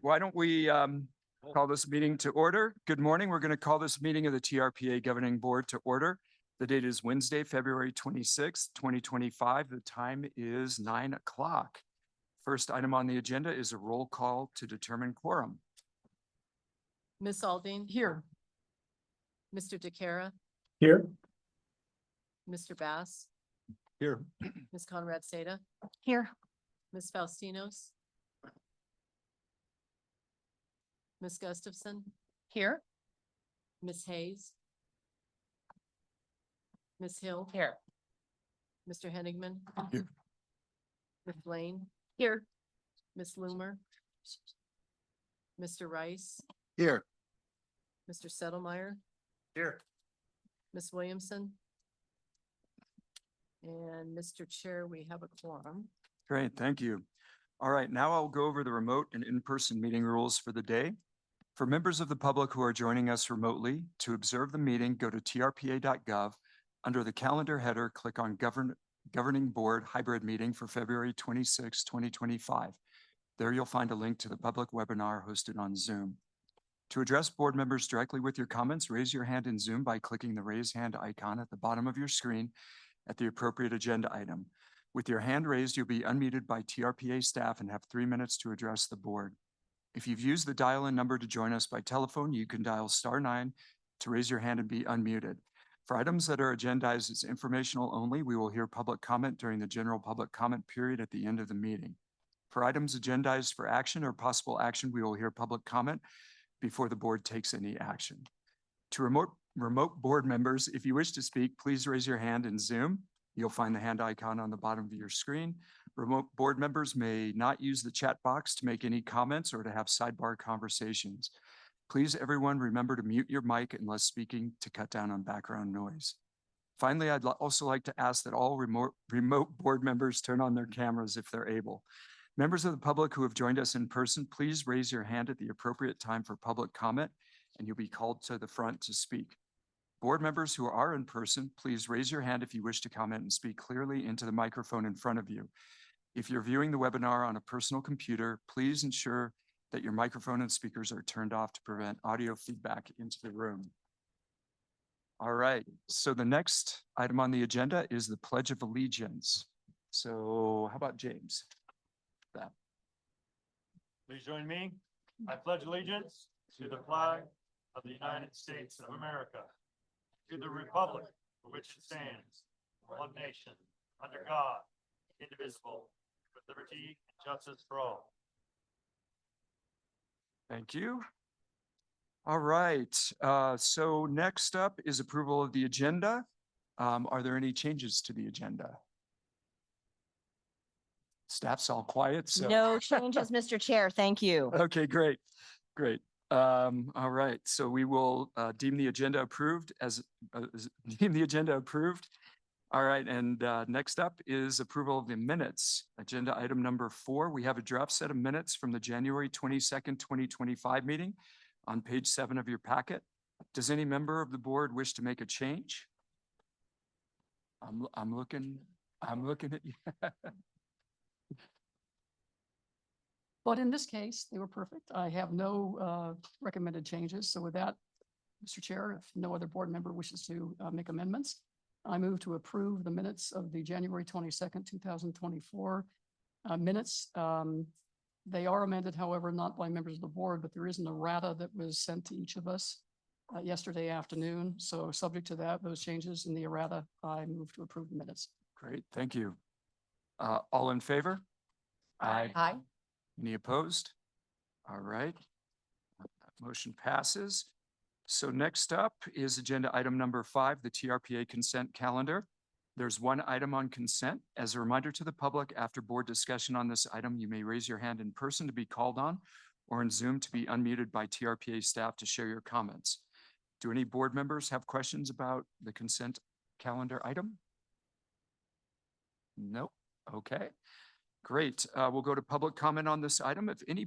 Why don't we call this meeting to order? Good morning. We're going to call this meeting of the TRPA Governing Board to order. The date is Wednesday, February 26th, 2025. The time is 9 o'clock. First item on the agenda is a roll call to determine quorum. Ms. Aldine? Here. Mr. DeCara? Here. Mr. Bass? Here. Ms. Conrad Seda? Here. Ms. Faustinos? Ms. Gustafson? Here. Ms. Hayes? Ms. Hill? Here. Mr. Henigman? Here. Ms. Blaine? Here. Ms. Loomer? Mr. Rice? Here. Mr. Settlemeyer? Here. Ms. Williamson? And Mr. Chair, we have a quorum. Great, thank you. All right, now I'll go over the remote and in-person meeting rules for the day. For members of the public who are joining us remotely, to observe the meeting, go to trpa.gov. Under the calendar header, click on Governing Board Hybrid Meeting for February 26, 2025. There you'll find a link to the public webinar hosted on Zoom. To address board members directly with your comments, raise your hand in Zoom by clicking the raise hand icon at the bottom of your screen at the appropriate agenda item. With your hand raised, you'll be unmuted by TRPA staff and have 3 minutes to address the board. If you've used the dial-in number to join us by telephone, you can dial *9 to raise your hand and be unmuted. For items that are agendized as informational only, we will hear public comment during the general public comment period at the end of the meeting. For items agendized for action or possible action, we will hear public comment before the board takes any action. To remote board members, if you wish to speak, please raise your hand in Zoom. You'll find the hand icon on the bottom of your screen. Remote board members may not use the chat box to make any comments or to have sidebar conversations. Please, everyone, remember to mute your mic unless speaking to cut down on background noise. Finally, I'd also like to ask that all remote board members turn on their cameras if they're able. Members of the public who have joined us in person, please raise your hand at the appropriate time for public comment, and you'll be called to the front to speak. Board members who are in person, please raise your hand if you wish to comment and speak clearly into the microphone in front of you. If you're viewing the webinar on a personal computer, please ensure that your microphone and speakers are turned off to prevent audio feedback into the room. All right, so the next item on the agenda is the Pledge of Allegiance. So how about James? That. Please join me. I pledge allegiance to the flag of the United States of America, to the republic for which it stands, one nation, under God, indivisible, with liberty and justice for all. Thank you. All right, so next up is approval of the agenda. Are there any changes to the agenda? Staff's all quiet, so. No changes, Mr. Chair. Thank you. Okay, great, great. All right, so we will deem the agenda approved deem the agenda approved. All right, and next up is approval of the minutes. Agenda item number 4. We have a draft set of minutes from the January 22nd, 2025 meeting on page 7 of your packet. Does any member of the board wish to make a change? I'm looking at you. But in this case, they were perfect. I have no recommended changes. So with that, Mr. Chair, if no other board member wishes to make amendments, I move to approve the minutes of the January 22nd, 2024 minutes. They are amended, however, not by members of the board, but there is an errata that was sent to each of us yesterday afternoon. So subject to that, those changes in the errata, I move to approve the minutes. Great, thank you. All in favor? Aye. Aye. Any opposed? All right. Motion passes. So next up is agenda item number 5, the TRPA consent calendar. There's one item on consent. As a reminder to the public, after board discussion on this item, you may raise your hand in person to be called on or in Zoom to be unmuted by TRPA staff to share your comments. Do any board members have questions about the consent calendar item? Nope. Okay. Great. We'll go to public comment on this item. If any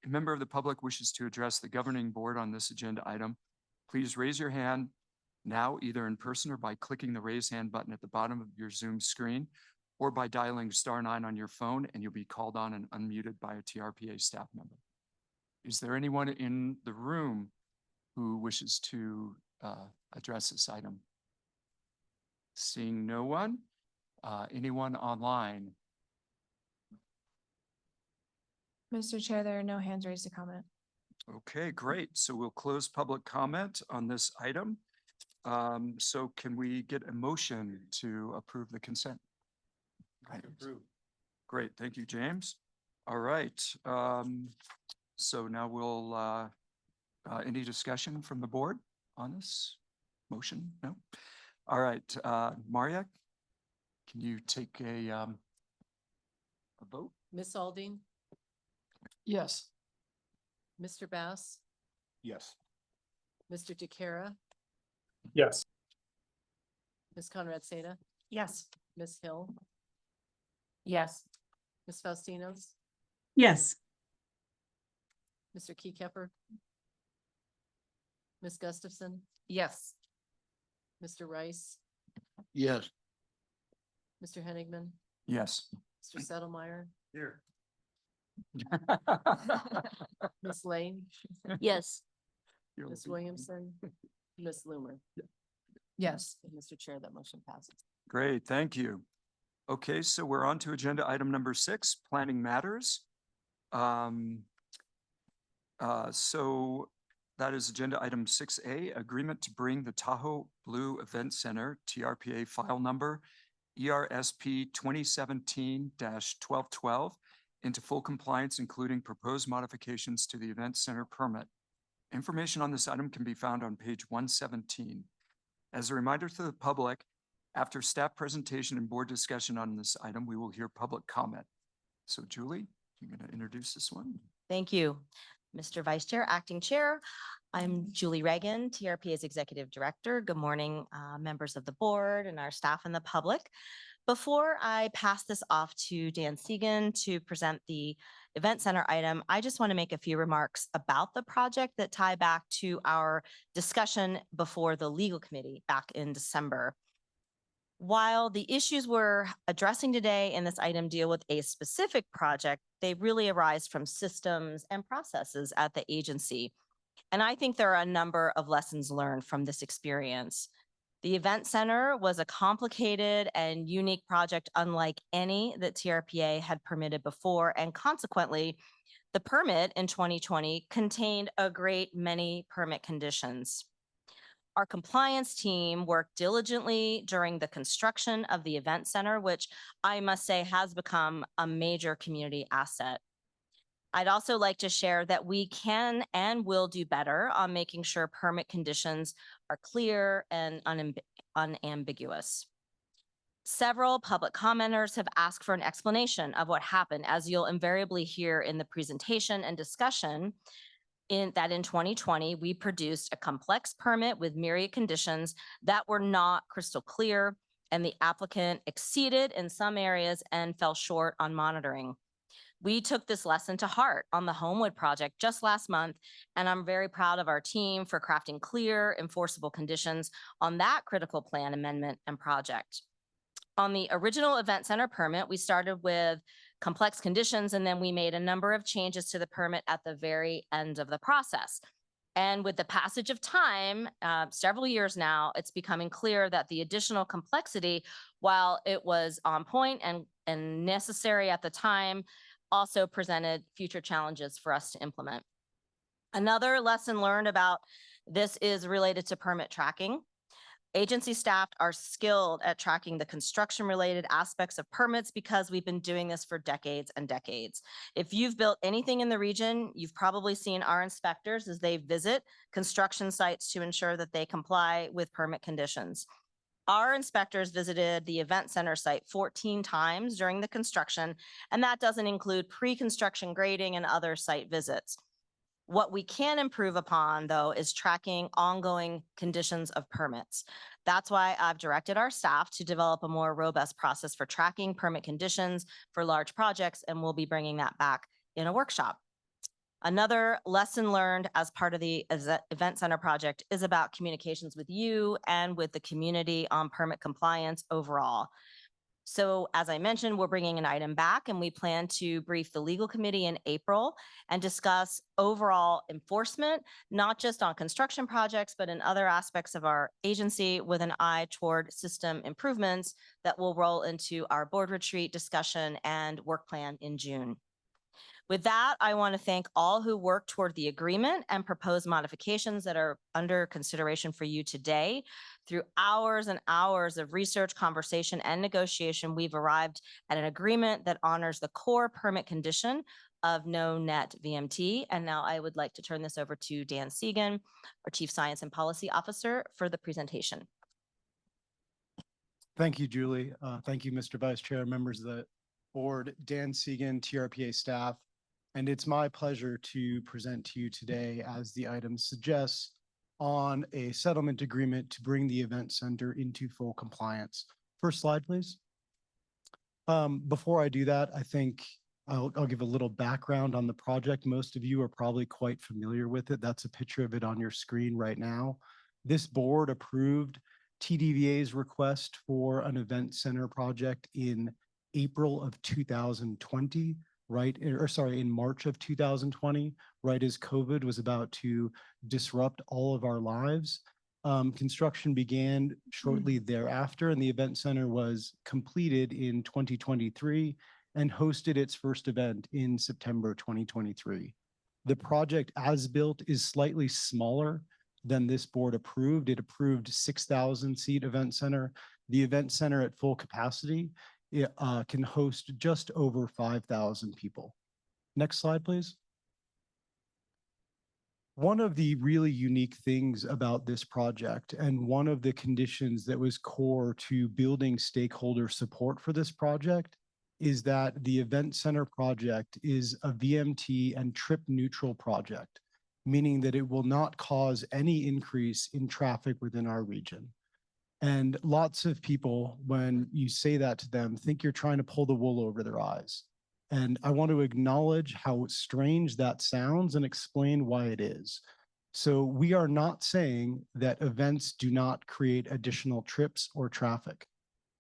member of the public wishes to address the governing board on this agenda item, please raise your hand now, either in person or by clicking the raise hand button at the bottom of your Zoom screen, or by dialing *9 on your phone, and you'll be called on and unmuted by a TRPA staff member. Is there anyone in the room who wishes to address this item? Seeing no one, anyone online? Mr. Chair, there are no hands raised to comment. Okay, great. So we'll close public comment on this item. So can we get a motion to approve the consent? Great, thank you, James. All right, so now we'll, any discussion from the board on this motion? No? All right, Maria, can you take a vote? Miss Aldine, Yes. Mr. Bass, Yes. Mr. DeCara, Yes. Ms. Conrad Seda, Yes. Ms. Hill, Yes. Ms. Faustinos, Yes. Mr. Keycapper, Ms. Gustafson, Yes. Mr. Rice, Yes. Mr. Henigman, Yes. Mr. Settlemeyer, Here. Ms. Lane, Yes. Ms. Williamson, Ms. Loomer. Yes. And Mr. Chair, that motion passes. Great, thank you. Okay, so we're on to agenda item number 6, planning matters. So that is agenda item 6A, agreement to bring the Tahoe Blue Event Center, TRPA file number ERSP 2017-1212 into full compliance, including proposed modifications to the event center permit. Information on this item can be found on page 117. As a reminder to the public, after staff presentation and board discussion on this item, we will hear public comment. So Julie, you're going to introduce this one? Thank you, Mr. Vice Chair, Acting Chair. I'm Julie Reagan, TRPA's Executive Director. Good morning, members of the board and our staff and the public. Before I pass this off to Dan Segan to present the event center item, I just want to make a few remarks about the project that tie back to our discussion before the legal committee back in December. While the issues we're addressing today in this item deal with a specific project, they really arise from systems and processes at the agency. And I think there are a number of lessons learned from this experience. The event center was a complicated and unique project unlike any that TRPA had permitted before, and consequently, the permit in 2020 contained a great many permit conditions. Our compliance team worked diligently during the construction of the event center, which I must say has become a major community asset. I'd also like to share that we can and will do better on making sure permit conditions are clear and unambiguous. Several public commenters have asked for an explanation of what happened, as you'll invariably hear in the presentation and discussion. In 2020, we produced a complex permit with myriad conditions that were not crystal clear, and the applicant exceeded in some areas and fell short on monitoring. We took this lesson to heart on the Homewood project just last month, and I'm very proud of our team for crafting clear, enforceable conditions on that critical plan amendment and project. On the original event center permit, we started with complex conditions, and then we made a number of changes to the permit at the very end of the process. And with the passage of time, several years now, it's becoming clear that the additional complexity, while it was on point and necessary at the time, also presented future challenges for us to implement. Another lesson learned about this is related to permit tracking. Agency staff are skilled at tracking the construction-related aspects of permits because we've been doing this for decades and decades. If you've built anything in the region, you've probably seen our inspectors as they visit construction sites to ensure that they comply with permit conditions. Our inspectors visited the event center site 14 times during the construction, and that doesn't include pre-construction grading and other site visits. What we can improve upon, though, is tracking ongoing conditions of permits. That's why I've directed our staff to develop a more robust process for tracking permit conditions for large projects, and we'll be bringing that back in a workshop. Another lesson learned as part of the event center project is about communications with you and with the community on permit compliance overall. So as I mentioned, we're bringing an item back and we plan to brief the legal committee in April and discuss overall enforcement, not just on construction projects, but in other aspects of our agency with an eye toward system improvements that will roll into our board retreat discussion and work plan in June. With that, I want to thank all who worked toward the agreement and proposed modifications that are under consideration for you today. Through hours and hours of research, conversation, and negotiation, we've arrived at an agreement that honors the core permit condition of no net VMT. And now I would like to turn this over to Dan Segan, our Chief Science and Policy Officer, for the presentation. Thank you, Julie. Thank you, Mr. Vice Chair, members of the board, Dan Segan, TRPA staff. And it's my pleasure to present to you today, as the item suggests, on a settlement agreement to bring the event center into full compliance. First slide, please. Before I do that, I think I'll give a little background on the project. Most of you are probably quite familiar with it. That's a picture of it on your screen right now. This board approved TDVA's request for an event center project in April of 2020, in March of 2020, right as COVID was about to disrupt all of our lives. Construction began shortly thereafter, and the event center was completed in 2023 and hosted its first event in September 2023. The project as built is slightly smaller than this board approved. It approved 6,000 seat event center. The event center at full capacity can host just over 5,000 people. Next slide, please. One of the really unique things about this project, and one of the conditions that was core to building stakeholder support for this project, is that the event center project is a VMT and trip neutral project, meaning that it will not cause any increase in traffic within our region. And lots of people, when you say that to them, think you're trying to pull the wool over their eyes. And I want to acknowledge how strange that sounds and explain why it is. So we are not saying that events do not create additional trips or traffic.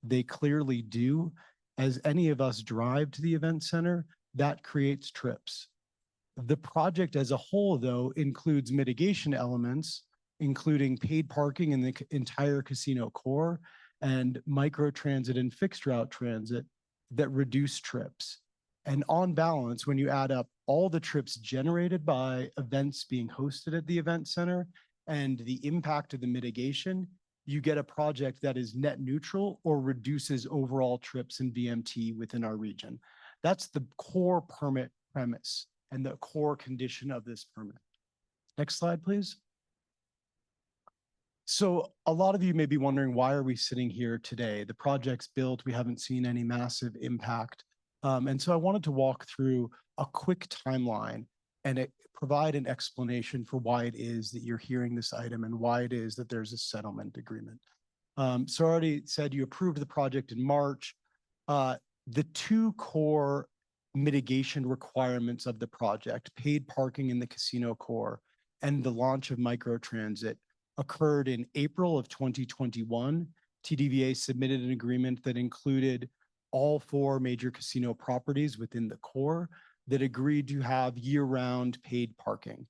They clearly do. As any of us drive to the event center, that creates trips. The project as a whole, though, includes mitigation elements, including paid parking in the entire casino core and microtransit and fixed route transit that reduce trips. And on balance, when you add up all the trips generated by events being hosted at the event center and the impact of the mitigation, you get a project that is net neutral or reduces overall trips in VMT within our region. That's the core permit premise and the core condition of this permit. Next slide, please. So a lot of you may be wondering, why are we sitting here today? The project's built, we haven't seen any massive impact. And so I wanted to walk through a quick timeline and provide an explanation for why it is that you're hearing this item and why it is that there's a settlement agreement. So I already said you approved the project in March. The two core mitigation requirements of the project, paid parking in the casino core and the launch of microtransit, occurred in April of 2021. TDVA submitted an agreement that included all 4 major casino properties within the core that agreed to have year-round paid parking.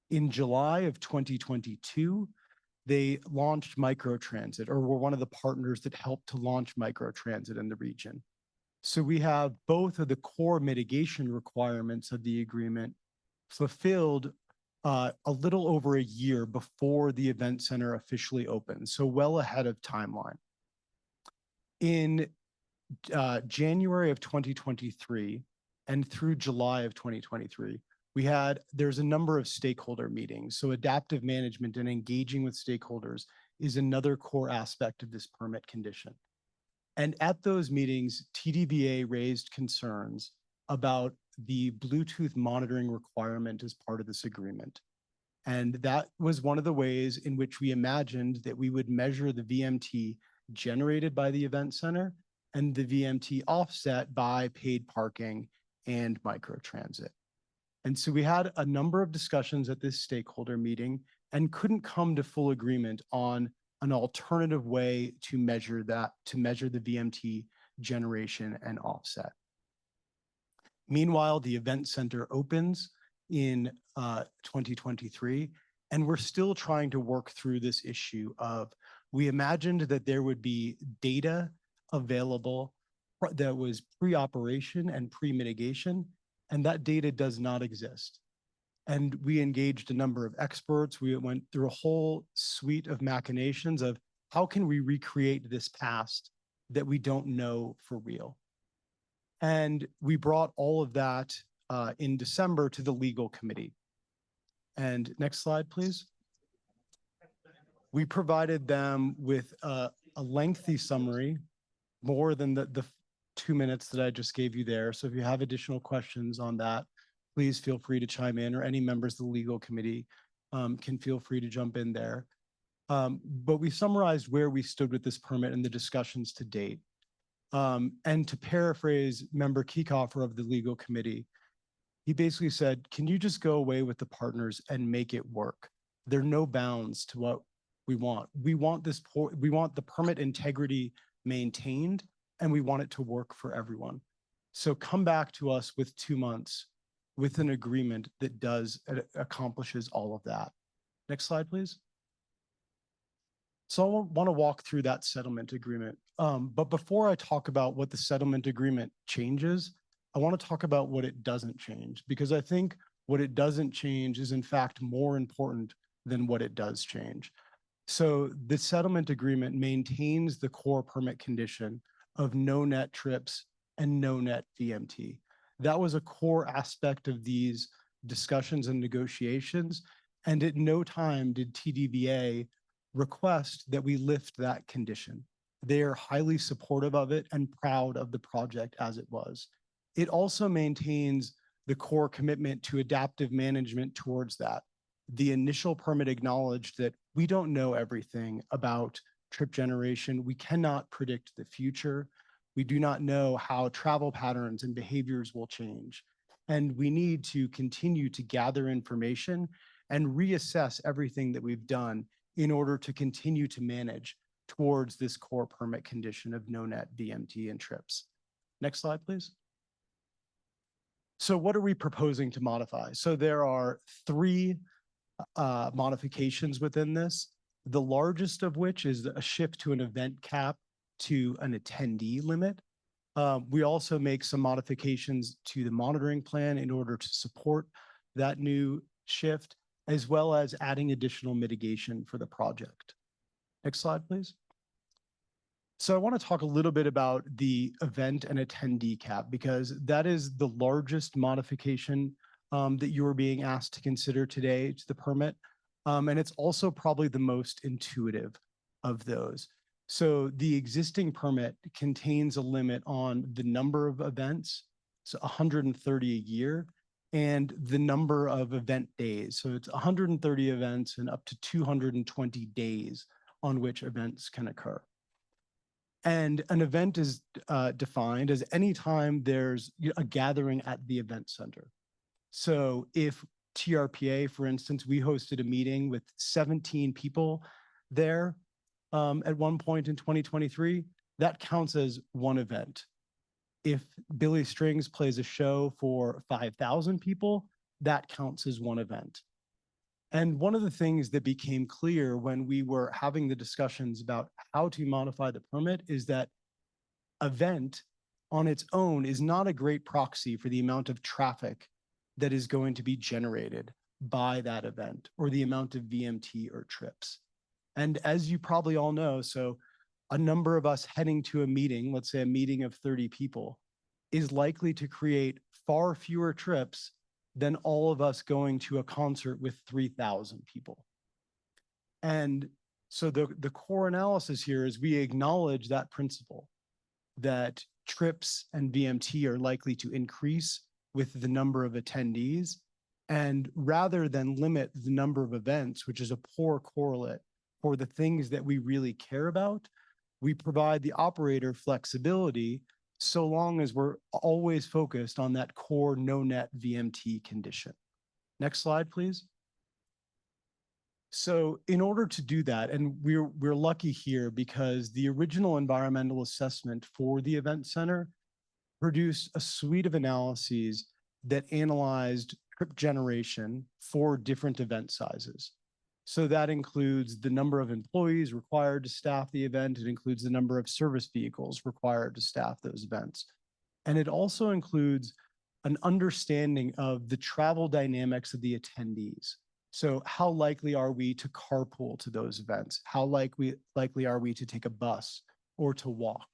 In July of 2022, they launched microtransit, or were one of the partners that helped to launch microtransit in the region. So we have both of the core mitigation requirements of the agreement fulfilled a little over a year before the event center officially opened, so well ahead of timeline. In January of 2023 and through July of 2023, there's a number of stakeholder meetings. So adaptive management and engaging with stakeholders is another core aspect of this permit condition. And at those meetings, TDVA raised concerns about the Bluetooth monitoring requirement as part of this agreement. And that was one of the ways in which we imagined that we would measure the VMT generated by the event center and the VMT offset by paid parking and microtransit. And so we had a number of discussions at this stakeholder meeting and couldn't come to full agreement on an alternative way to measure the VMT generation and offset. Meanwhile, the event center opens in 2023, and we're still trying to work through this issue of, we imagined that there would be data available that was pre-operation and pre-mitigation, and that data does not exist. And we engaged a number of experts. We went through a whole suite of machinations of how can we recreate this past that we don't know for real. And we brought all of that in December to the legal committee. And next slide, please. We provided them with a lengthy summary, more than the 2 minutes that I just gave you there. So if you have additional questions on that, please feel free to chime in, or any members of the legal committee can feel free to jump in there. But we summarized where we stood with this permit and the discussions to date. And to paraphrase Member Kiekhofer of the legal committee, he basically said, can you just go away with the partners and make it work? There are no bounds to what we want. We want the permit integrity maintained, and we want it to work for everyone. So come back to us with 2 months with an agreement that accomplishes all of that. Next slide, please. So I want to walk through that settlement agreement. But before I talk about what the settlement agreement changes, I want to talk about what it doesn't change, because I think what it doesn't change is in fact more important than what it does change. So the settlement agreement maintains the core permit condition of no net trips and no net VMT. That was a core aspect of these discussions and negotiations. And at no time did TDVA request that we lift that condition. They are highly supportive of it and proud of the project as it was. It also maintains the core commitment to adaptive management towards that. The initial permit acknowledged that we don't know everything about trip generation. We cannot predict the future. We do not know how travel patterns and behaviors will change. And we need to continue to gather information and reassess everything that we've done in order to continue to manage towards this core permit condition of no net VMT and trips. Next slide, please. So what are we proposing to modify? So there are 3 modifications within this, the largest of which is a shift to an event cap to an attendee limit. We also make some modifications to the monitoring plan in order to support that new shift, as well as adding additional mitigation for the project. Next slide, please. So I want to talk a little bit about the event and attendee cap, because that is the largest modification that you are being asked to consider today to the permit. And it's also probably the most intuitive of those. So the existing permit contains a limit on the number of events, so 130 a year, and the number of event days. So it's 130 events and up to 220 days on which events can occur. And an event is defined as any time there's a gathering at the event center. So if TRPA, for instance, we hosted a meeting with 17 people there at one point in 2023, that counts as one event. If Billy Strings plays a show for 5,000 people, that counts as one event. And one of the things that became clear when we were having the discussions about how to modify the permit is that event on its own is not a great proxy for the amount of traffic that is going to be generated by that event, or the amount of VMT or trips. And as you probably all know, so a number of us heading to a meeting, let's say a meeting of 30 people, is likely to create far fewer trips than all of us going to a concert with 3,000 people. And so the core analysis here is we acknowledge that principle, that trips and VMT are likely to increase with the number of attendees. And rather than limit the number of events, which is a poor correlate for the things that we really care about, we provide the operator flexibility so long as we're always focused on that core no net VMT condition. Next slide, please. So in order to do that, and we're lucky here because the original environmental assessment for the event center produced a suite of analyses that analyzed trip generation for different event sizes. So that includes the number of employees required to staff the event. It includes the number of service vehicles required to staff those events. And it also includes an understanding of the travel dynamics of the attendees. So how likely are we to carpool to those events? How likely are we to take a bus or to walk?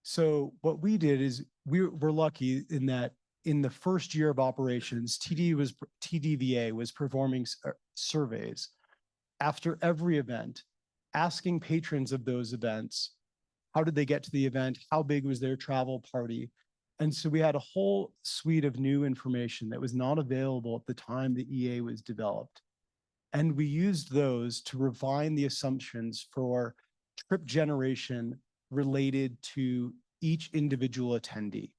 So what we did is we're lucky in that in the first year of operations, TDVA was performing surveys after every event, asking patrons of those events, how did they get to the event? How big was their travel party? And so we had a whole suite of new information that was not available at the time the EA was developed. And we used those to refine the assumptions for trip generation related to each individual attendee.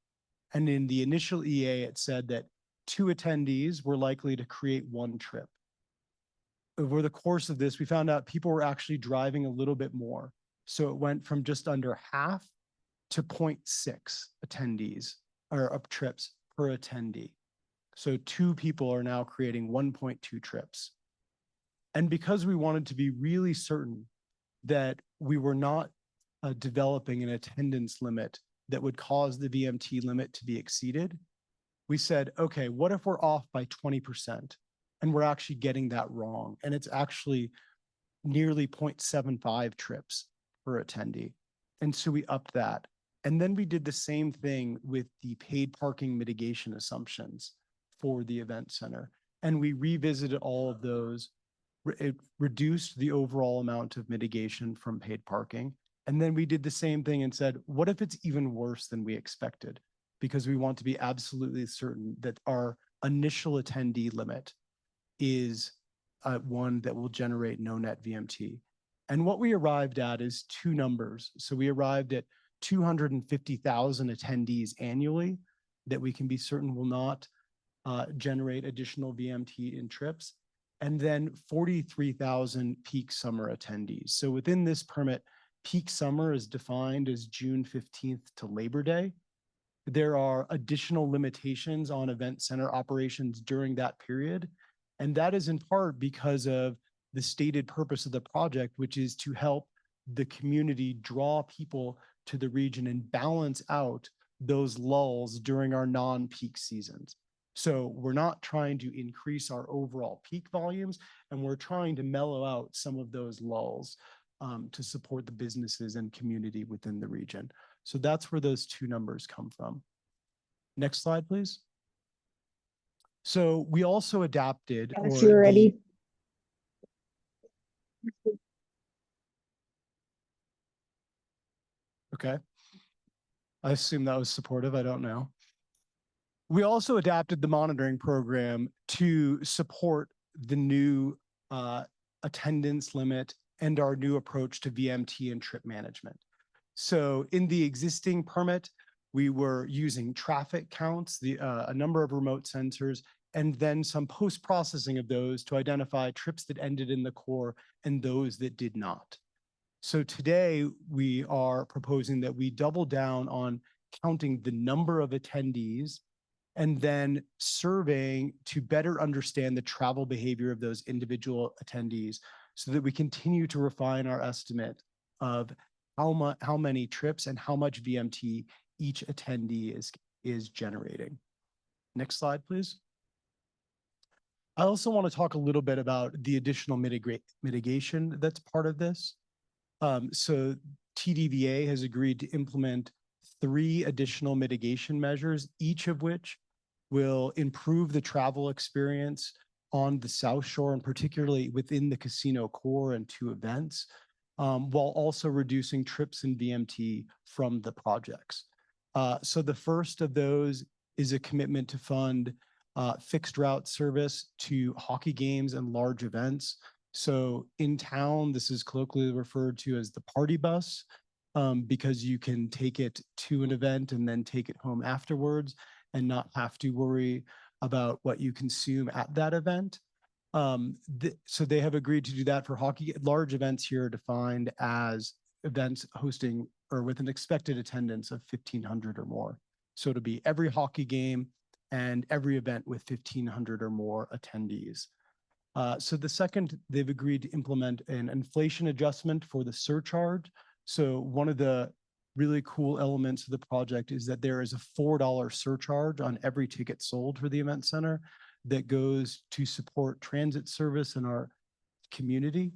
And in the initial EA, it said that 2 attendees were likely to create 1 trip. Over the course of this, we found out people were actually driving a little bit more. So it went from just under half to 0.6 attendees or trips per attendee. So 2 people are now creating 1.2 trips. And because we wanted to be really certain that we were not developing an attendance limit that would cause the VMT limit to be exceeded, we said, okay, what if we're off by 20% and we're actually getting that wrong? And it's actually nearly 0.75 trips per attendee. And so we upped that. And then we did the same thing with the paid parking mitigation assumptions for the event center. And we revisited all of those. It reduced the overall amount of mitigation from paid parking. And then we did the same thing and said, what if it's even worse than we expected? Because we want to be absolutely certain that our initial attendee limit is one that will generate no net VMT. And what we arrived at is 2 numbers. So we arrived at 250,000 attendees annually that we can be certain will not generate additional VMT in trips, and then 43,000 peak summer attendees. So within this permit, peak summer is defined as June 15th to Labor Day. There are additional limitations on event center operations during that period. And that is in part because of the stated purpose of the project, which is to help the community draw people to the region and balance out those lulls during our non-peak seasons. So we're not trying to increase our overall peak volumes, and we're trying to mellow out some of those lulls to support the businesses and community within the region. So that's where those 2 numbers come from. Next slide, please. So we also adapted. Yes, you're ready. Okay. I assume that was supportive. I don't know. We also adapted the monitoring program to support the new attendance limit and our new approach to VMT and trip management. So in the existing permit, we were using traffic counts, a number of remote sensors, and then some post-processing of those to identify trips that ended in the core and those that did not. So today we are proposing that we double down on counting the number of attendees and then surveying to better understand the travel behavior of those individual attendees so that we continue to refine our estimate of how many trips and how much VMT each attendee is generating. Next slide, please. I also want to talk a little bit about the additional mitigation that's part of this. So TDVA has agreed to implement 3 additional mitigation measures, each of which will improve the travel experience on the South Shore and particularly within the casino core and 2 events, while also reducing trips and VMT from the projects. So the first of those is a commitment to fund fixed route service to hockey games and large events. So in town, this is colloquially referred to as the party bus, because you can take it to an event and then take it home afterwards and not have to worry about what you consume at that event. So they have agreed to do that for hockey. Large events here are defined as events hosting or with an expected attendance of 1,500 or more. So it'll be every hockey game and every event with 1,500 or more attendees. So the second, they've agreed to implement an inflation adjustment for the surcharge. So one of the really cool elements of the project is that there is a $4 surcharge on every ticket sold for the event center that goes to support transit service in our community.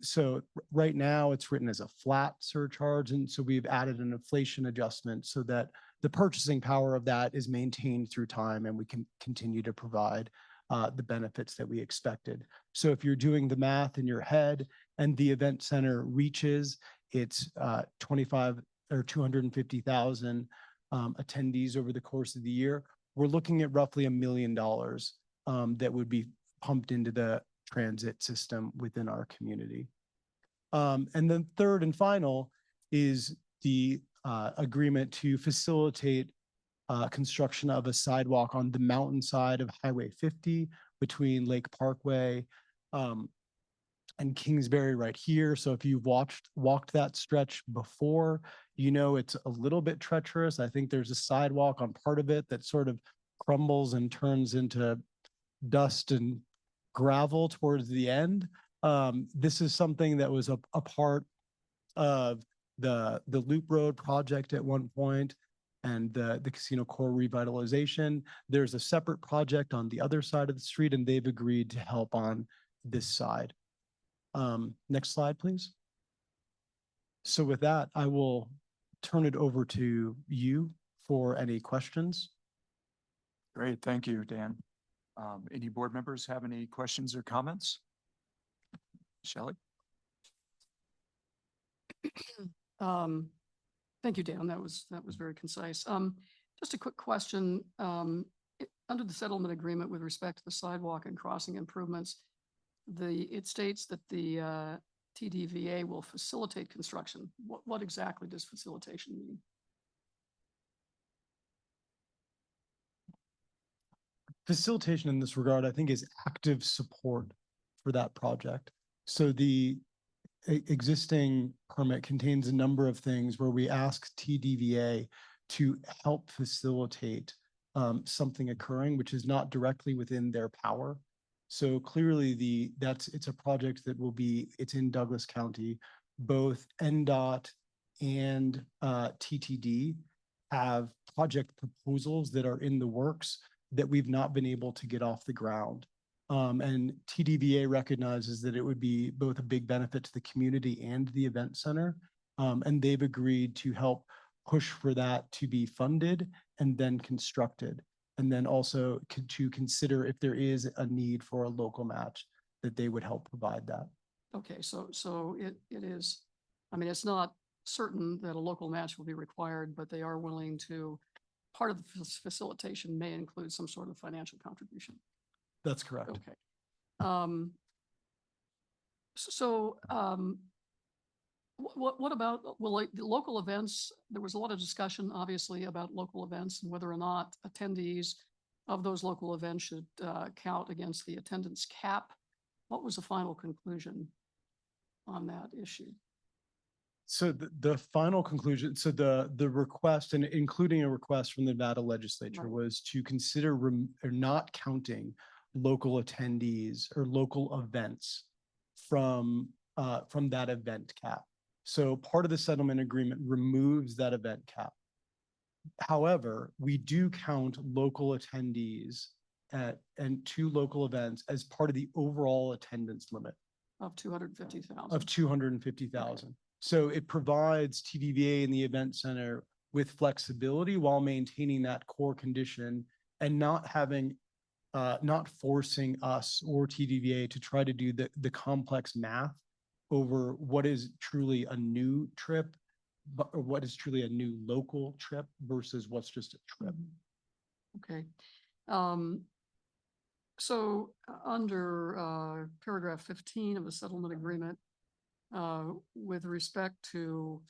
So right now it's written as a flat surcharge. And so we've added an inflation adjustment so that the purchasing power of that is maintained through time and we can continue to provide the benefits that we expected. So if you're doing the math in your head and the event center reaches its 25 or 250,000 attendees over the course of the year, we're looking at roughly $1 million that would be pumped into the transit system within our community. And then third and final is the agreement to facilitate construction of a sidewalk on the mountainside of Highway 50 between Lake Parkway and Kingsbury right here. So if you've walked that stretch before, you know it's a little bit treacherous. I think there's a sidewalk on part of it that sort of crumbles and turns into dust and gravel towards the end. This is something that was a part of the Loop Road project at one point and the casino core revitalization. There's a separate project on the other side of the street and they've agreed to help on this side. Next slide, please. So with that, I will turn it over to you for any questions. Great, thank you, Dan. Any board members have any questions or comments? Shelley? Thank you, Dan. That was very concise. Just a quick question. Under the settlement agreement with respect to the sidewalk and crossing improvements, it states that the TDVA will facilitate construction. What exactly does facilitation mean? Facilitation in this regard, I think, is active support for that project. So the existing permit contains a number of things where we ask TDVA to help facilitate something occurring, which is not directly within their power. So clearly it's a project that it's in Douglas County. Both NDOT and TTD have project proposals that are in the works that we've not been able to get off the ground. And TDVA recognizes that it would be both a big benefit to the community and the event center. And they've agreed to help push for that to be funded and then constructed. And then also to consider if there is a need for a local match, that they would help provide that. Okay, so it is, I mean, it's not certain that a local match will be required, but they are willing to, part of the facilitation may include some sort of financial contribution. That's correct. Okay. What about, well, like the local events? There was a lot of discussion, obviously, about local events and whether or not attendees of those local events should count against the attendance cap. What was the final conclusion on that issue? So the final conclusion, so the request, and including a request from the Nevada legislature, Right. was to consider or not counting local attendees or local events from that event cap. So part of the settlement agreement removes that event cap. However, we do count local attendees and two local events as part of the overall attendance limit Of 250,000. of 250,000. So it provides TDVA and the event center with flexibility while maintaining that core condition and not forcing us or TDVA to try to do the complex math over what is truly a new trip, or what is truly a new local trip versus what's just a trip. Okay. So under paragraph 15 of the settlement agreement, with respect to,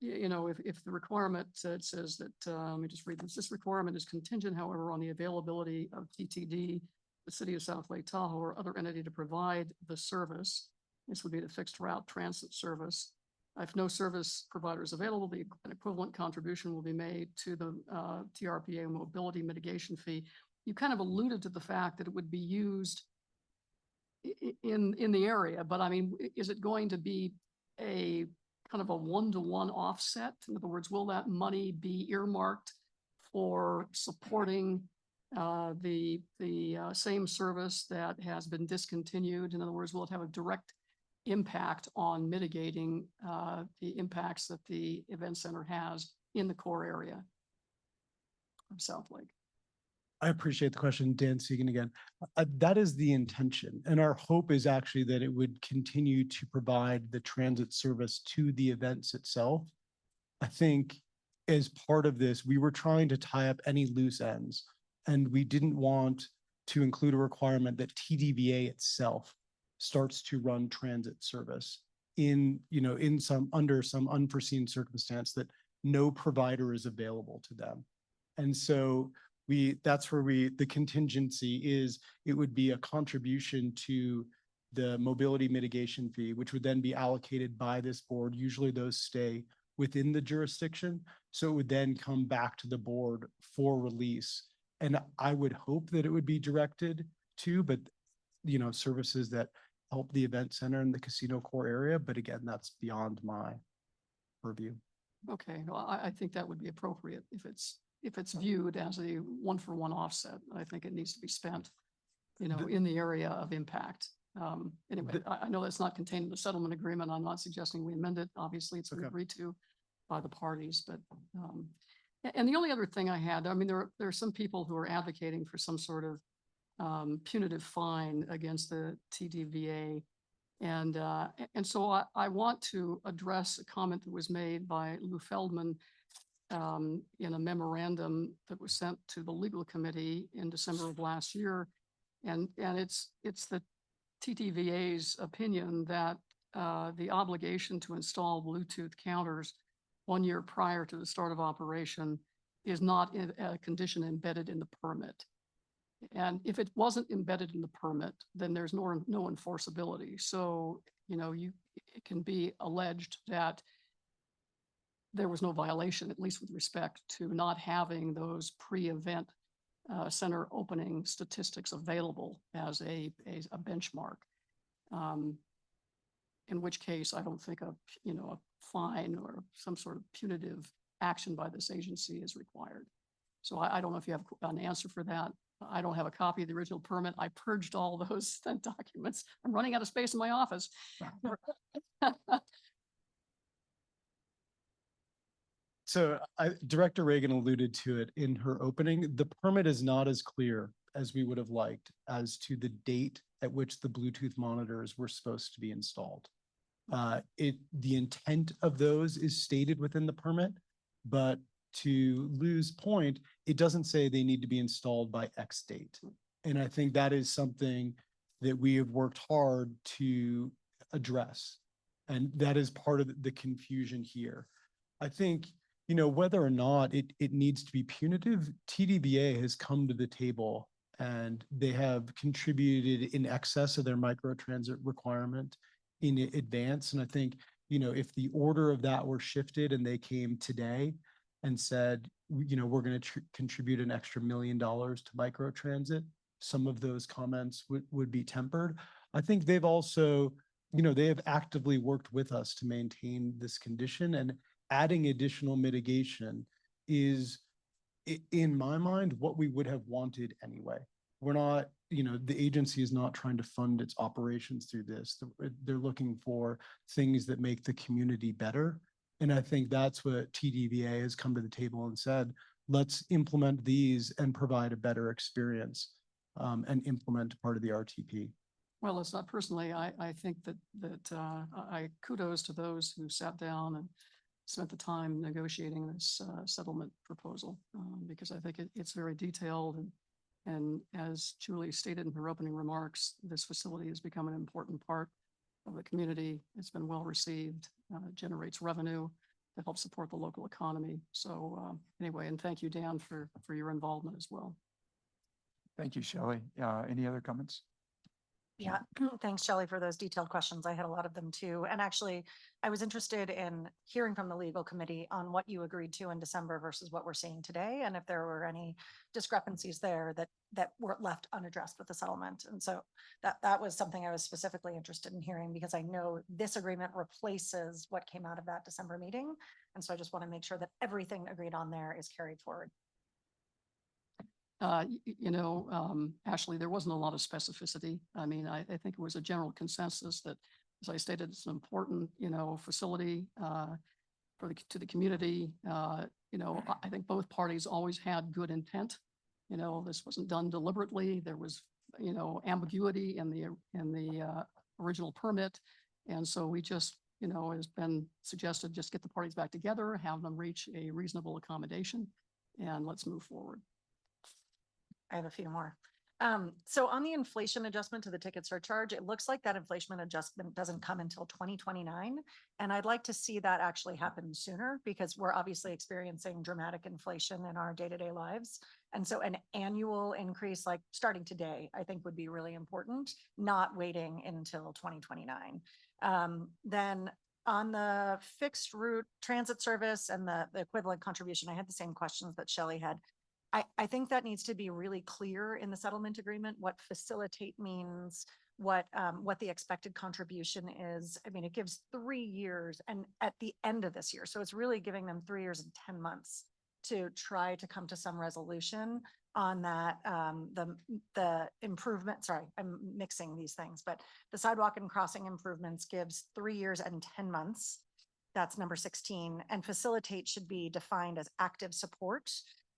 if the requirement says that, let me just read this requirement is contingent, however, on the availability of TTD the city of South Lake Tahoe or other entity to provide the service. This would be the fixed route transit service. If no service provider is available, an equivalent contribution will be made to the TRPA mobility mitigation fee. You kind of alluded to the fact that it would be used in the area, but I mean, is it going to be a kind of a one-to-one offset? In other words, will that money be earmarked for supporting the same service that has been discontinued? In other words, will it have a direct impact on mitigating the impacts that the event center has in the core area of South Lake? I appreciate the question, Dan Segan again. That is the intention. And our hope is actually that it would continue to provide the transit service to the events itself. I think as part of this, we were trying to tie up any loose ends, and we didn't want to include a requirement that TDVA itself starts to run transit service under some unforeseen circumstance that no provider is available to them. And so that's where the contingency is. It would be a contribution to the mobility mitigation fee, which would then be allocated by this board. Usually those stay within the jurisdiction. So it would then come back to the board for release. And I would hope that it would be directed to, but services that help the event center and the casino core area. But again, that's beyond my purview. Okay, well, I think that would be appropriate if it's viewed as a one-for-one offset. I think it needs to be spent, in the area of impact. Anyway, I know that's not contained in the settlement agreement. I'm not suggesting we amend it. Obviously, it's been agreed to by the parties, but, and the only other thing I had, I mean, there are some people who are advocating for some sort of punitive fine against the TDVA. And so I want to address a comment that was made by Lou Feldman in a memorandum that was sent to the legal committee in December of last year. And it's the TTVA's opinion that the obligation to install Bluetooth counters 1 year prior to the start of operation is not a condition embedded in the permit. And if it wasn't embedded in the permit, then there's no enforceability. So, it can be alleged that there was no violation, at least with respect to not having those pre-event center opening statistics available as a benchmark. In which case, I don't think a fine or some sort of punitive action by this agency is required. So I don't know if you have an answer for that. I don't have a copy of the original permit. I purged all those documents. I'm running out of space in my office. So Director Reagan alluded to it in her opening. The permit is not as clear as we would have liked as to the date at which the Bluetooth monitors were supposed to be installed. The intent of those is stated within the permit, but to Lou's point, it doesn't say they need to be installed by X date. And I think that is something that we have worked hard to address. And that is part of the confusion here. I think, whether or not it needs to be punitive, TDBA has come to the table and they have contributed in excess of their microtransit requirement in advance. And I think, if the order of that were shifted and they came today and said, we're going to contribute an extra $1 million to microtransit, some of those comments would be tempered. I think they've also, they have actively worked with us to maintain this condition, and adding additional mitigation is, in my mind, what we would have wanted anyway. We're not, the agency is not trying to fund its operations through this. They're looking for things that make the community better. And I think that's what TDVA has come to the table and said, let's implement these and provide a better experience and implement part of the RTP. Well, it's not personally. I think that I kudos to those who sat down and spent the time negotiating this settlement proposal because I think it's very detailed, and as Julie stated in her opening remarks, this facility has become an important part of the community. It's been well received, generates revenue to help support the local economy. So anyway, and thank you, Dan, for your involvement as well. Thank you, Shelley. Any other comments? Yeah, thanks, Shelley, for those detailed questions. I had a lot of them too. And actually, I was interested in hearing from the legal committee on what you agreed to in December versus what we're seeing today, and if there were any discrepancies there that were left unaddressed with the settlement. And so that was something I was specifically interested in hearing, because I know this agreement replaces what came out of that December meeting. And so I just want to make sure that everything agreed on there is carried forward. Ashley, there wasn't a lot of specificity. I mean, I think it was a general consensus that, as I stated, it's an important, facility to the community. I think both parties always had good intent. This wasn't done deliberately. There was, ambiguity in the original permit. And so we just, has been suggested, just get the parties back together, have them reach a reasonable accommodation, and let's move forward. I have a few more. So on the inflation adjustment to the ticket surcharge, it looks like that inflation adjustment doesn't come until 2029. And I'd like to see that actually happen sooner, because we're obviously experiencing dramatic inflation in our day-to-day lives. And so an annual increase, like starting today, I think would be really important, not waiting until 2029. Then on the fixed route transit service and the equivalent contribution, I had the same questions that Shelley had. I think that needs to be really clear in the settlement agreement, what facilitate means, what the expected contribution is. I mean, it gives 3 years and at the end of this year. So it's really giving them 3 years and 10 months to try to come to some resolution on that. The improvement, sorry, I'm mixing these things, but the sidewalk and crossing improvements gives 3 years and 10 months. That's number 16. And facilitate should be defined as active support.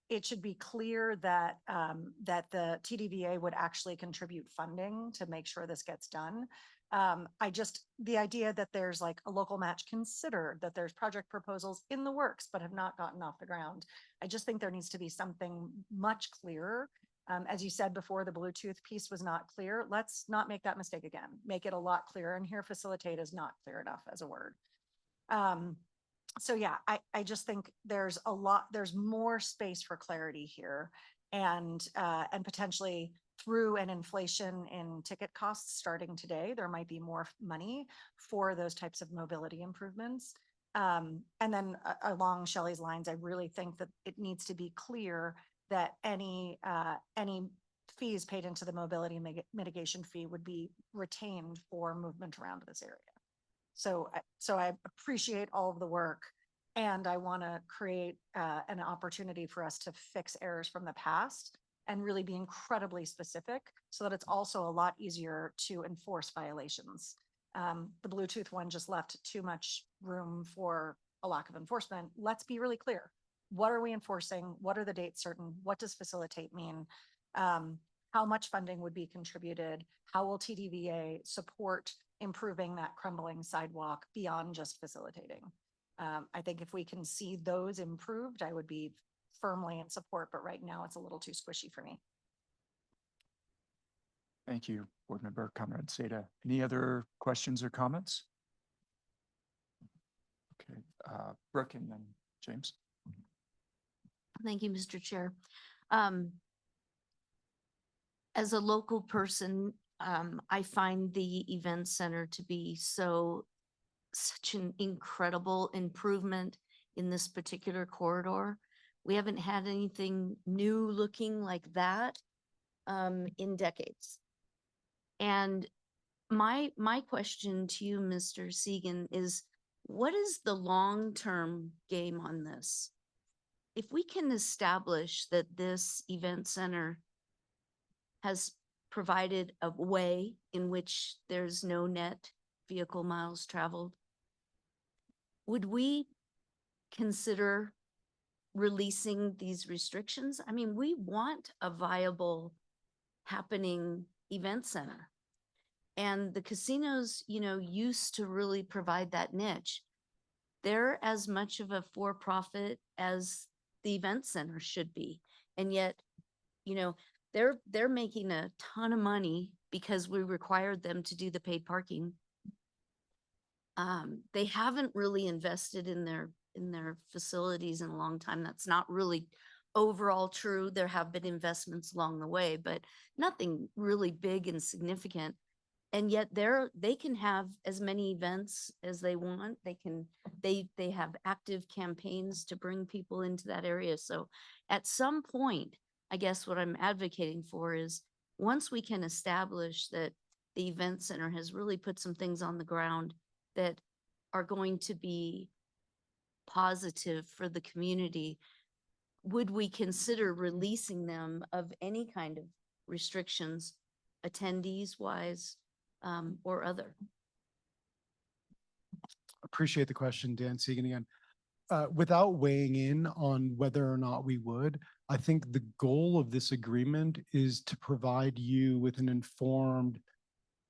It should be clear that the TDVA would actually contribute funding to make sure this gets done. The idea that there's like a local match considered, that there's project proposals in the works but have not gotten off the ground. I just think there needs to be something much clearer. As you said before, the Bluetooth piece was not clear. Let's not make that mistake again. Make it a lot clearer. And here, facilitate is not clear enough as a word. So yeah, I just think there's more space for clarity here, and potentially through an inflation in ticket costs starting today, there might be more money for those types of mobility improvements. And then along Shelley's lines, I really think that it needs to be clear that any fees paid into the mobility mitigation fee would be retained for movement around this area. So I appreciate all of the work, and I want to create an opportunity for us to fix errors from the past and really be incredibly specific so that it's also a lot easier to enforce violations. The Bluetooth one just left too much room for a lack of enforcement. Let's be really clear. What are we enforcing? What are the dates certain? What does facilitate mean? How much funding would be contributed? How will TDVA support improving that crumbling sidewalk beyond just facilitating? I think if we can see those improved, I would be firmly in support, but right now it's a little too squishy for me. Thank you, Board Member Conrad Seda. Any other questions or comments? Okay, Brooke and then James. Thank you, Mr. Chair. As a local person, I find the event center to be such an incredible improvement in this particular corridor. We haven't had anything new looking like that in decades. And my question to you, Mr. Segan, is what is the long-term game on this? If we can establish that this event center has provided a way in which there's no net vehicle miles traveled, would we consider releasing these restrictions? I mean, we want a viable, happening event center. And the casinos, used to really provide that niche. They're as much of a for-profit as the event center should be. And yet, they're making a ton of money because we required them to do the paid parking. They haven't really invested in their facilities in a long time. That's not really overall true. There have been investments along the way, but nothing really big and significant. And yet they can have as many events as they want. They have active campaigns to bring people into that area. So at some point, I guess what I'm advocating for is once we can establish that the event center has really put some things on the ground that are going to be positive for the community, would we consider releasing them of any kind of restrictions, attendees wise, or other? Appreciate the question, Dan Segan again. Without weighing in on whether or not we would, I think the goal of this agreement is to provide you with an informed,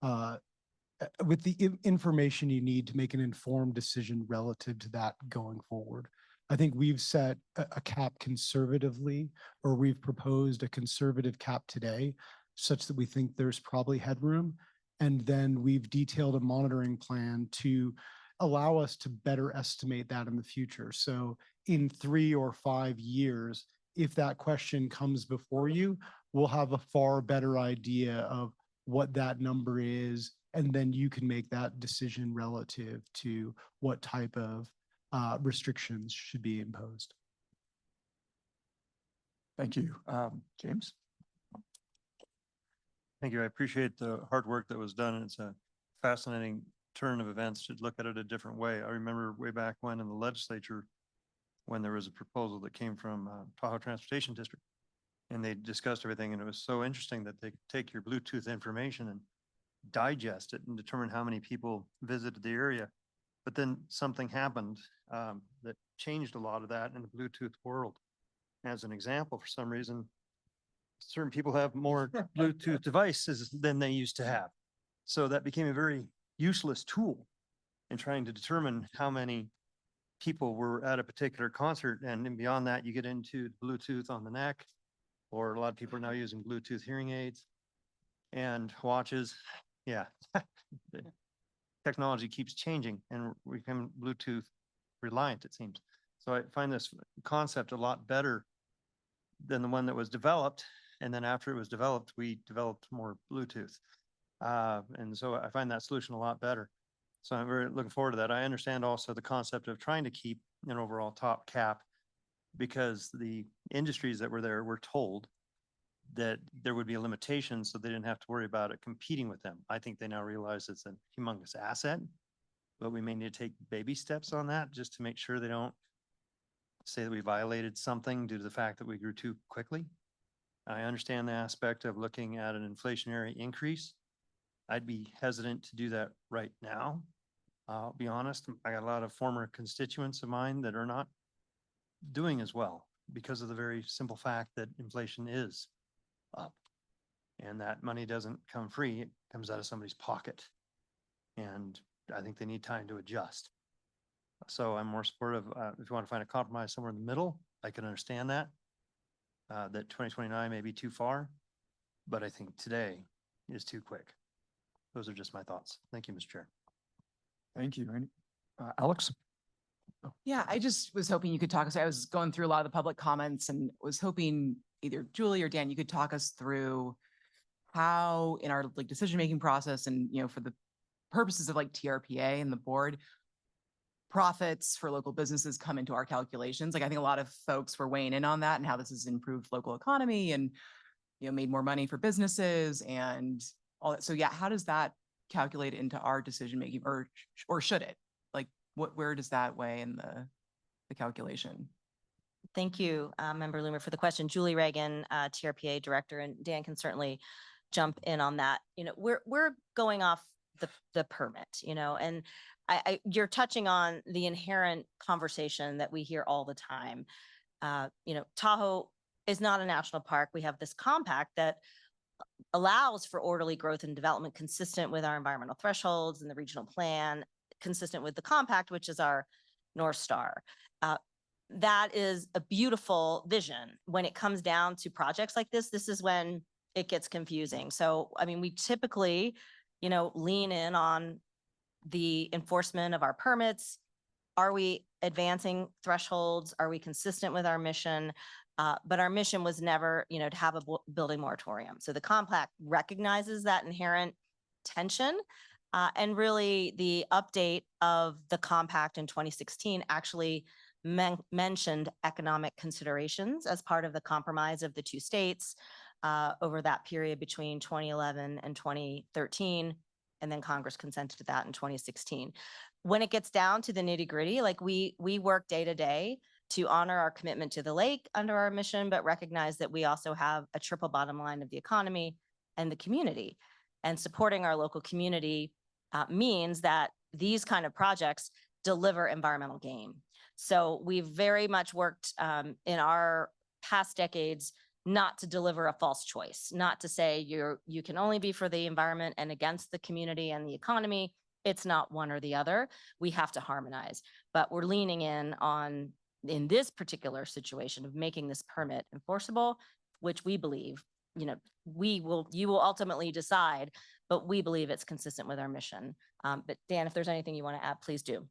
with the information you need to make an informed decision relative to that going forward. I think we've set a cap conservatively, or we've proposed a conservative cap today, such that we think there's probably headroom. And then we've detailed a monitoring plan to allow us to better estimate that in the future. So in 3 or 5 years, if that question comes before you, we'll have a far better idea of what that number is. And then you can make that decision relative to what type of restrictions should be imposed. Thank you. James? Thank you. I appreciate the hard work that was done. It's a fascinating turn of events to look at it a different way. I remember way back when in the legislature, when there was a proposal that came from Tahoe Transportation District, and they discussed everything, and it was so interesting that they could take your Bluetooth information and digest it and determine how many people visited the area. But then something happened that changed a lot of that in the Bluetooth world. As an example, for some reason, certain people have more Bluetooth devices than they used to have. So that became a very useless tool in trying to determine how many people were at a particular concert. And then beyond that, you get into Bluetooth on the neck, or a lot of people are now using Bluetooth hearing aids and watches. Yeah. The technology keeps changing and we become Bluetooth reliant, it seems. So I find this concept a lot better than the one that was developed. And then after it was developed, we developed more Bluetooth. And so I find that solution a lot better. So I'm very looking forward to that. I understand also the concept of trying to keep an overall top cap, because the industries that were there were told that there would be a limitation, so they didn't have to worry about it competing with them. I think they now realize it's a humongous asset, but we may need to take baby steps on that just to make sure they don't say that we violated something due to the fact that we grew too quickly. I understand the aspect of looking at an inflationary increase. I'd be hesitant to do that right now. I'll be honest, I got a lot of former constituents of mine that are not doing as well because of the very simple fact that inflation is up. And that money doesn't come free, it comes out of somebody's pocket. And I think they need time to adjust. So I'm more supportive. If you want to find a compromise somewhere in the middle, I can understand that. That 2029 may be too far, but I think today is too quick. Those are just my thoughts. Thank you, Mr. Chair. Thank you. Alex? Yeah, I just was hoping you could talk us. I was going through a lot of the public comments and was hoping either Julie or Dan, you could talk us through how in our like decision-making process and, you know, for the purposes of like TRPA and the board, profits for local businesses come into our calculations. Like I think a lot of folks were weighing in on that and how this has improved local economy and, you know, made more money for businesses and all that. So yeah, how does that calculate into our decision-making, or should it? Like where does that weigh in the calculation? Thank you, Member Loomer, for the question. Julie Reagan, TRPA Director, and Dan can certainly jump in on that. You know, we're going off the permit, you know, and you're touching on the inherent conversation that we hear all the time. You know, Tahoe is not a national park. We have this compact that allows for orderly growth and development consistent with our environmental thresholds and the regional plan, consistent with the compact, which is our North Star. That is a beautiful vision. When it comes down to projects like this is when it gets confusing. So, I mean, we typically, you know, lean in on the enforcement of our permits. Are we advancing thresholds? Are we consistent with our mission? But our mission was never, to have a building moratorium. So the compact recognizes that inherent tension. And really the update of the compact in 2016 actually mentioned economic considerations as part of the compromise of the two states over that period between 2011 and 2013. And then Congress consented to that in 2016. When it gets down to the nitty gritty, like we work day to day to honor our commitment to the lake under our mission, but recognize that we also have a triple bottom line of the economy and the community. And supporting our local community means that these kind of projects deliver environmental gain. So we've very much worked in our past decades not to deliver a false choice, not to say you can only be for the environment and against the community and the economy. It's not one or the other. We have to harmonize, but we're leaning in this particular situation of making this permit enforceable, which we believe, you will ultimately decide, but we believe it's consistent with our mission. But Dan, if there's anything you want to add, please do.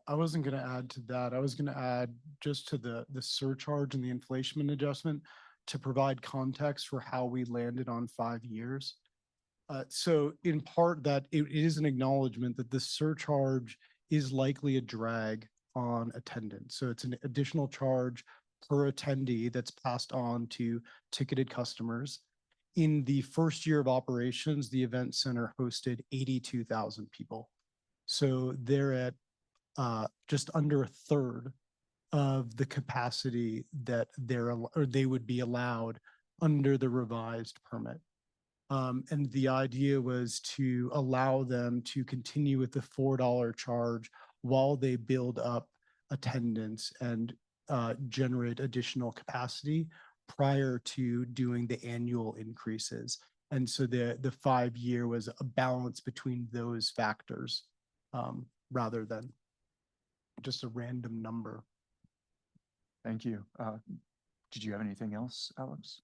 I wasn't going to add to that. I was going to add just to the surcharge and the inflation adjustment to provide context for how we landed on 5 years. So in part that it is an acknowledgement that the surcharge is likely a drag on attendance. So it's an additional charge per attendee that's passed on to ticketed customers. In the first year of operations, the event center hosted 82,000 people. So they're at just under a third of the capacity that they would be allowed under the revised permit. And the idea was to allow them to continue with the $4 charge while they build up attendance and generate additional capacity prior to doing the annual increases. And so the 5 year was a balance between those factors rather than just a random number. Thank you. Did you have anything else, Alex?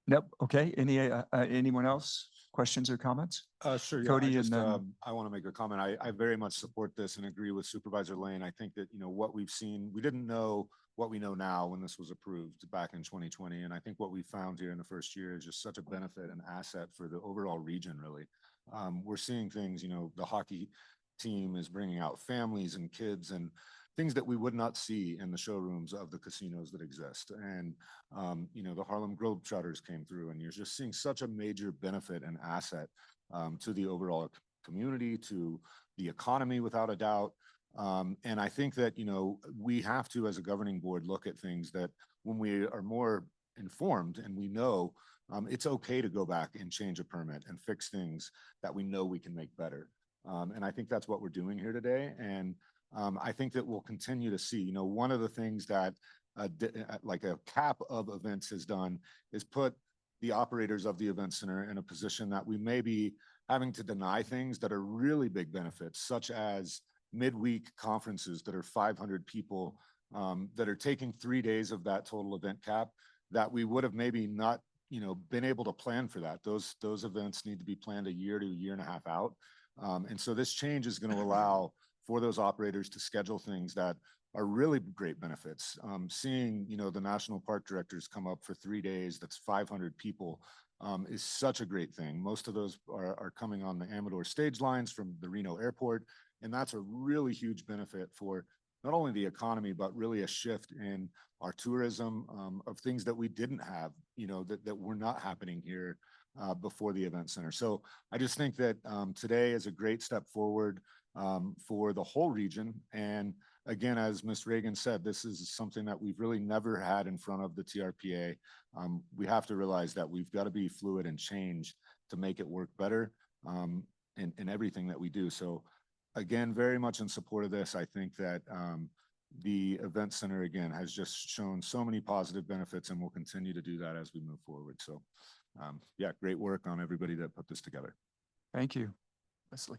Nope. Okay. Anyone else? Questions or comments? Sure. Yeah, Cody, and then I want to make a comment. I very much support this and agree with Supervisor Lane. I think that, what we've seen, we didn't know what we know now when this was approved back in 2020. And I think what we found here in the first year is just such a benefit and asset for the overall region, really. We're seeing things, the hockey team is bringing out families and kids and things that we would not see in the showrooms of the casinos that exist. And, the Harlem Globetrotters came through, and you're just seeing such a major benefit and asset to the overall community, to the economy, without a doubt. And I think that, we have to, as a governing board, look at things that when we are more informed and we know it's okay to go back and change a permit and fix things that we know we can make better. And I think that's what we're doing here today. And I think that we'll continue to see, one of the things that like a cap of events has done is put the operators of the event center in a position that we may be having to deny things that are really big benefits, such as midweek conferences that are 500 people that are taking 3 days of that total event cap that we would have maybe not, been able to plan for that. Those events need to be planned a year to a year and a half out. And so this change is going to allow for those operators to schedule things that are really great benefits. Seeing, the national park directors come up for 3 days, that's 500 people, is such a great thing. Most of those are coming on the Amador stage lines from the Reno airport. And that's a really huge benefit for not only the economy, but really a shift in our tourism of things that we didn't have, that were not happening here before the event center. So I just think that today is a great step forward for the whole region. And again, as Ms. Reagan said, this is something that we've really never had in front of the TRPA. We have to realize that we've got to be fluid and change to make it work better in everything that we do. So again, very much in support of this. I think that the event center, again, has just shown so many positive benefits and will continue to do that as we move forward. So yeah, great work on everybody that put this together. thank you. Leslie.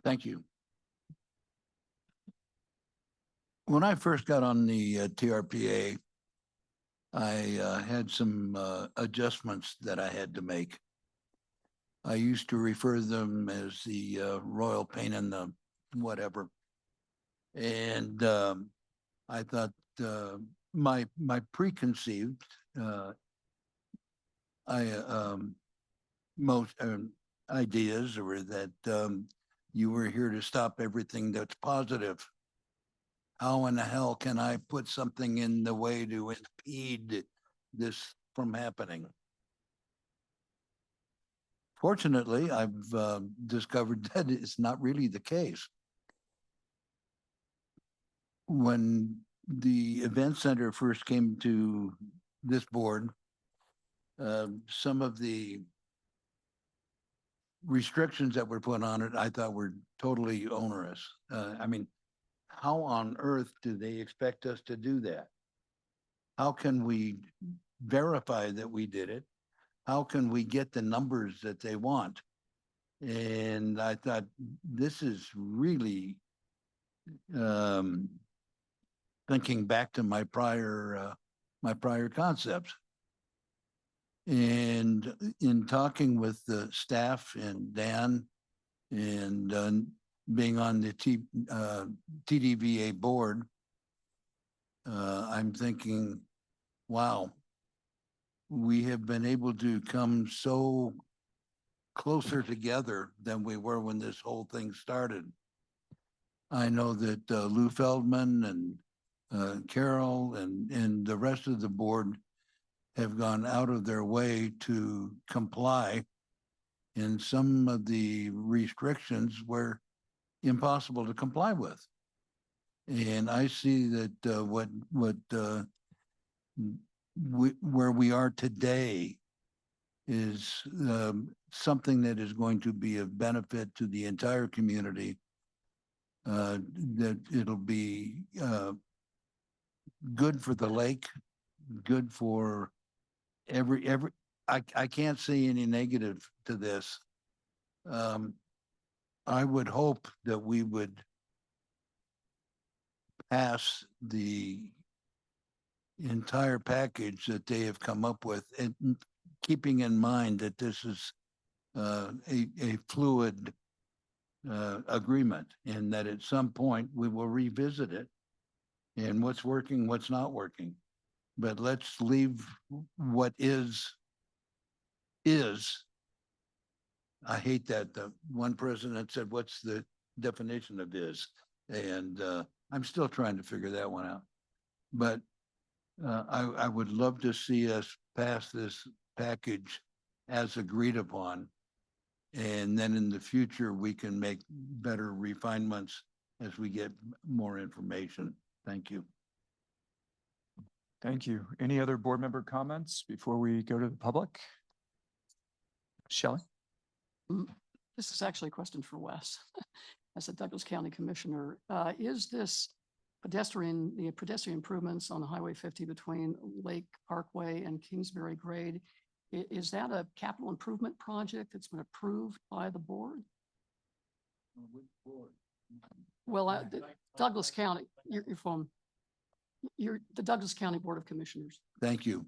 Thank you. When I first got on the TRPA, I had some adjustments that I had to make. I used to refer to them as the royal pain in the whatever. And I thought, my preconceived, I, most, ideas were that, you were here to stop everything that's positive. How in the hell can I put something in the way to impede this from happening? Fortunately, I've discovered that it's not really the case. When the event center first came to this board, some of the restrictions that were put on it, I thought were totally onerous. I mean, how on earth do they expect us to do that? How can we verify that we did it? How can we get the numbers that they want? And I thought, this is really, thinking back to my prior concepts. And in talking with the staff and Dan and being on the TDVA board, I'm thinking, wow, we have been able to come so closer together than we were when this whole thing started. I know that Lou Feldman and Carol and the rest of the board have gone out of their way to comply, and some of the restrictions were impossible to comply with. And I see that where we are today is something that is going to be of benefit to the entire community. That it'll be good for the lake, good for I can't see any negative to this. I would hope that we would pass the entire package that they have come up with, and keeping in mind that this is a fluid agreement, and that at some point we will revisit it and what's working, what's not working. But let's leave what is. I hate that the one president said, what's the definition of is? And I'm still trying to figure that one out. But I would love to see us pass this package as agreed upon. And then in the future, we can make better refinements as we get more information. Thank you. Thank you. Any other board member comments before we go to the public? Shelley? This is actually a question for Wes. As a Douglas County Commissioner, is this the pedestrian improvements on Highway 50 between Lake Parkway and Kingsbury Grade, is that a capital improvement project that's been approved by the board? Well, Douglas County, you're from, you're the Douglas County Board of Commissioners. Thank you.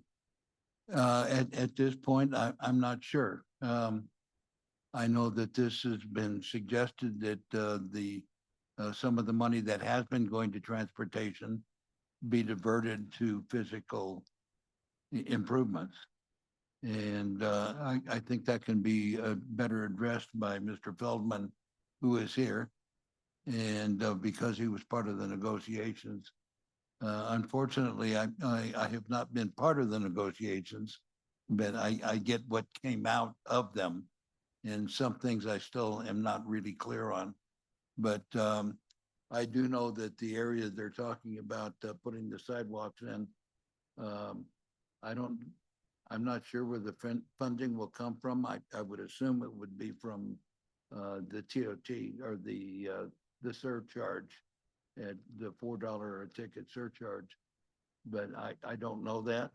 At this point, I'm not sure. I know that this has been suggested that some of the money that has been going to transportation be diverted to physical improvements. And I think that can be better addressed by Mr. Feldman, who is here. And because he was part of the negotiations. Unfortunately, I have not been part of the negotiations, but I get what came out of them. And some things I still am not really clear on. But I do know that the area they're talking about putting the sidewalks in, I'm not sure where the funding will come from. I would assume it would be from the TOT or the surcharge at the $4 a ticket surcharge. But I don't know that.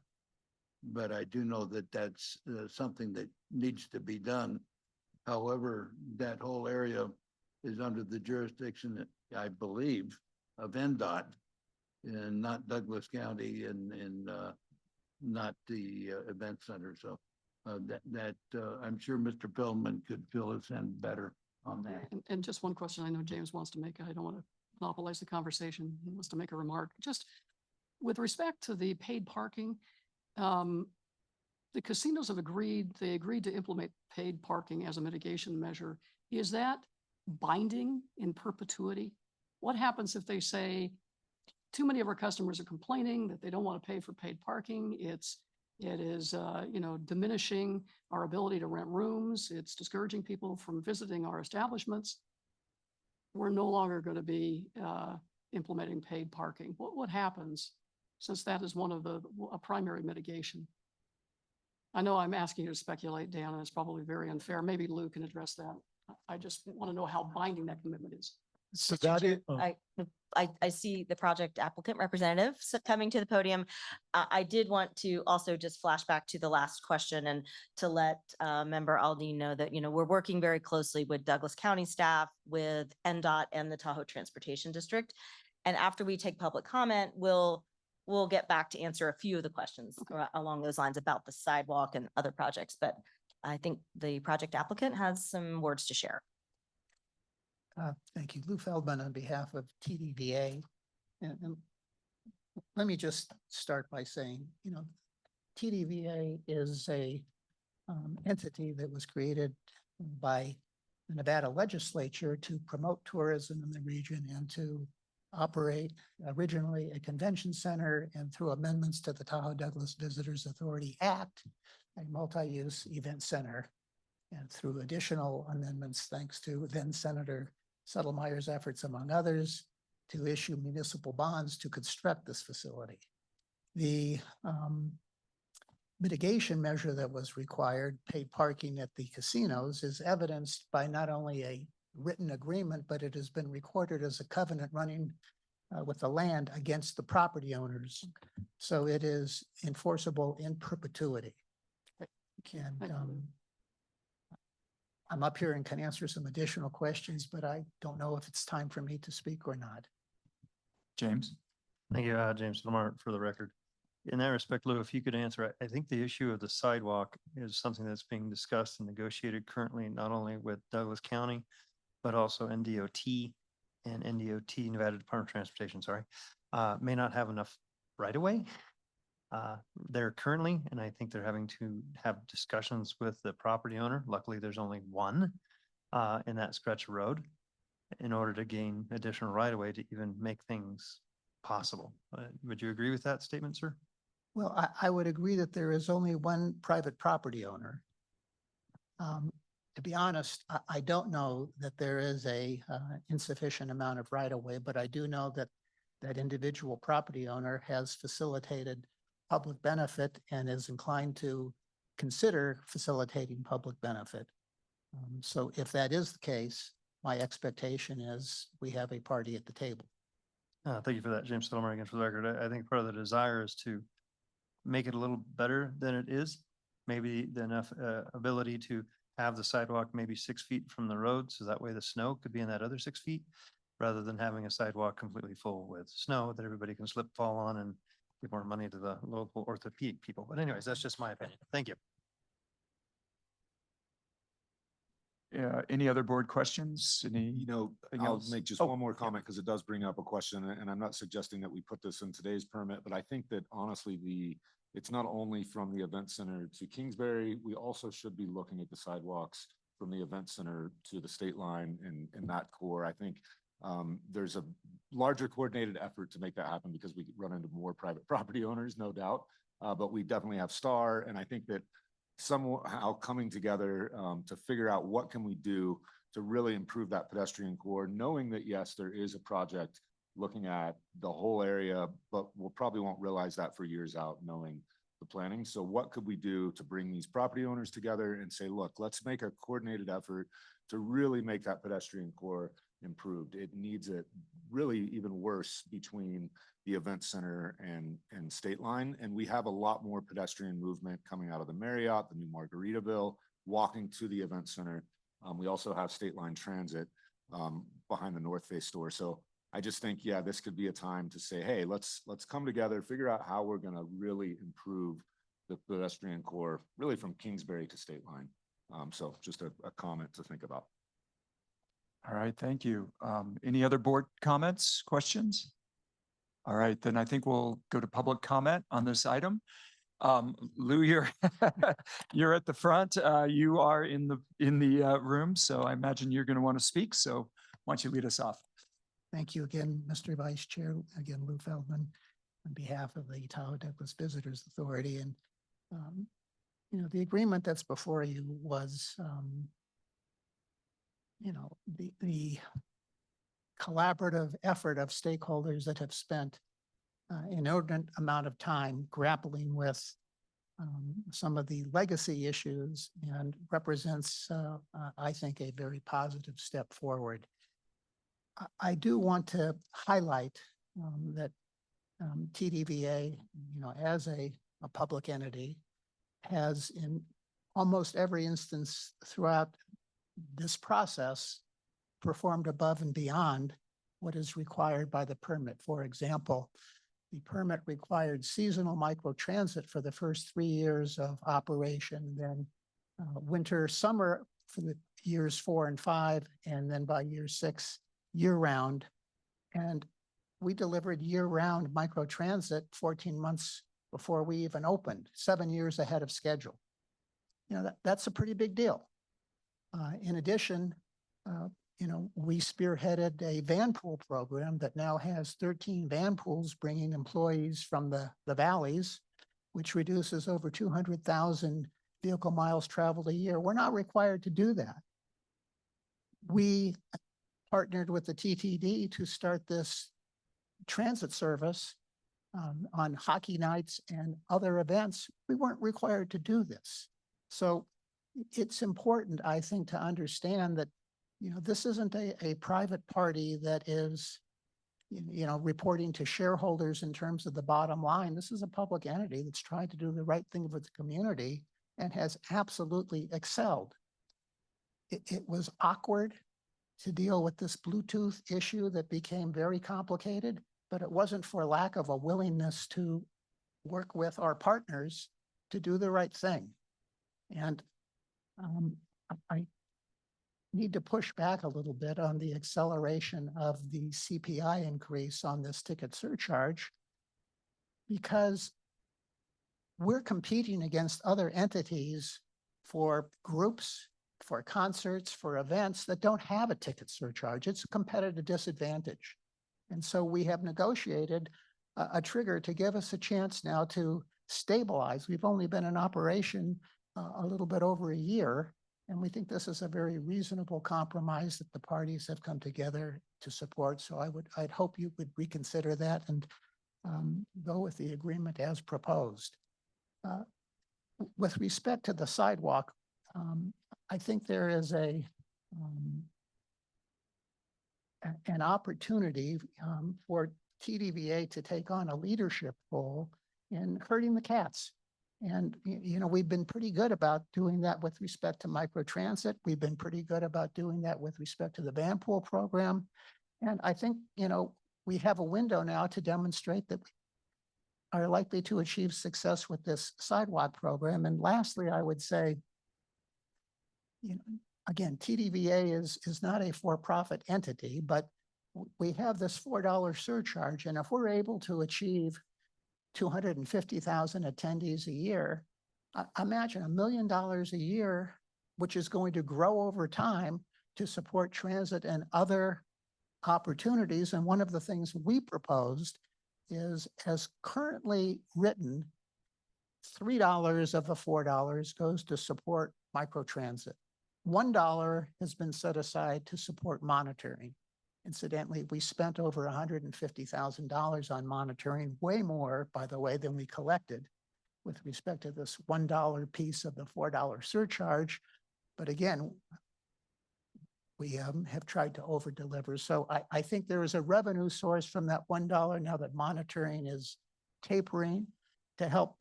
But I do know that that's something that needs to be done. However, that whole area is under the jurisdiction, I believe, of NDOT and not Douglas County and not the event center. So I'm sure Mr. Feldman could fill us in better on that. And just one question I know James wants to make. I don't want to monopolize the conversation. He wants to make a remark. Just with respect to the paid parking, the casinos have agreed to implement paid parking as a mitigation measure. Is that binding in perpetuity? What happens if they say, too many of our customers are complaining that they don't want to pay for paid parking? It is, diminishing our ability to rent rooms. It's discouraging people from visiting our establishments. We're no longer going to be implementing paid parking. What happens, since that is one of a primary mitigation? I know I'm asking you to speculate, Dan, and it's probably very unfair. Maybe Lou can address that. I just want to know how binding that commitment is. So Mr. that Chair, is, oh, I see the project applicant representative coming to the podium. I did want to also just flash back to the last question and to let member Aldi know that, we're working very closely with Douglas County staff, with NDOT and the Tahoe Transportation District. And after we take public comment, we'll get back to answer a few of the questions along those lines about the sidewalk and other projects. But I think the project applicant has some words to share. Thank you. Lou Feldman on behalf of TDVA. And let me just start by saying, TDVA is a entity that was created by the Nevada legislature to promote tourism in the region and to operate originally a convention center, and through amendments to the Tahoe Douglas Visitors Authority Act, a multi-use event center. And through additional amendments, thanks to then Senator Settlemeyer's efforts, among others, to issue municipal bonds to construct this facility. The mitigation measure that was required, paid parking at the casinos, is evidenced by not only a written agreement, but it has been recorded as a covenant running with the land against the property owners. So it is enforceable in perpetuity. And I'm up here and can answer some additional questions, but I don't know if it's time for me to speak or not. James? Thank you, James Lamar, for the record. In that respect, Lou, if you could answer, I think the issue of the sidewalk is something that's being discussed and negotiated currently, not only with Douglas County, but also NDOT and NDOT, Nevada Department of Transportation, sorry, may not have enough right of way there currently, and I think they're having to have discussions with the property owner. Luckily, there's only one in that stretch of road in order to gain additional right of way to even make things possible. Would you agree with that statement, sir? Well, I would agree that there is only one private property owner. To be honest, I don't know that there is a insufficient amount of right of way, but I do know that that individual property owner has facilitated public benefit and is inclined to consider facilitating public benefit. So if that is the case, my expectation is we have a party at the table. Thank you for that, James Settlemeyer, again, for the record. I think part of the desire is to make it a little better than it is. Maybe the enough ability to have the sidewalk maybe 6 feet from the road, so that way the snow could be in that other 6 feet, rather than having a sidewalk completely full with snow that everybody can slip, fall on, and give more money to the local orthopedic people. But anyways, that's just my opinion. Thank you. Any other board questions? I'll else? make just Oh, one more yeah. comment because it does bring up a question, and I'm not suggesting that we put this in today's permit, but I think that honestly, it's not only from the event center to Kingsbury, we also should be looking at the sidewalks from the event center to the state line and that core. I think there's a larger coordinated effort to make that happen because we run into more private property owners, no doubt. But we definitely have Star, and I think that somehow coming together to figure out what can we do to really improve that pedestrian core, knowing that yes, there is a project looking at the whole area, but we'll probably won't realize that for years out, knowing the planning. So what could we do to bring these property owners together and say, look, let's make a coordinated effort to really make that pedestrian core improved. It needs it really even worse between the event center and state line. And we have a lot more pedestrian movement coming out of the Marriott, the new Margaritaville, walking to the event center. We also have state line transit behind the North Face store. So I just think, yeah, this could be a time to say, hey, let's come together, figure out how we're going to really improve the pedestrian core, really from Kingsbury to state line. So just a comment to think about. All right, thank you. Any other board comments, questions? All right, then I think we'll go to public comment on this item. Lou, you're you're at the front. You are in the room, so I imagine you're going to want to speak. So why don't you lead us off? Thank you again, Mr. Vice Chair. Again, Lou Feldman, on behalf of the Tahoe Douglas Visitors Authority. And, the agreement that's before you was, the collaborative effort of stakeholders that have spent inordinate amount of time grappling with some of the legacy issues and represents, I think, a very positive step forward. I do want to highlight that TDVA, as a public entity, has in almost every instance throughout this process performed above and beyond what is required by the permit. For example, the permit required seasonal microtransit for the first 3 years of operation, then winter, summer for the years 4 and 5, and then by year 6, year-round. And we delivered year-round microtransit 14 months before we even opened, 7 years ahead of schedule. That's a pretty big deal. In addition, we spearheaded a van pool program that now has 13 van pools bringing employees from the valleys, which reduces over 200,000 vehicle miles traveled a year. We're not required to do that. We partnered with the TTD to start this transit service on hockey nights and other events. We weren't required to do this. So it's important, I think, to understand that, this isn't a private party that is, reporting to shareholders in terms of the bottom line. This is a public entity that's trying to do the right thing for the community and has absolutely excelled. It was awkward to deal with this Bluetooth issue that became very complicated, but it wasn't for lack of a willingness to work with our partners to do the right thing. And I need to push back a little bit on the acceleration of the CPI increase on this ticket surcharge, because we're competing against other entities for groups, for concerts, for events that don't have a ticket surcharge. It's a competitive disadvantage. And so we have negotiated a trigger to give us a chance now to stabilize. We've only been in operation a little bit over a year, and we think this is a very reasonable compromise that the parties have come together to support. So I'd hope you would reconsider that and go with the agreement as proposed. With respect to the sidewalk, I think there is an opportunity for TDVA to take on a leadership role in herding the cats. And, we've been pretty good about doing that with respect to microtransit. We've been pretty good about doing that with respect to the van pool program. And I think, we have a window now to demonstrate that we are likely to achieve success with this sidewalk program. And lastly, I would say, again, TDVA is not a for-profit entity, but we have this $4 surcharge. And if we're able to achieve 250,000 attendees a year, imagine $1 million a year, which is going to grow over time to support transit and other opportunities. And one of the things we proposed is, as currently written, $3 of the $4 goes to support microtransit. $1 has been set aside to support monitoring. Incidentally, we spent over $150,000 on monitoring, way more, by the way, than we collected with respect to this $1 piece of the $4 surcharge. But again, we have tried to over deliver. So I think there is a revenue source from that $1 now that monitoring is tapering to help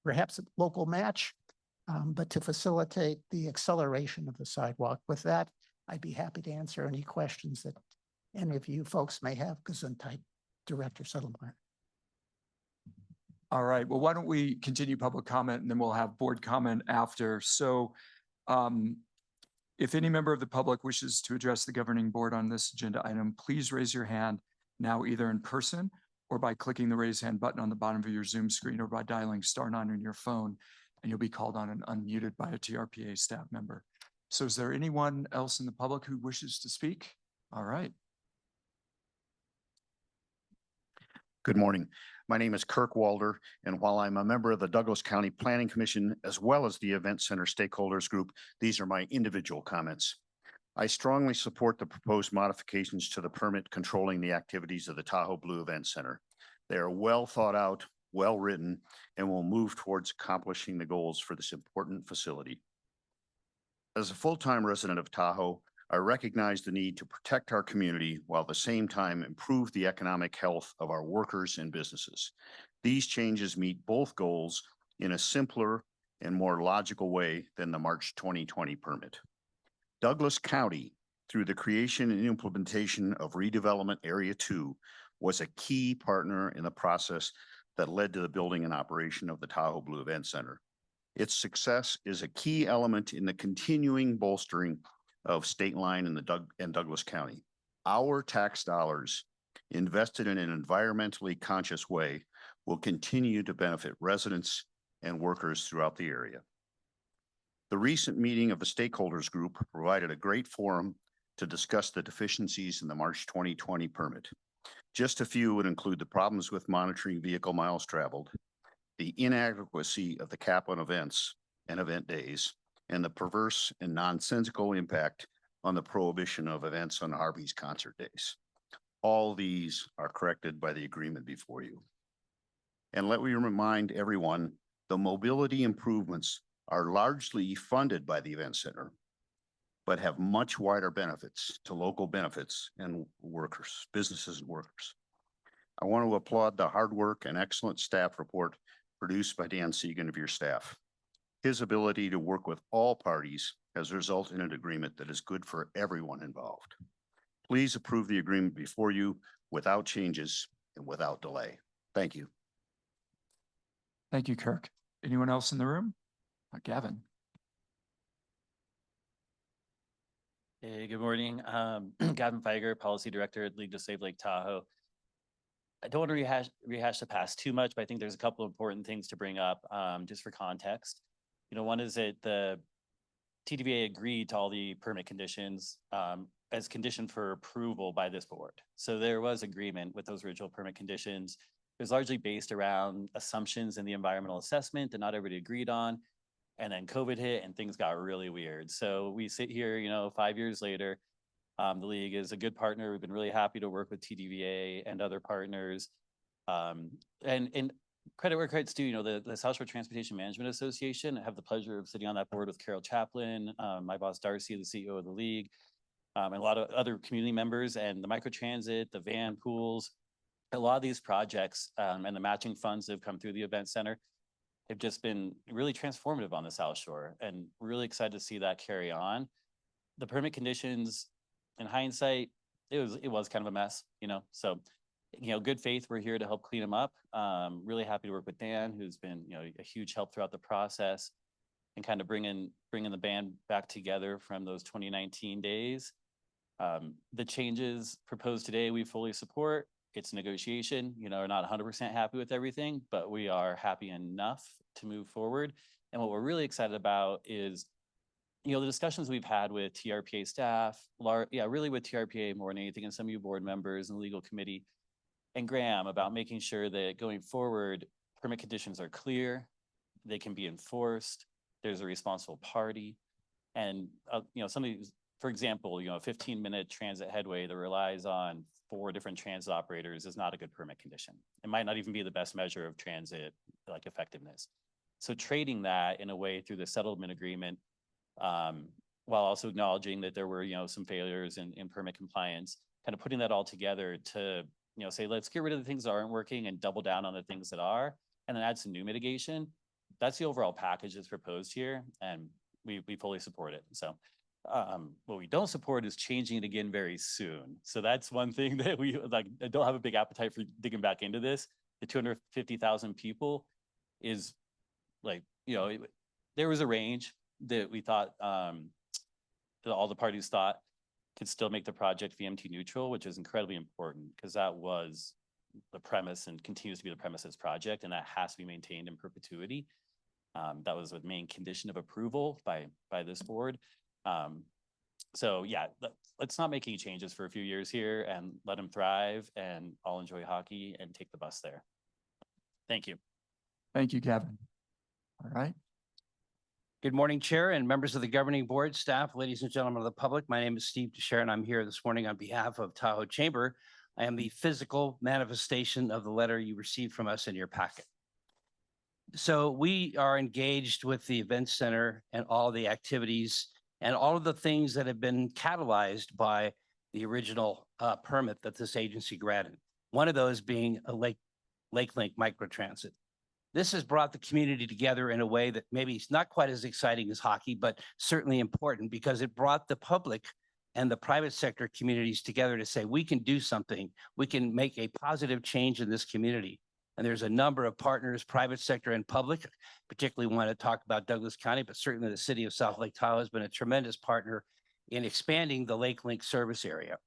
perhaps a local match, but to facilitate the acceleration of the sidewalk. With that, I'd be happy to answer any questions that any of you folks may have. Gesundheit, Director Settlemeyer. All right, well, why don't we continue public comment and then we'll have board comment after. So If any member of the public wishes to address the governing board on this agenda item, please raise your hand now either in person or by clicking the raise hand button on the bottom of your Zoom screen or by dialing *9 on your phone, and you'll be called on and unmuted by a TRPA staff member. So is there anyone else in the public who wishes to speak? All right. Good morning. My name is Kirk Walder, and while I'm a member of the Douglas County Planning Commission as well as the Event Center Stakeholders Group, these are my individual comments. I strongly support the proposed modifications to the permit controlling the activities of the Tahoe Blue Event Center. They are well thought out, well written, and will move towards accomplishing the goals for this important facility. As a full-time resident of Tahoe, I recognize the need to protect our community while at the same time improve the economic health of our workers and businesses. These changes meet both goals in a simpler and more logical way than the March 2020 permit. Douglas County, through the creation and implementation of Redevelopment Area 2, was a key partner in the process that led to the building and operation of the Tahoe Blue Event Center. Its success is a key element in the continuing bolstering of State Line and Douglas County. Our tax dollars invested in an environmentally conscious way will continue to benefit residents and workers throughout the area. The recent meeting of the stakeholders group provided a great forum to discuss the deficiencies in the March 2020 permit. Just a few would include the problems with monitoring vehicle miles traveled, the inadequacy of the cap on events and event days, and the perverse and nonsensical impact on the prohibition of events on Harvey's concert days. All these are corrected by the agreement before you. And let me remind everyone, the mobility improvements are largely funded by the event center, but have much wider benefits to local benefits and workers, businesses and workers. I want to applaud the hard work and excellent staff report produced by Dan Segan of your staff. His ability to work with all parties has resulted in an agreement that is good for everyone involved. Please approve the agreement before you without changes and without delay. Thank you. Thank you, Kirk. Anyone else in the room? Gavin. Hey, good morning. Gavin Feiger, Policy Director at League to Save Lake Tahoe. I don't want to rehash the past too much, but I think there's a couple of important things to bring up just for context. One is that the TDVA agreed to all the permit conditions as condition for approval by this board. So there was agreement with those original permit conditions. It was largely based around assumptions in the environmental assessment that not everybody agreed on. And then COVID hit and things got really weird. So we sit here, 5 years later, the league is a good partner. We've been really happy to work with TDVA and other partners. And credit where credit's due, the South Shore Transportation Management Association, I have the pleasure of sitting on that board with Carol Chaplin, my boss Darcy, the CEO of the league, and a lot of other community members, and the microtransit, the van pools, a lot of these projects and the matching funds that have come through the event center have just been really transformative on the South Shore, and really excited to see that carry on. The permit conditions, in hindsight, it was kind of a mess, so, good faith, we're here to help clean them up. Really happy to work with Dan, who's been, a huge help throughout the process, and kind of bringing the band back together from those 2019 days. The changes proposed today, we fully support. It's negotiation, we're not 100% happy with everything, but we are happy enough to move forward. And what we're really excited about is, the discussions we've had with TRPA staff, really with TRPA more than anything, and some of you board members and the legal committee, and Graham, about making sure that going forward, permit conditions are clear, they can be enforced, there's a responsible party. And, some of these, for example, a 15-minute transit headway that relies on 4 different transit operators is not a good permit condition. It might not even be the best measure of transit effectiveness. So trading that in a way through the settlement agreement, while also acknowledging that there were, some failures in permit compliance, kind of putting that all together to, say, let's get rid of the things that aren't working and double down on the things that are, and then add some new mitigation. That's the overall package that's proposed here, and we fully support it. So what we don't support is changing it again very soon. So that's one thing that we I don't have a big appetite for digging back into this. The 250,000 people is there was a range that we thought all the parties thought could still make the project VMT neutral, which is incredibly important because that was the premise and continues to be the premise of this project, and that has to be maintained in perpetuity. That was the main condition of approval by this board. So yeah, let's not make any changes for a few years here and let them thrive and all enjoy hockey and take the bus there. Thank you. Thank you, Gavin. All right. Good morning, Chair and members of the governing board, staff, ladies and gentlemen of the public. My name is Steve DeShare, and I'm here this morning on behalf of Tahoe Chamber. I am the physical manifestation of the letter you received from us in your packet. So we are engaged with the event center and all the activities and all of the things that have been catalyzed by the original permit that this agency granted. One of those being a Lake Link microtransit. This has brought the community together in a way that maybe it's not quite as exciting as hockey, but certainly important because it brought the public and the private sector communities together to say, we can do something. We can make a positive change in this community. And there's a number of partners, private sector and public, particularly want to talk about Douglas County, but certainly the city of South Lake Tahoe has been a tremendous partner in expanding the Lake Link service area.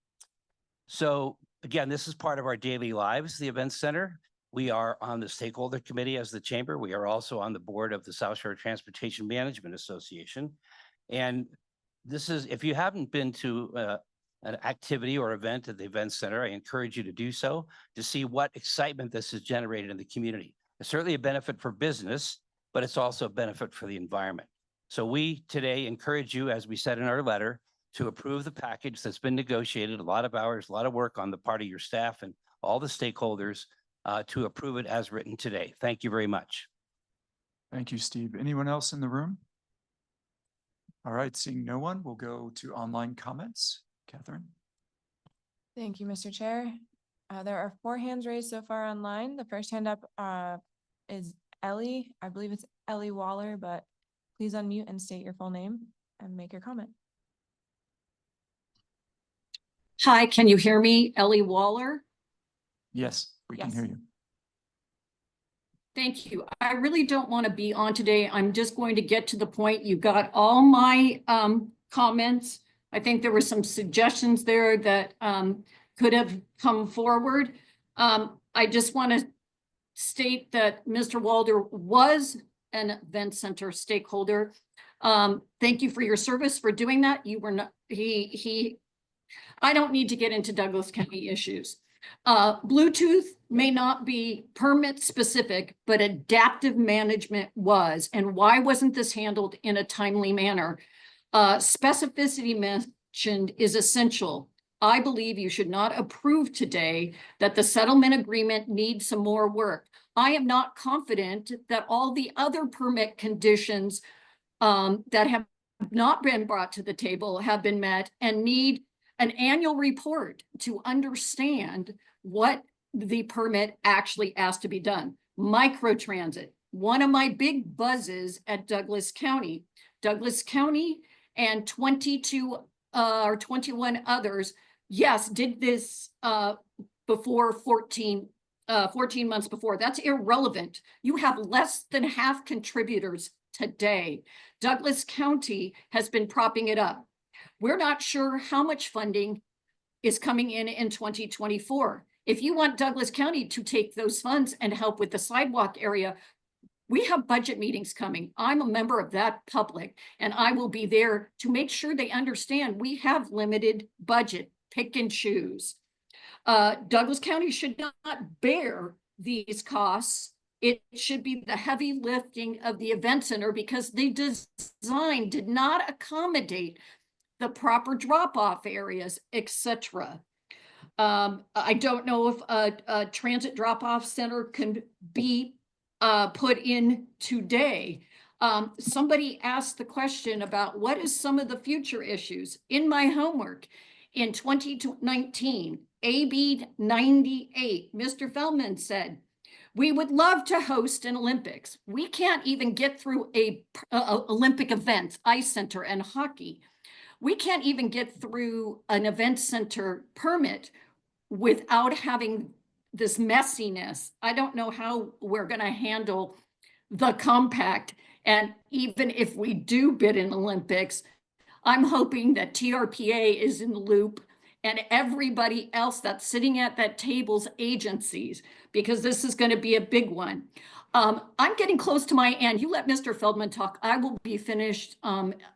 So again, this is part of our daily lives, the event center. We are on the stakeholder committee as the chamber. We are also on the board of the South Shore Transportation Management Association. And this is, if you haven't been to an activity or event at the event center, I encourage you to do so to see what excitement this has generated in the community. It's certainly a benefit for business, but it's also a benefit for the environment. So we today encourage you, as we said in our letter, to approve the package that's been negotiated, a lot of hours, a lot of work on the part of your staff and all the stakeholders to approve it as written today. Thank you very much. Thank you, Steve. Anyone else in the room? All right, seeing no one, we'll go to online comments. Catherine? Thank you, Mr. Chair. There are 4 hands raised so far online. The first hand up is Ellie. I believe it's Ellie Waller, but please unmute and state your full name and make your comment. Hi, can you hear me? Ellie Waller? Yes, we can hear you. Thank you. I really don't want to be on today. I'm just going to get to the point. You got all my comments. I think there were some suggestions there that could have come forward. I just want to state that Mr. Walder was an event center stakeholder. Thank you for your service for doing that. You were not, I don't need to get into Douglas County issues. Bluetooth may not be permit specific, but adaptive management was. And why wasn't this handled in a timely manner? Specificity mentioned is essential. I believe you should not approve today that the settlement agreement needs some more work. I am not confident that all the other permit conditions that have not been brought to the table have been met and need an annual report to understand what the permit actually has to be done. Microtransit, one of my big buzzes at Douglas County. Douglas County and 22 or 21 others, yes, did this before 14 months before. That's irrelevant. You have less than half contributors today. Douglas County has been propping it up. We're not sure how much funding is coming in 2024. If you want Douglas County to take those funds and help with the sidewalk area, we have budget meetings coming. I'm a member of that public, and I will be there to make sure they understand we have limited budget, pick and choose. Douglas County should not bear these costs. It should be the heavy lifting of the event center because the design did not accommodate the proper drop-off areas, etc. I don't know if a transit drop-off center can be put in today. Somebody asked the question about what is some of the future issues. In my homework in 2019, AB 98, Mr. Feldman said, we would love to host an Olympics. We can't even get through a Olympic events, ice center and hockey. We can't even get through an event center permit without having this messiness. I don't know how we're going to handle the compact. And even if we do bid in Olympics, I'm hoping that TRPA is in the loop and everybody else that's sitting at that table's agencies, because this is going to be a big one. I'm getting close to my end. You let Mr. Feldman talk. I will be finished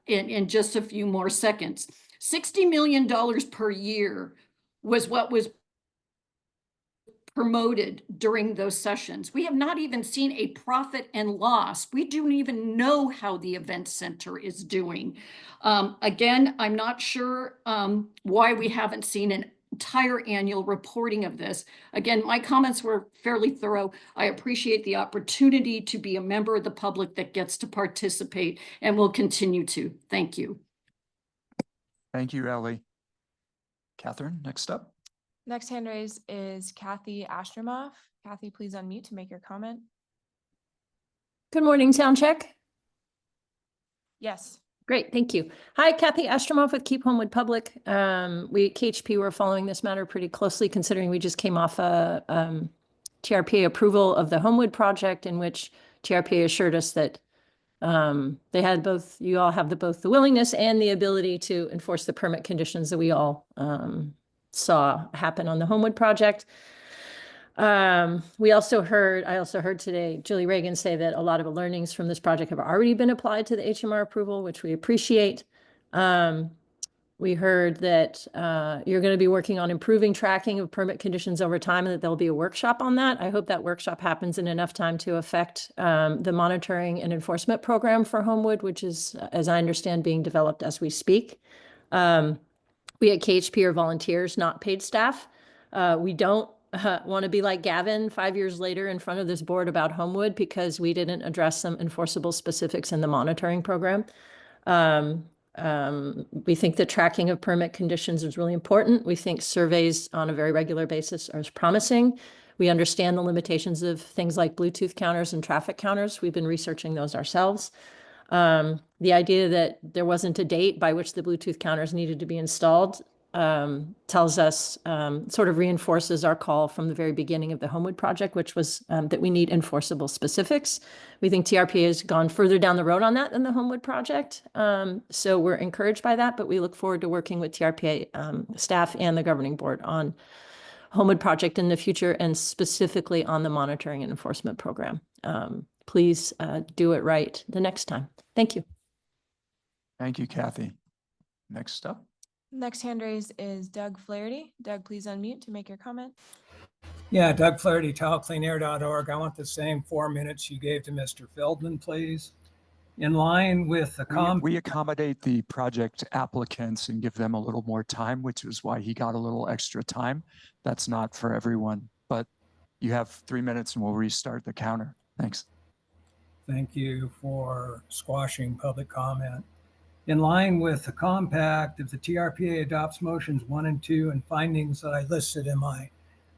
in just a few more seconds. $60 million per year was what was promoted during those sessions. We have not even seen a profit and loss. We don't even know how the event center is doing. Again, I'm not sure why we haven't seen an entire annual reporting of this. Again, my comments were fairly thorough. I appreciate the opportunity to be a member of the public that gets to participate and will continue to. Thank you. Thank you, Ellie. Catherine, next up. Next hand raised is Kathy Astromoff. Kathy, please unmute to make your comment. Good morning, sound check. Yes. Great, thank you. Hi, Kathy Astromoff with Keep Homewood Public. We at KHP were following this matter pretty closely, considering we just came off a TRPA approval of the Homewood project, in which TRPA assured us that they had both, you all have both the willingness and the ability to enforce the permit conditions that we all saw happen on the Homewood project. I also heard today Julie Reagan say that a lot of the learnings from this project have already been applied to the HMR approval, which we appreciate. We heard that you're going to be working on improving tracking of permit conditions over time, and that there'll be a workshop on that. I hope that workshop happens in enough time to affect the monitoring and enforcement program for Homewood, which is, as I understand, being developed as we speak. We at KHP are volunteers, not paid staff. We don't want to be like Gavin 5 years later in front of this board about Homewood because we didn't address some enforceable specifics in the monitoring program. We think the tracking of permit conditions is really important. We think surveys on a very regular basis are promising. We understand the limitations of things like Bluetooth counters and traffic counters. We've been researching those ourselves. The idea that there wasn't a date by which the Bluetooth counters needed to be installed tells us, sort of reinforces our call from the very beginning of the Homewood project, which was that we need enforceable specifics. We think TRPA has gone further down the road on that than the Homewood project. So we're encouraged by that, but we look forward to working with TRPA staff and the governing board on Homewood project in the future, and specifically on the monitoring and enforcement program. Please do it right the next time. Thank you. Thank you, Kathy. Next up. Next hand raised is Doug Flaherty. Doug, please unmute to make your comment. Yeah, Doug Flaherty, TahoeCleanAir.org. I want the same 4 minutes you gave to Mr. Feldman, please. In line with the we accommodate the project applicants and give them a little more time, which is why he got a little extra time. That's not for everyone, but you have 3 minutes and we'll restart the counter. Thanks. Thank you for squashing public comment. In line with the compact, if the TRPA adopts motions 1 and 2 and findings that I listed in my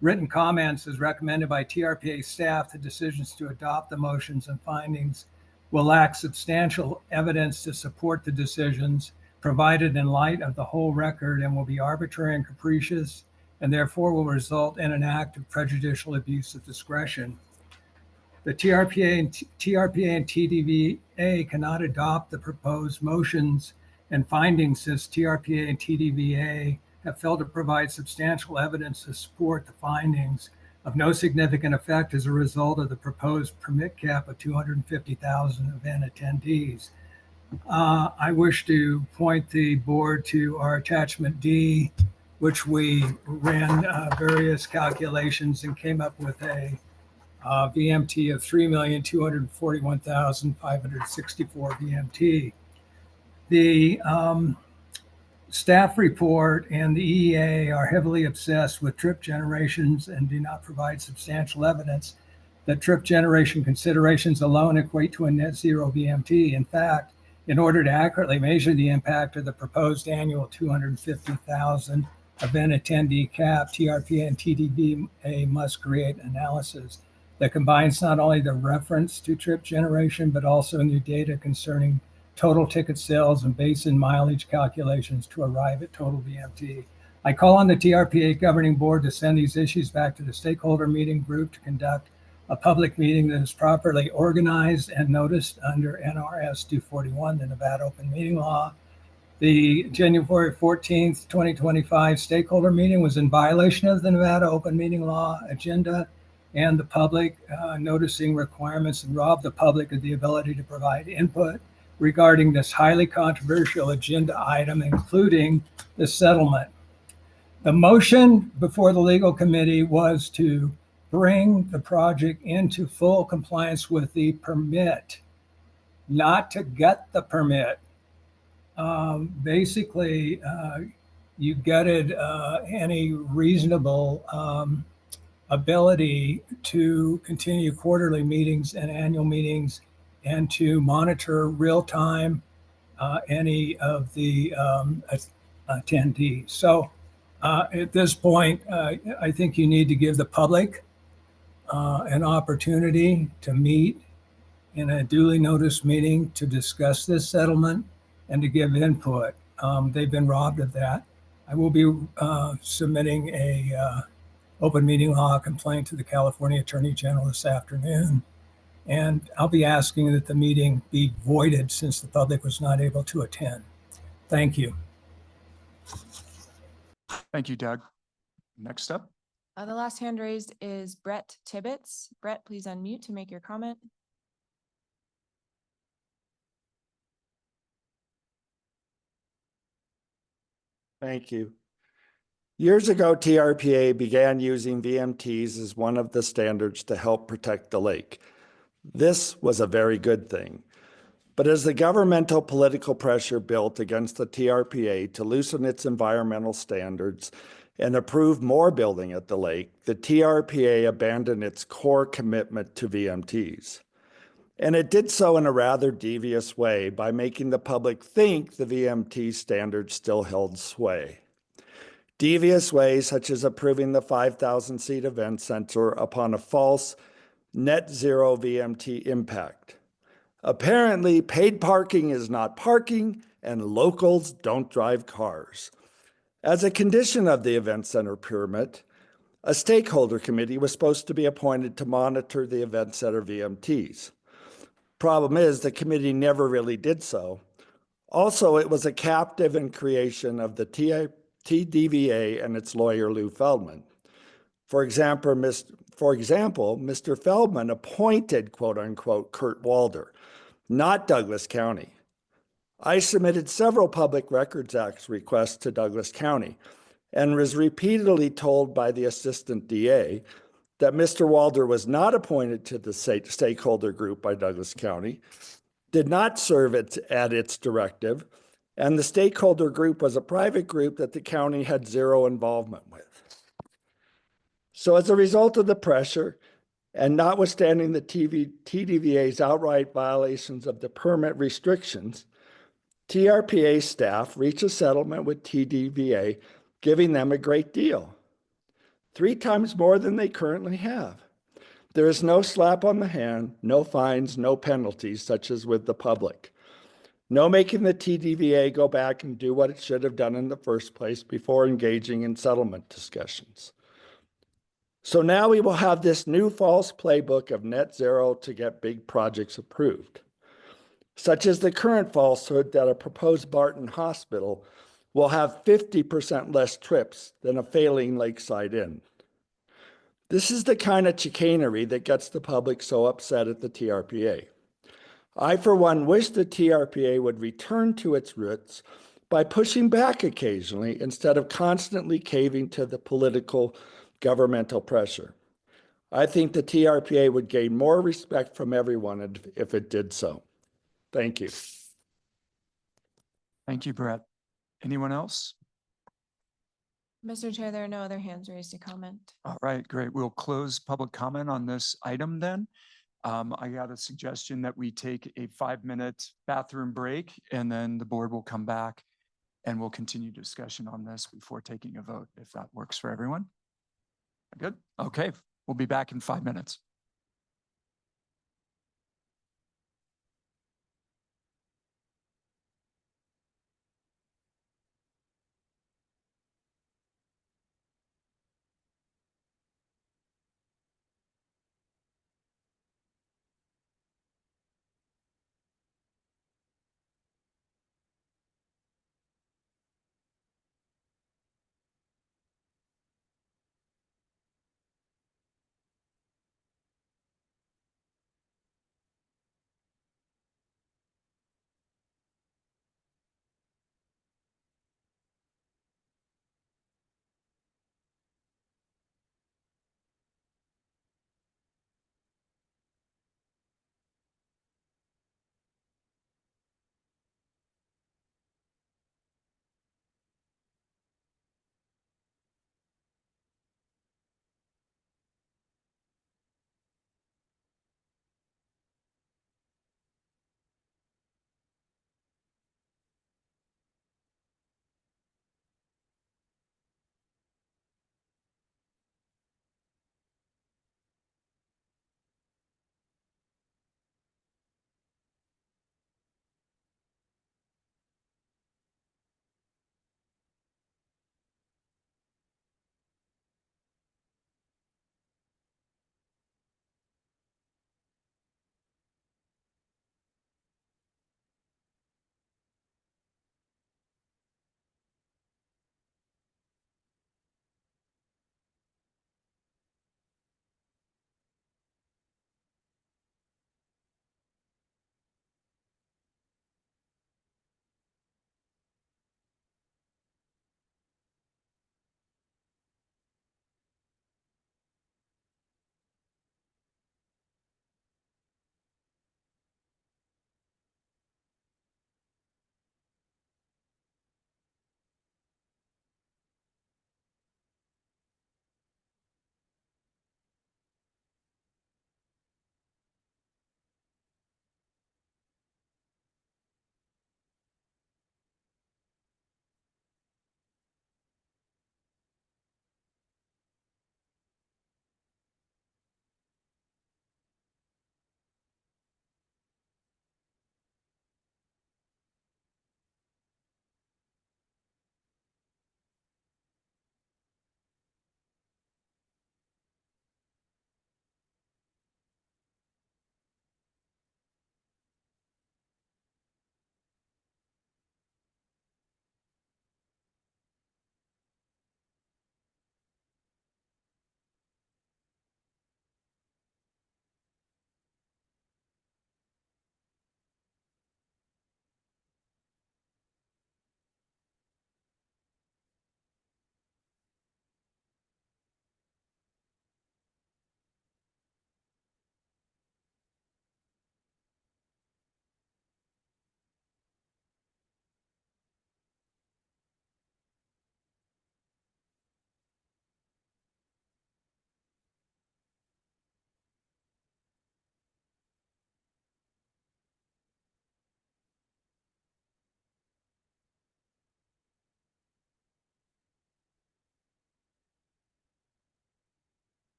written comments as recommended by TRPA staff, the decisions to adopt the motions and findings will lack substantial evidence to support the decisions provided in light of the whole record, and will be arbitrary and capricious, and therefore will result in an act of prejudicial abuse of discretion. The TRPA and TDVA cannot adopt the proposed motions and findings, since TRPA and TDVA have failed to provide substantial evidence to support the findings of no significant effect as a result of the proposed permit cap of 250,000 event attendees. I wish to point the board to our attachment D, which we ran various calculations and came up with a VMT of 3,241,564 VMT. The staff report and the EA are heavily obsessed with trip generations and do not provide substantial evidence that trip generation considerations alone equate to a net zero VMT. In fact, in order to accurately measure the impact of the proposed annual 250,000 event attendee cap, TRPA and TDVA must create analysis that combines not only the reference to trip generation, but also new data concerning total ticket sales and base and mileage calculations to arrive at total VMT. I call on the TRPA governing board to send these issues back to the stakeholder meeting group to conduct a public meeting that is properly organized and noticed under NRS 241, the Nevada Open Meeting Law. The January 14th, 2025 stakeholder meeting was in violation of the Nevada open meeting law agenda and the public noticing requirements, and robbed the public of the ability to provide input regarding this highly controversial agenda item, including the settlement. The motion before the legal committee was to bring the project into full compliance with the permit, not to get the permit. Basically, you gutted any reasonable ability to continue quarterly meetings and annual meetings and to monitor real time any of the attendees. So at this point, I think you need to give the public an opportunity to meet in a duly noticed meeting to discuss this settlement and to give input. They've been robbed of that. I will be submitting a open meeting law complaint to the California Attorney General this afternoon. And I'll be asking that the meeting be voided since the public was not able to attend. Thank you. Thank you, Doug. Next up. The last hand raised is Brett Tibbetts. Brett, please unmute to make your comment. Thank you. Years ago, TRPA began using VMTs as one of the standards to help protect the lake. This was a very good thing. But as the governmental political pressure built against the TRPA to loosen its environmental standards and approve more building at the lake, the TRPA abandoned its core commitment to VMTs. And it did so in a rather devious way by making the public think the VMT standards still held sway. Devious ways such as approving the 5,000-seat event center upon a false net zero VMT impact. Apparently, paid parking is not parking and locals don't drive cars. As a condition of the event center permit, a stakeholder committee was supposed to be appointed to monitor the event center VMTs. Problem is, the committee never really did so. Also, it was a captive in creation of the TDVA and its lawyer, Lou Feldman. For example, Mr. Feldman appointed, quote unquote, Kurt Walder, not Douglas County. I submitted several Public Records Act requests to Douglas County and was repeatedly told by the assistant DA that Mr. Walder was not appointed to the stakeholder group by Douglas County, did not serve at its directive, and the stakeholder group was a private group that the county had zero involvement with. So as a result of the pressure, and notwithstanding the TDVA's outright violations of the permit restrictions, TRPA staff reached a settlement with TDVA, giving them a great deal. 3 times more than they currently have. There is no slap on the hand, no fines, no penalties, such as with the public. No making the TDVA go back and do what it should have done in the first place before engaging in settlement discussions. So now we will have this new false playbook of net zero to get big projects approved, such as the current falsehood that a proposed Barton hospital will have 50% less trips than a failing Lakeside Inn. This is the kind of chicanery that gets the public so upset at the TRPA. I, for one, wish the TRPA would return to its roots by pushing back occasionally instead of constantly caving to the political governmental pressure. I think the TRPA would gain more respect from everyone if it did so. Thank you. Thank you, Brett. Anyone else? Mr. Chair, there are no other hands raised to comment. All right, great. We'll close public comment on this item then. I got a suggestion that we take a 5-minute bathroom break and then the board will come back and we'll continue discussion on this before taking a vote, if that works for everyone. Good? Okay, we'll be back in 5 minutes.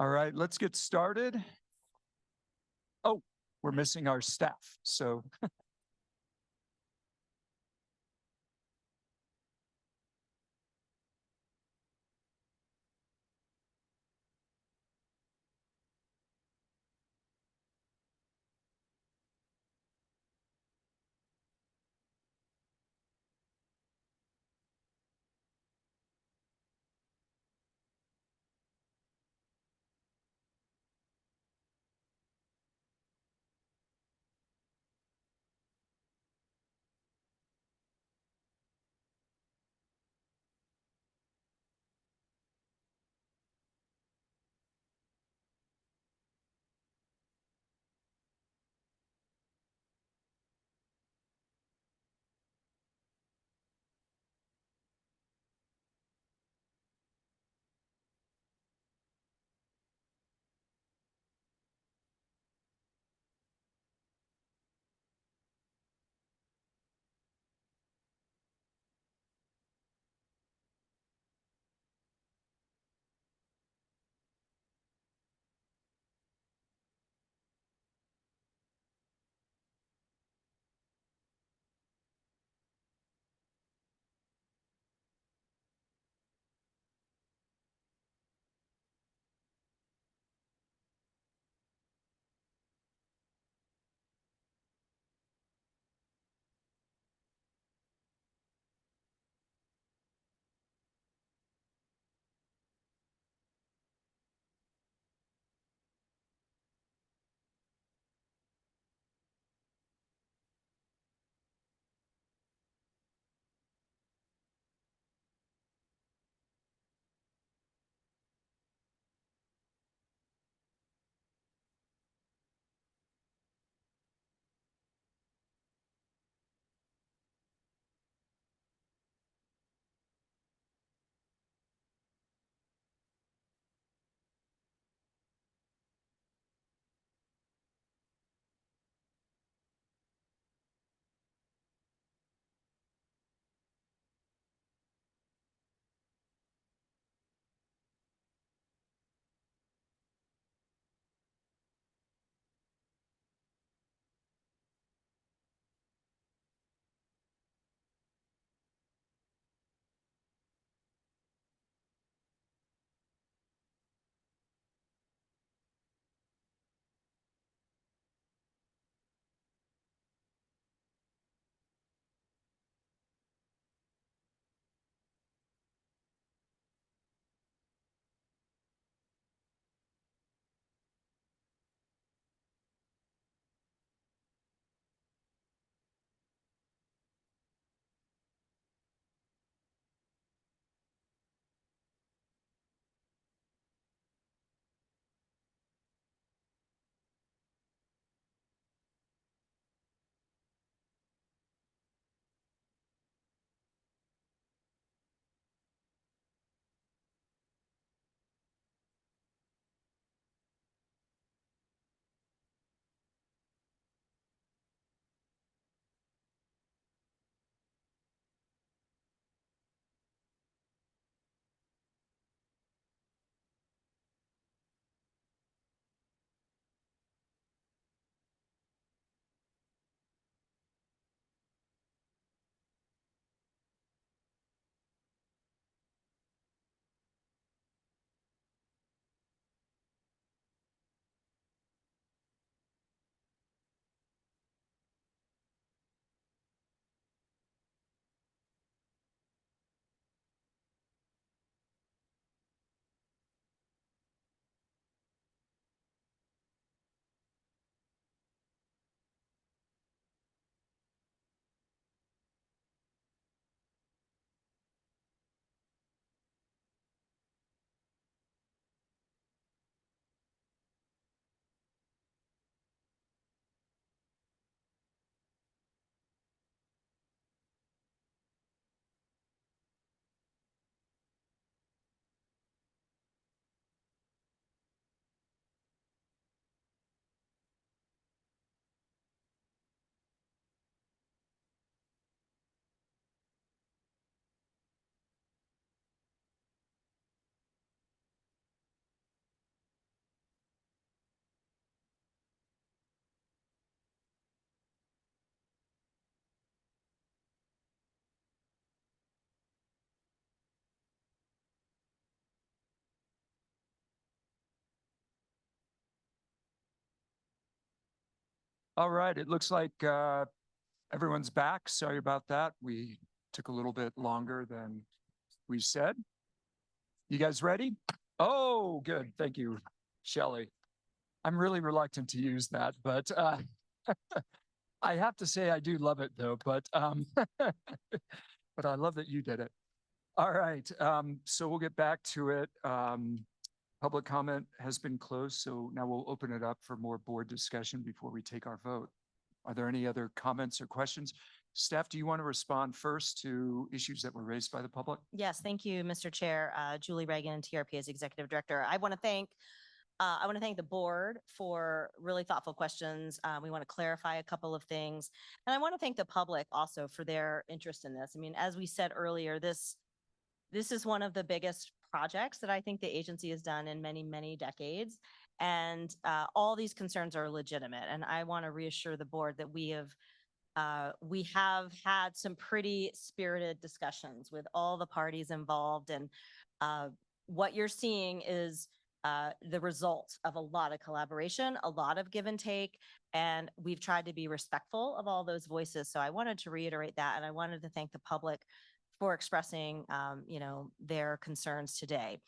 All right, let's get started. Oh, we're missing our staff, so. All right, it looks like everyone's back. Sorry about that. We took a little bit longer than we said. You guys ready? Oh, good. Thank you, Shelley. I'm really reluctant to use that, but I have to say I do love it though, but but I love that you did it. All right, so we'll get back to it. Public comment has been closed, so now we'll open it up for more board discussion before we take our vote. Are there any other comments or questions? Staff, do you want to respond first to issues that were raised by the public? Yes, thank you, Mr. Chair. Julie Reagan, TRPA's Executive Director. I want to thank the board for really thoughtful questions. We want to clarify a couple of things. And I want to thank the public also for their interest in this. I mean, as we said earlier, this is one of the biggest projects that I think the agency has done in many, many decades. And all these concerns are legitimate. And I want to reassure the board that we have had some pretty spirited discussions with all the parties involved. And what you're seeing is the result of a lot of collaboration, a lot of give and take, and we've tried to be respectful of all those voices. So I wanted to reiterate that, and I wanted to thank the public for expressing, their concerns today.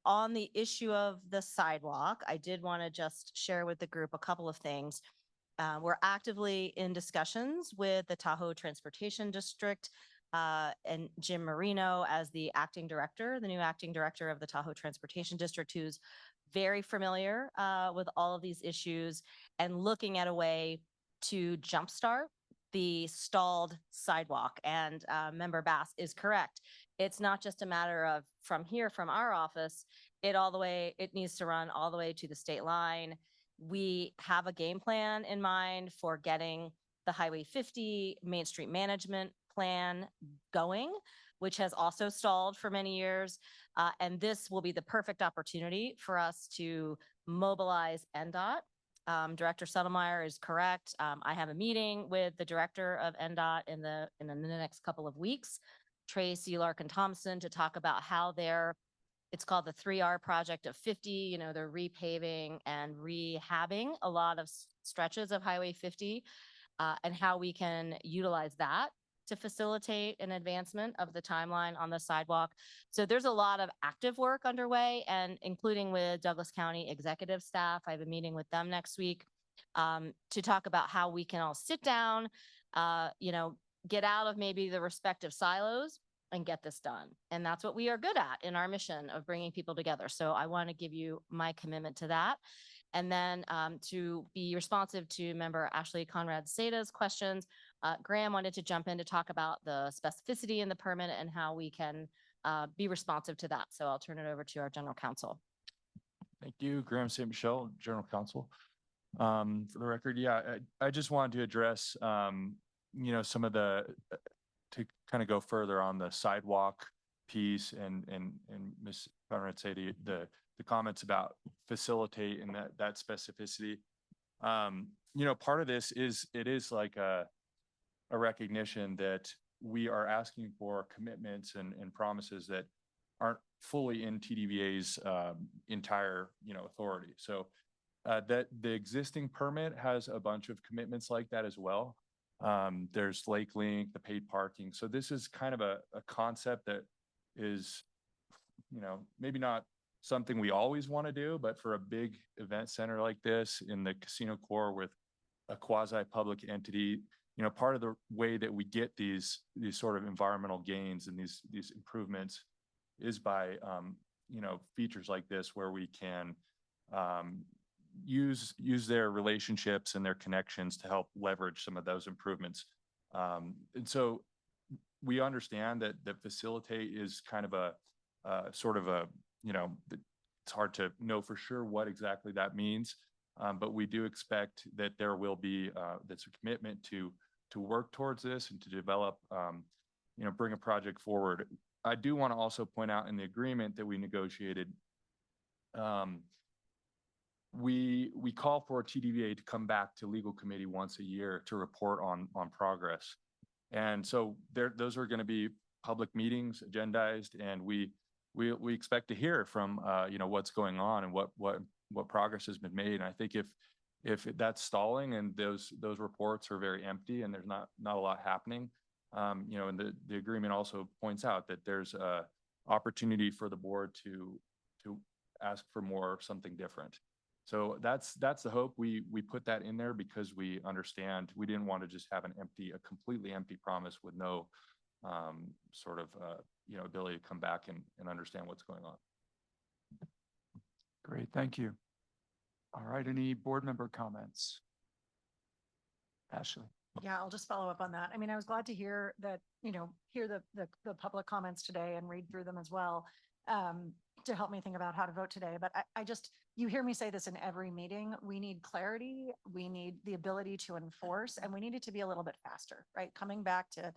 On the issue of the sidewalk, I did want to just share with the group a couple of things. We're actively in discussions with the Tahoe Transportation District and Jim Marino as the acting director, the new acting director of the Tahoe Transportation District, who's very familiar with all of these issues and looking at a way to jumpstart the stalled sidewalk. And Member Bass is correct. It's not just a matter of from here, from our office, it needs to run all the way to the state line. We have a game plan in mind for getting the Highway 50 Main Street Management Plan going, which has also stalled for many years. And this will be the perfect opportunity for us to mobilize NDOT. Director Settlemeyer is correct. I have a meeting with the director of NDOT in the next couple of weeks, Tracy Larkin Thompson, to talk about how it's called the 3R project of 50. They're repaving and rehabbing a lot of stretches of Highway 50 and how we can utilize that to facilitate an advancement of the timeline on the sidewalk. So there's a lot of active work underway, and including with Douglas County executive staff. I have a meeting with them next week to talk about how we can all sit down, get out of maybe the respective silos and get this done. And that's what we are good at in our mission of bringing people together. So I want to give you my commitment to that. And then to be responsive to member Ashley Conrad Sada's questions, Graham wanted to jump in to talk about the specificity in the permit and how we can be responsive to that. So I'll turn it over to our general counsel. Thank you, Graham St. Michel, General Counsel. For the record, I just wanted to address, some of to kind of go further on the sidewalk piece and Ms. Conrad say the comments about facilitate and that specificity. Part of this is like a recognition that we are asking for commitments and promises that aren't fully in TDVA's entire authority. So that the existing permit has a bunch of commitments like that as well. There's Lake Link, the paid parking. So this is kind of a concept that is, maybe not something we always want to do, but for a big event center like this in the casino core with a quasi-public entity, part of the way that we get these sort of environmental gains and these improvements is by, features like this where we can use their relationships and their connections to help leverage some of those improvements. And so we understand that facilitate is kind of a sort of a, it's hard to know for sure what exactly that means. But we do expect that there will be that's a commitment to work towards this and to develop, bring a project forward. I do want to also point out in the agreement that we negotiated, we call for TDVA to come back to legal committee once a year to report on progress. And so those are going to be public meetings agendized, and we expect to hear from what's going on and what progress has been made. And I think if that's stalling and those reports are very empty and there's not a lot happening, and the agreement also points out that there's a opportunity for the board to ask for more, something different. So that's the hope. We put that in there because we understand we didn't want to just have a completely empty promise with no ability to come back and understand what's going on. Great, thank you. All right, any board member comments? Ashley? Yeah, I'll just follow up on that. I mean, I was glad to hear that, hear the public comments today and read through them as well, to help me think about how to vote today. But I just, you hear me say this in every meeting, we need clarity, we need the ability to enforce, and we need it to be a little bit faster, right? Coming back to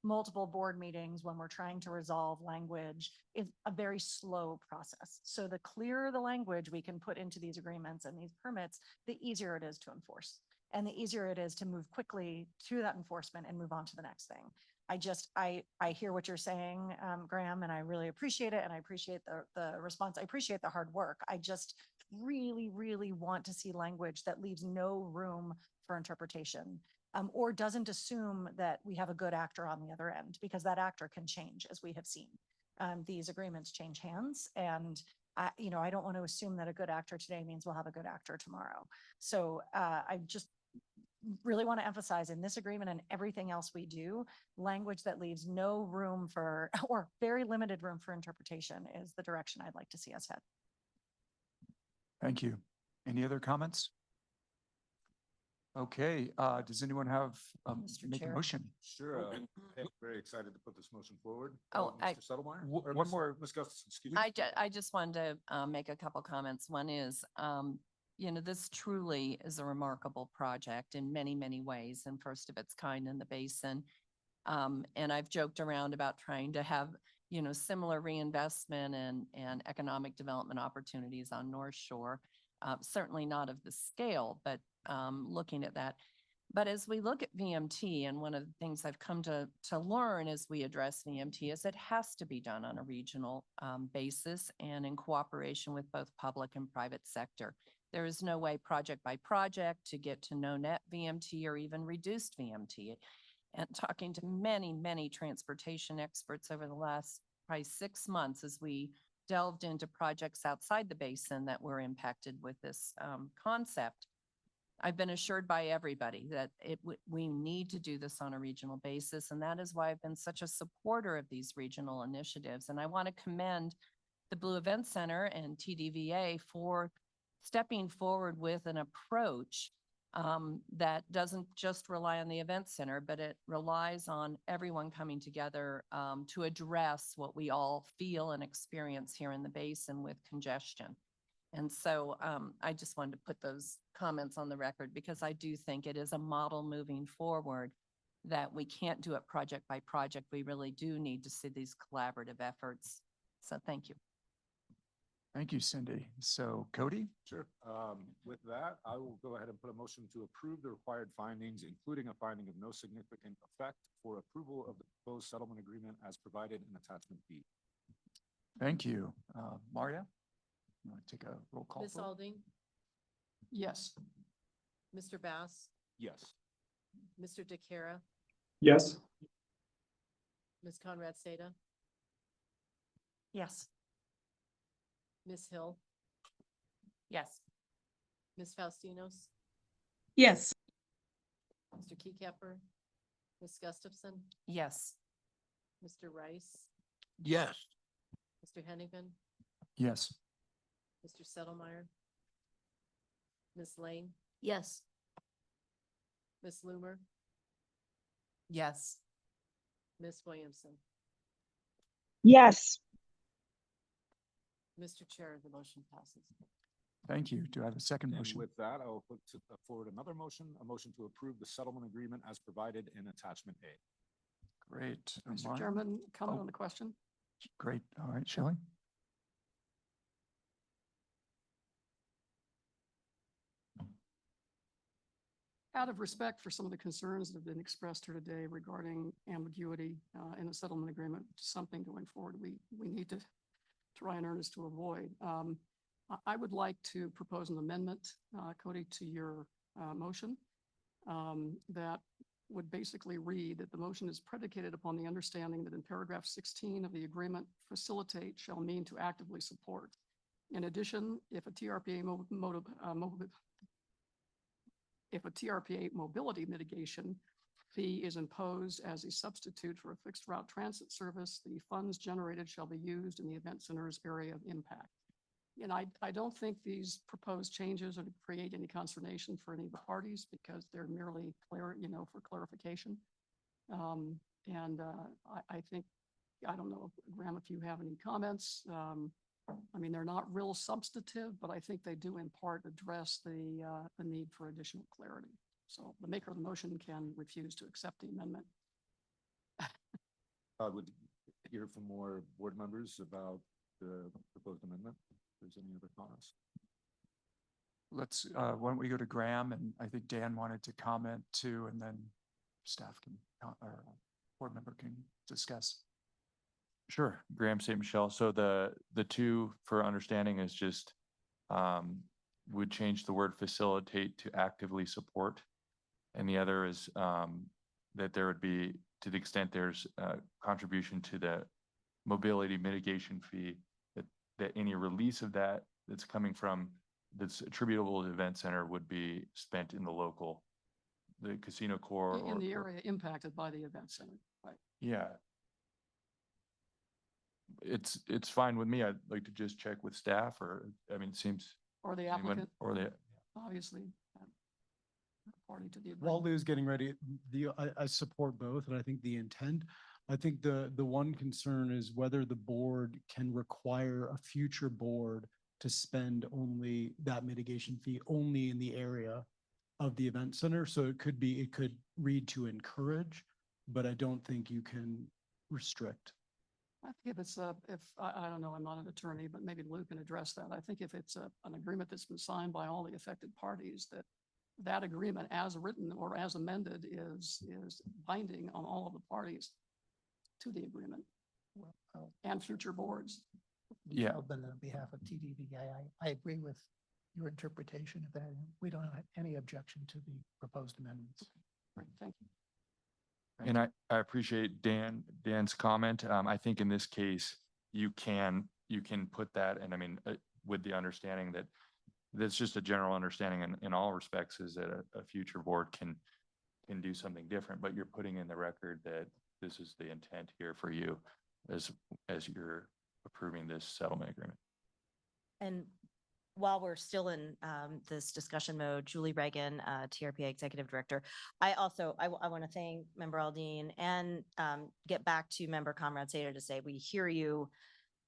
multiple board meetings when we're trying to resolve language is a very slow process. So the clearer the language we can put into these agreements and these permits, the easier it is to enforce. And the easier it is to move quickly to that enforcement and move on to the next thing. I hear what you're saying, Graham, and I really appreciate it. And I appreciate the response. I appreciate the hard work. I just really, really want to see language that leaves no room for interpretation, or doesn't assume that we have a good actor on the other end, because that actor can change, as we have seen. These agreements change hands, and I don't want to assume that a good actor today means we'll have a good actor tomorrow. So I just really want to emphasize in this agreement and everything else we do, language that leaves no room for, or very limited room for interpretation is the direction I'd like to see us head. Thank you. Any other comments? Okay, does anyone have, Mr. make a Chair. motion? Sure. I'm very excited to put this motion forward. Oh, Mr. Settlemyer? Or One Ms. more. Ms. Gustafson, excuse me. I just wanted to make a couple comments. One is, this truly is a remarkable project in many, many ways, and first of its kind in the basin. And I've joked around about trying to have, similar reinvestment and economic development opportunities on North Shore. Certainly not of the scale, but looking at that. But as we look at VMT, and one of the things I've come to learn as we address VMT is it has to be done on a regional basis and in cooperation with both public and private sector. There is no way project by project to get to no net VMT or even reduced VMT. And talking to many, many transportation experts over the last probably 6 months as we delved into projects outside the basin that were impacted with this concept, I've been assured by everybody that we need to do this on a regional basis. And that is why I've been such a supporter of these regional initiatives. And I want to commend the Blue Event Center and TDVA for stepping forward with an approach that doesn't just rely on the event center, but it relies on everyone coming together to address what we all feel and experience here in the basin with congestion. And so I just wanted to put those comments on the record because I do think it is a model moving forward that we can't do it project by project. We really do need to see these collaborative efforts. So thank you. Thank you, Cindy. So Cody? Sure. With that, I will go ahead and put a motion to approve the required findings, including a finding of no significant effect for approval of the proposed settlement agreement as provided in attachment B. Thank you. Maria? You want to take a roll call? Ms. vote? Alding, Yes. Mr. Bass, Yes. Mr. DeCara, Yes. Ms. Conrad Seda, Yes. Ms. Hill, Yes. Ms. Faustinos, Yes. Mr. Keycapper, Ms. Gustafson, Yes. Mr. Rice, Yes. Mr. Hennigan, Yes. Mr. Settlemyer, Ms. Lane, Yes. Ms. Loomer, Yes. Ms. Williamson. Yes. Mr. Chair, the motion passes. Thank you. Do I have a second And motion? with that, I will put forward another motion, a motion to approve the settlement agreement as provided in attachment A. Great. Mr. Amara? Chairman, comment Oh. on the question? Great. All right, Shelley? Out of respect for some of the concerns that have been expressed here today regarding ambiguity in the settlement agreement, something going forward we need to try in earnest to avoid. I would like to propose an amendment, Cody, to your motion that would basically read that the motion is predicated upon the understanding that in paragraph 16 of the agreement, facilitate shall mean to actively support. In addition, if a TRPA mobility mitigation fee is imposed as a substitute for a fixed route transit service, the funds generated shall be used in the event center's area of impact. And I don't think these proposed changes are to create any consternation for any of the parties because they're merely clear, for clarification. I think, I don't know, Graham, if you have any comments. I mean, they're not real substantive, but I think they do in part address the need for additional clarity. So the maker of the motion can refuse to accept the amendment. I would hear from more board members about the proposed amendment. If there's any other comments. Let's, why don't we go to Graham, and I think Dan wanted to comment too, and then staff can, or board member can discuss. Sure, Graham St. Michelle. So the two for understanding is just would change the word facilitate to actively support. And the other is that there would be, to the extent there's a contribution to the mobility mitigation fee, that any release of that that's coming from, that's attributable to the event center would be spent in the casino core. In the area impacted by the event center, right? Yeah. It's fine with me. I'd like to just check with staff, or, I mean, it seems. Or the anyone- applicant, Or the, obviously, party to the While agreement. Lou's getting ready, I support both, and I think the intent, I think the one concern is whether the board can require a future board to spend only that mitigation fee only in the area of the event center. So it could read to encourage, but I don't think you can restrict. I think if it's I don't know, I'm not an attorney, but maybe Lou can address that. I think if it's an agreement that's been signed by all the affected parties, that agreement as written or as amended is binding on all of the parties to the agreement and future boards. Yeah. But on behalf of TDVA, I agree with your interpretation of that. We don't have any objection to the proposed amendments. Great, thank you. and I appreciate Dan's comment. I think in this case, you can put that, and I mean, with the understanding that that's just a general understanding in all respects, is that a future board can do something different, but you're putting in the record that this is the intent here for you as you're approving this settlement agreement. And while we're still in this discussion mode, Julie Reagan, TRPA Executive Director, I want to thank Member Aldine and get back to Member Comrade Sater to say, we hear you.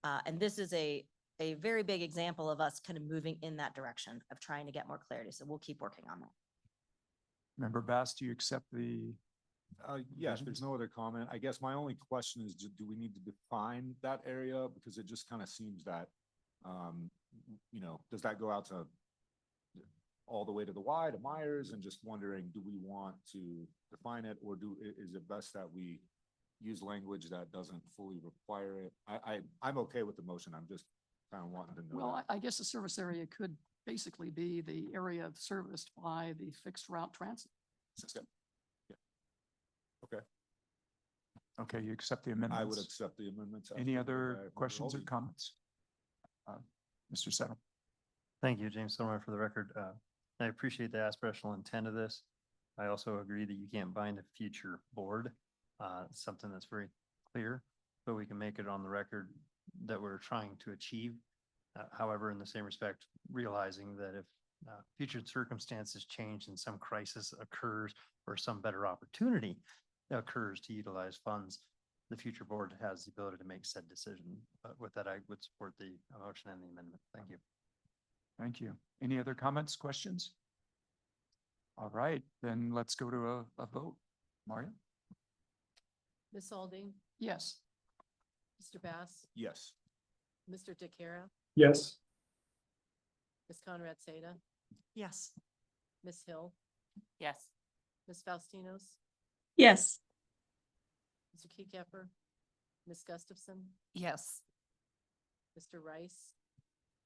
And this is a very big example of us kind of moving in that direction of trying to get more clarity. So we'll keep working on that. Member Bass, do you accept the? Yes, there's no other comment. I guess my only question is, do we need to define that area? Because it just kind of seems that, does that go out to all the way to the Y, to Myers, and just wondering, do we want to define it, or is it best that we use language that doesn't fully require it? I'm okay with the motion. I'm just kind of wanting to know. Well, I guess the service area could basically be the area serviced by the fixed route transit system. Yeah. Okay. Okay, you accept the amendments? I would accept the amendments. Any other questions or comments? Mr. Settle. Thank you, James Silver, for the record. I appreciate the aspirational intent of this. I also agree that you can't bind a future board, something that's very clear, but we can make it on the record that we're trying to achieve. However, in the same respect, realizing that if future circumstances change and some crisis occurs or some better opportunity occurs to utilize funds, the future board has the ability to make said decision. But with that, I would support the motion and the amendment. Thank you. Thank you. Any other comments, questions? All right, then let's go to a vote. Mario? Ms. Aldine, Yes. Mr. Bass, Yes. Mr. DeCara, Yes. Ms. Conrad Seda, Yes. Ms. Hill, Yes. Ms. Faustinos, Yes. Mr. Keycapper, Ms. Gustafson, Yes. Mr. Rice,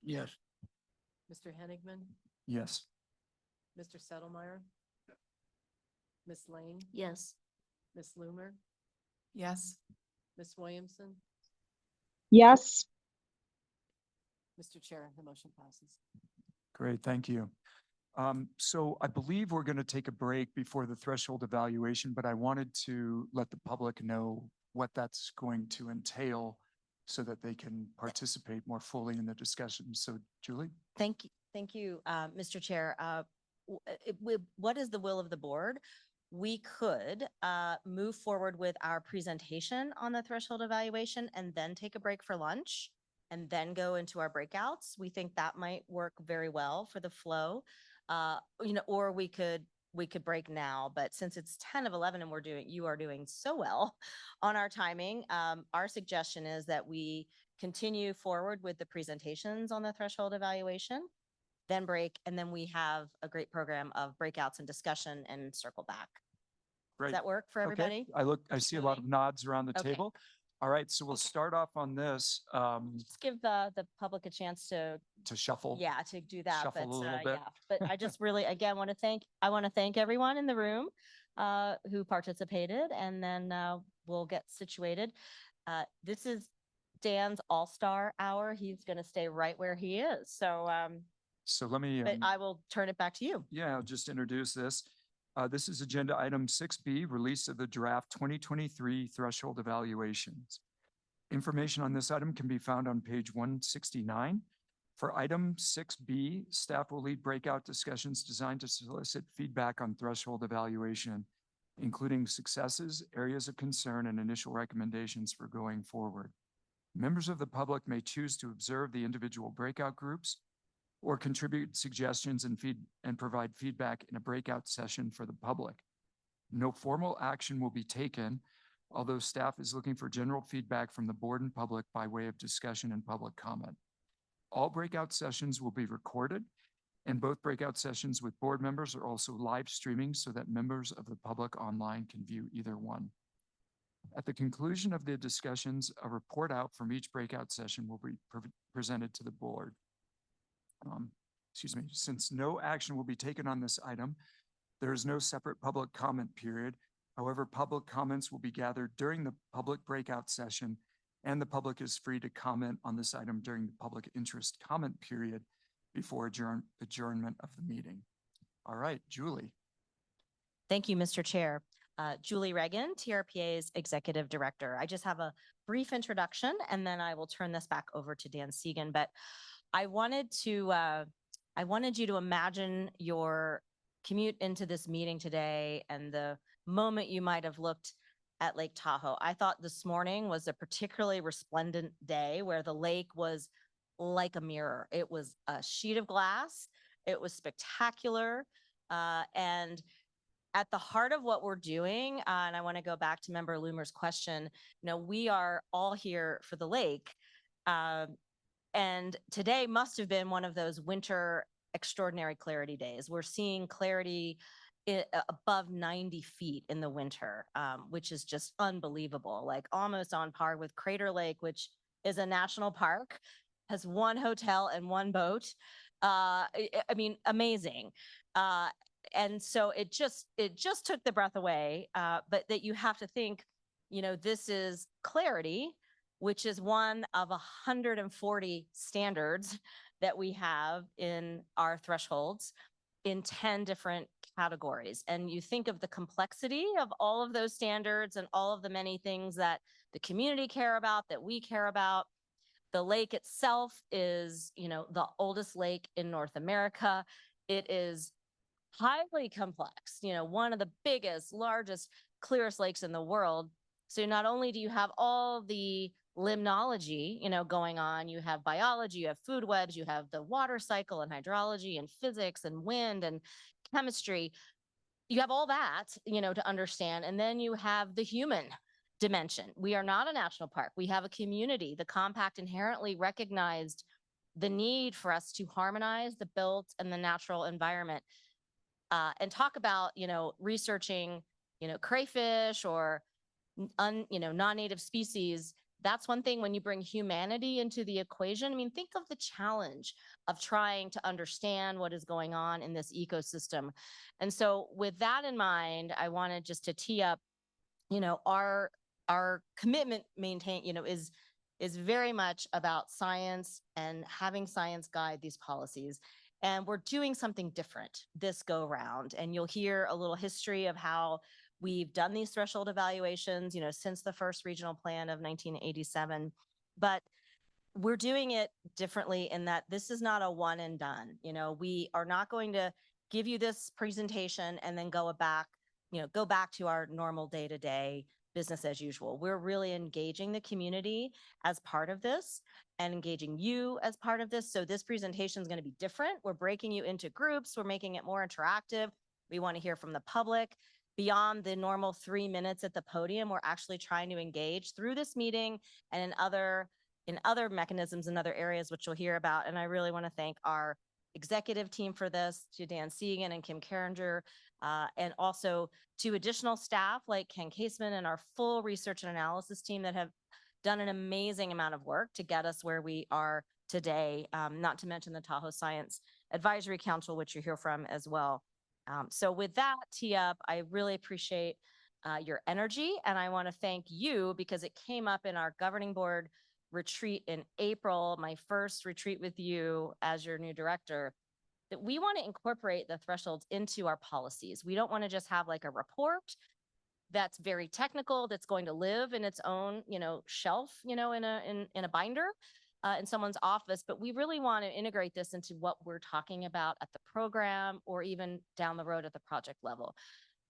Yes. Mr. Henigman, Yes. Mr. Settlemyer, Ms. Lane, Yes. Ms. Loomer, Yes. Ms. Williamson, Yes. Mr. Chair, the motion passes. Great, thank you. So I believe we're going to take a break before the threshold evaluation, but I wanted to let the public know what that's going to entail so that they can participate more fully in the discussion. So Julie? Thank you, Mr. Chair. What is the will of the board? We could move forward with our presentation on the threshold evaluation and then take a break for lunch and then go into our breakouts. We think that might work very well for the flow. Or we could break now, but since it's 10 of 11 and you are doing so well on our timing, our suggestion is that we continue forward with the presentations on the threshold evaluation, then break, and then we have a great program of breakouts and discussion and circle back. Great. Does that work for Okay. everybody? I see a lot of nods around the Okay. table. All right, so we'll start off on this Just give the public a chance to shuffle. Yeah, to do that, Shuffle but a little bit. yeah, but I just really, again, I want to thank everyone in the room who participated, and then we'll get situated. This is Dan's all-star hour. He's going to stay right where he is. So, So let me, but I will turn it back to you. yeah, I'll just introduce this. This is agenda item 6B, release of the draft 2023 threshold evaluations. Information on this item can be found on page 169. For item 6B, staff will lead breakout discussions designed to solicit feedback on threshold evaluation, including successes, areas of concern, and initial recommendations for going forward. Members of the public may choose to observe the individual breakout groups or contribute suggestions and provide feedback in a breakout session for the public. No formal action will be taken, although staff is looking for general feedback from the board and public by way of discussion and public comment. All breakout sessions will be recorded, and both breakout sessions with board members are also live streaming so that members of the public online can view either one. At the conclusion of the discussions, a report out from each breakout session will be presented to the board. Since no action will be taken on this item, there is no separate public comment period. However, public comments will be gathered during the public breakout session, and the public is free to comment on this item during the public interest comment period before adjournment of the meeting. All right, Julie. Thank you, Mr. Chair. Julie Reagan, TRPA's Executive Director. I just have a brief introduction, and then I will turn this back over to Dan Segan. But I wanted you to imagine your commute into this meeting today and the moment you might have looked at Lake Tahoe. I thought this morning was a particularly resplendent day where the lake was like a mirror. It was a sheet of glass. It was spectacular. And at the heart of what we're doing, and I want to go back to Member Loomer's question, we are all here for the lake. And today must have been one of those winter extraordinary clarity days. We're seeing clarity above 90 feet in the winter, which is just unbelievable, like almost on par with Crater Lake, which is a national park, has one hotel and one boat. I mean, amazing. And so it just took the breath away, but that you have to think, this is clarity, which is one of 140 standards that we have in our thresholds in 10 different categories. And you think of the complexity of all of those standards and all of the many things that the community care about, that we care about. The lake itself is, the oldest lake in North America. It is highly complex, one of the biggest, largest, clearest lakes in the world. So not only do you have all the limnology, going on, you have biology, you have food webs, you have the water cycle and hydrology and physics and wind and chemistry. You have all that, to understand. And then you have the human dimension. We are not a national park. We have a community. The compact inherently recognized the need for us to harmonize the built and the natural environment. And talk about, researching, crayfish or non-native species. that's one thing when you bring humanity into the equation. I mean, think of the challenge of trying to understand what is going on in this ecosystem. And so with that in mind, I wanted just to tee up, our commitment is very much about science and having science guide these policies. And we're doing something different this go round. And you'll hear a little history of how we've done these threshold evaluations, since the first regional plan of 1987. But we're doing it differently in that this is not a one and done. We are not going to give you this presentation and then go back to our normal day-to-day business as usual. We're really engaging the community as part of this and engaging you as part of this. So this presentation is going to be different. We're breaking you into groups. We're making it more interactive. We want to hear from the public. Beyond the normal 3 minutes at the podium, we're actually trying to engage through this meeting and in other mechanisms in other areas, which you'll hear about. And I really want to thank our executive team for this, to Dan Segan and Kim Carringer, and also to additional staff like Ken Caseman and our full research and analysis team that have done an amazing amount of work to get us where we are today, not to mention the Tahoe Science Advisory Council, which you hear from as well. So with that tee up, I really appreciate your energy, and I want to thank you because it came up in our governing board retreat in April, my first retreat with you as your new director, that we want to incorporate the thresholds into our policies. We don't want to just have like a report that's very technical, that's going to live in its own, shelf, in a binder in someone's office, but we really want to integrate this into what we're talking about at the program or even down the road at the project level.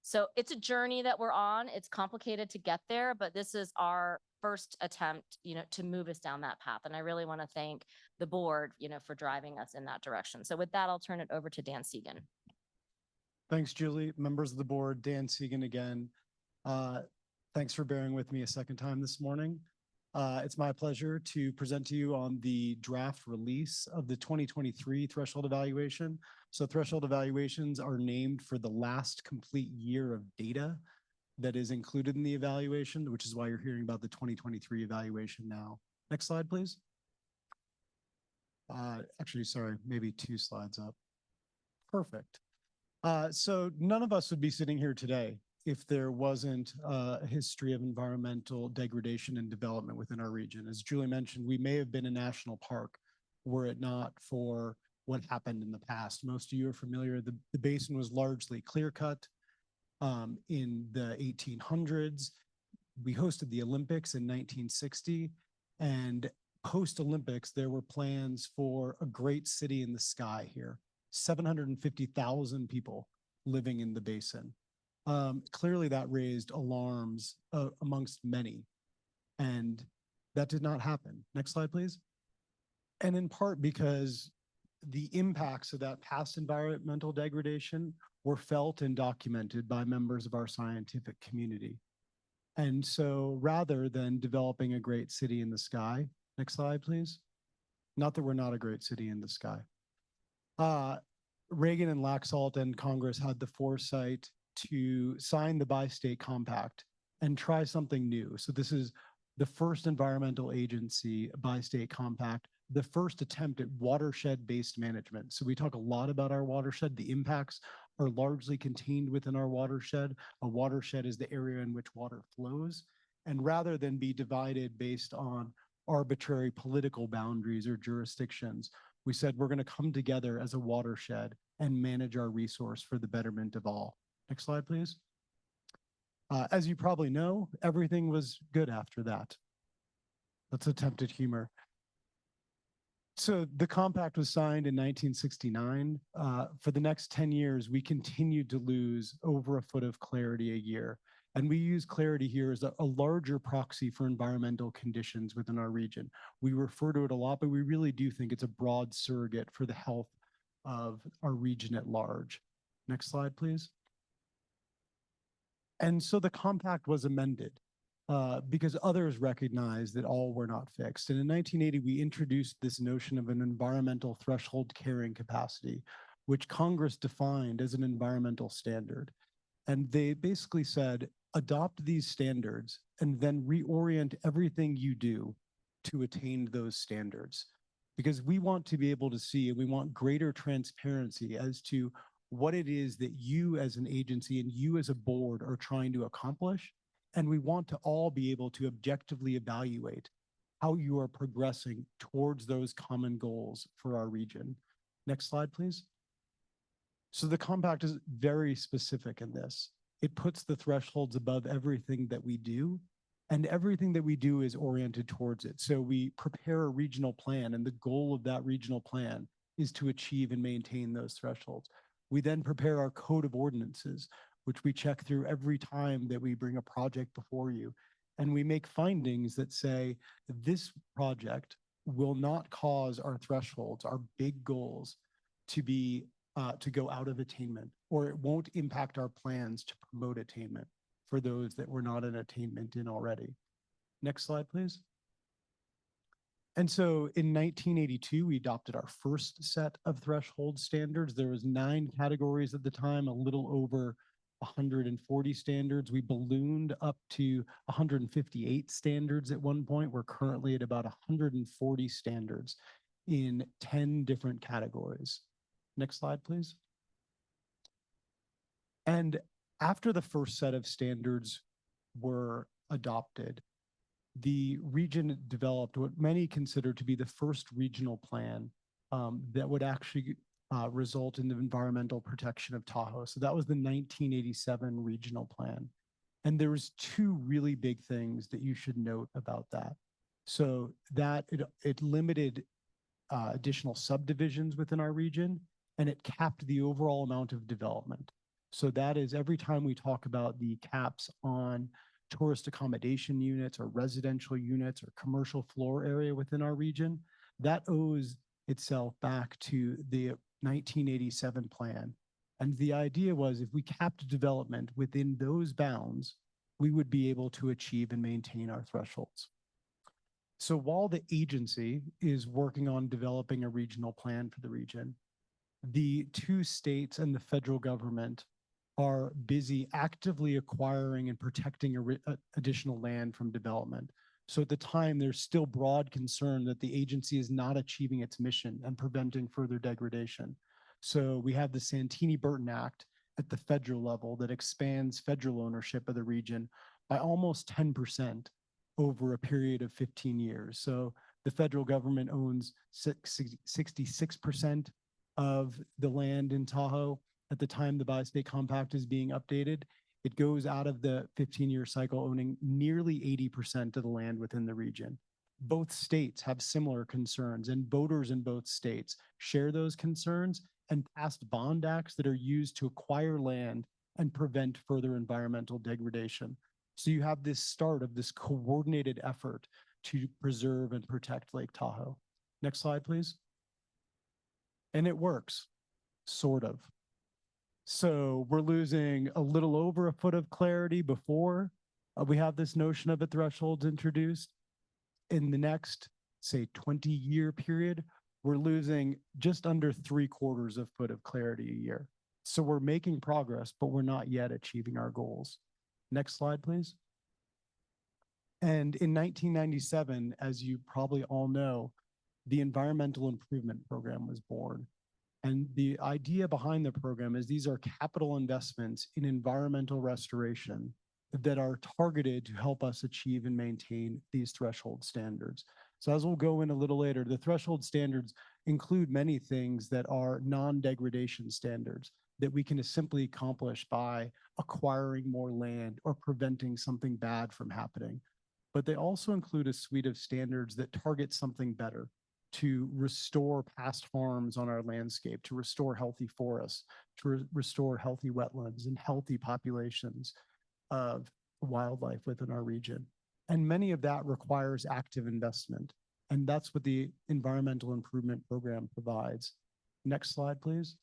So it's a journey that we're on. It's complicated to get there, but this is our first attempt, to move us down that path. And I really want to thank the board, for driving us in that direction. So with that, I'll turn it over to Dan Segan. Thanks, Julie. Members of the board, Dan Segan again. Thanks for bearing with me a second time this morning. It's my pleasure to present to you on the draft release of the 2023 threshold evaluation. So threshold evaluations are named for the last complete year of data that is included in the evaluation, which is why you're hearing about the 2023 evaluation now. Next slide, please. Actually, sorry, maybe 2 slides up. Perfect. So none of us would be sitting here today if there wasn't a history of environmental degradation and development within our region. As Julie mentioned, we may have been a national park were it not for what happened in the past. Most of you are familiar, the basin was largely clear-cut in the 1800s. We hosted the Olympics in 1960, and post-Olympics, there were plans for a great city in the sky here, 750,000 people living in the basin. Clearly that raised alarms amongst many, and that did not happen. Next slide, please. And in part because the impacts of that past environmental degradation were felt and documented by members of our scientific community. And so rather than developing a great city in the sky, next slide, please. Not that we're not a great city in the sky. Reagan and Laxalt and Congress had the foresight to sign the bi-state compact and try something new. So this is the first environmental agency bi-state compact, the first attempt at watershed-based management. So we talk a lot about our watershed. The impacts are largely contained within our watershed. A watershed is the area in which water flows. And rather than be divided based on arbitrary political boundaries or jurisdictions, we said we're going to come together as a watershed and manage our resource for the betterment of all. Next slide, please. As you probably know, everything was good after that. Let's attempt at humor. So the compact was signed in 1969. For the next 10 years, we continued to lose over a foot of clarity a year. And we use clarity here as a larger proxy for environmental conditions within our region. We refer to it a lot, but we really do think it's a broad surrogate for the health of our region at large. Next slide, please. And so the compact was amended because others recognized that all were not fixed. And in 1980, we introduced this notion of an environmental threshold carrying capacity, which Congress defined as an environmental standard. And they basically said, adopt these standards and then reorient everything you do to attain those standards. Because we want to be able to see, and we want greater transparency as to what it is that you as an agency and you as a board are trying to accomplish. And we want to all be able to objectively evaluate how you are progressing towards those common goals for our region. Next slide, please. So the compact is very specific in this. It puts the thresholds above everything that we do, and everything that we do is oriented towards it. So we prepare a regional plan, and the goal of that regional plan is to achieve and maintain those thresholds. We then prepare our code of ordinances, which we check through every time that we bring a project before you. And we make findings that say this project will not cause our thresholds, our big goals, to go out of attainment, or it won't impact our plans to promote attainment for those that were not in attainment in already. Next slide, please. And so in 1982, we adopted our first set of threshold standards. There was 9 categories at the time, a little over 140 standards. We ballooned up to 158 standards at one point. We're currently at about 140 standards in 10 different categories. Next slide, please. And after the first set of standards were adopted, the region developed what many consider to be the first regional plan that would actually result in the environmental protection of Tahoe. So that was the 1987 regional plan. And there was 2 really big things that you should note about that. So that it limited additional subdivisions within our region, and it capped the overall amount of development. So that is every time we talk about the caps on tourist accommodation units or residential units or commercial floor area within our region, that owes itself back to the 1987 plan. And the idea was if we capped development within those bounds, we would be able to achieve and maintain our thresholds. So while the agency is working on developing a regional plan for the region, the 2 states and the federal government are busy actively acquiring and protecting additional land from development. So at the time, there's still broad concern that the agency is not achieving its mission and preventing further degradation. So we have the Santini-Burton Act at the federal level that expands federal ownership of the region by almost 10% over a period of 15 years. So the federal government owns 66% of the land in Tahoe. At the time the Bi-State Compact is being updated, it goes out of the 15-year cycle owning nearly 80% of the land within the region. Both states have similar concerns, and voters in both states share those concerns and passed bond acts that are used to acquire land and prevent further environmental degradation. So you have this start of this coordinated effort to preserve and protect Lake Tahoe. Next slide, please. And it works, sort of. So we're losing a little over a foot of clarity before we have this notion of a threshold introduced. In the next, say, 20-year period, we're losing just under 3/4 of a foot of clarity a year. So we're making progress, but we're not yet achieving our goals. Next slide, please. And in 1997, as you probably all know, the Environmental Improvement Program was born. And the idea behind the program is these are capital investments in environmental restoration that are targeted to help us achieve and maintain these threshold standards. So as we'll go in a little later, the threshold standards include many things that are non-degradation standards that we can simply accomplish by acquiring more land or preventing something bad from happening. But they also include a suite of standards that target something better, to restore past harms on our landscape, to restore healthy forests, to restore healthy wetlands and healthy populations of wildlife within our region. And many of that requires active investment. And that's what the Environmental Improvement Program provides. Next slide, please.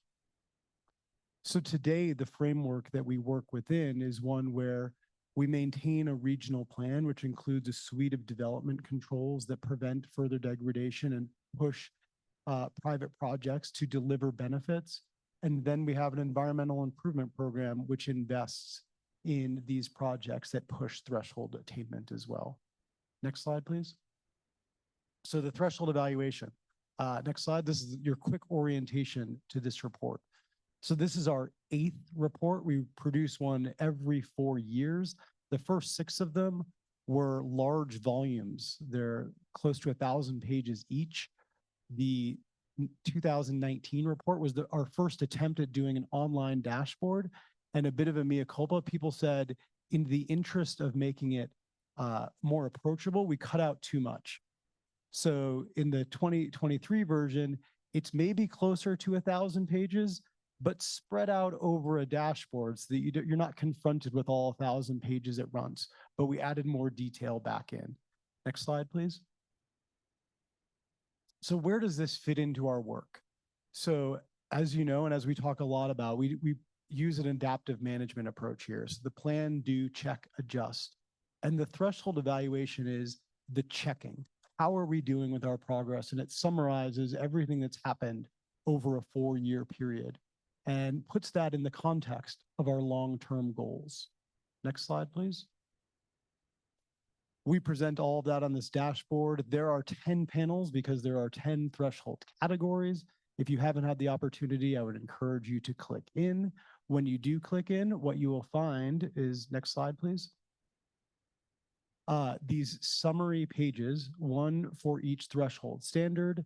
So today, the framework that we work within is one where we maintain a regional plan, which includes a suite of development controls that prevent further degradation and push private projects to deliver benefits. And then we have an environmental improvement program, which invests in these projects that push threshold attainment as well. Next slide, please. So the threshold evaluation. Next slide. This is your quick orientation to this report. So this is our 8th report. We produce one every 4 years. The first 6 of them were large volumes. They're close to 1,000 pages each. The 2019 report was our first attempt at doing an online dashboard, and a bit of a mea culpa. People said, in the interest of making it more approachable, we cut out too much. So in the 2023 version, it's maybe closer to 1,000 pages, but spread out over a dashboard so that you're not confronted with all 1,000 pages at once, but we added more detail back in. Next slide, please. So where does this fit into our work? So as you know, and as we talk a lot about, we use an adaptive management approach here. So the plan, do, check, adjust. And the threshold evaluation is the checking. How are we doing with our progress? And it summarizes everything that's happened over a 4-year period and puts that in the context of our long-term goals. Next slide, please. We present all of that on this dashboard. There are 10 panels because there are 10 threshold categories. If you haven't had the opportunity, I would encourage you to click in. When you do click in, what you will find is, next slide, please. These summary pages, one for each threshold standard,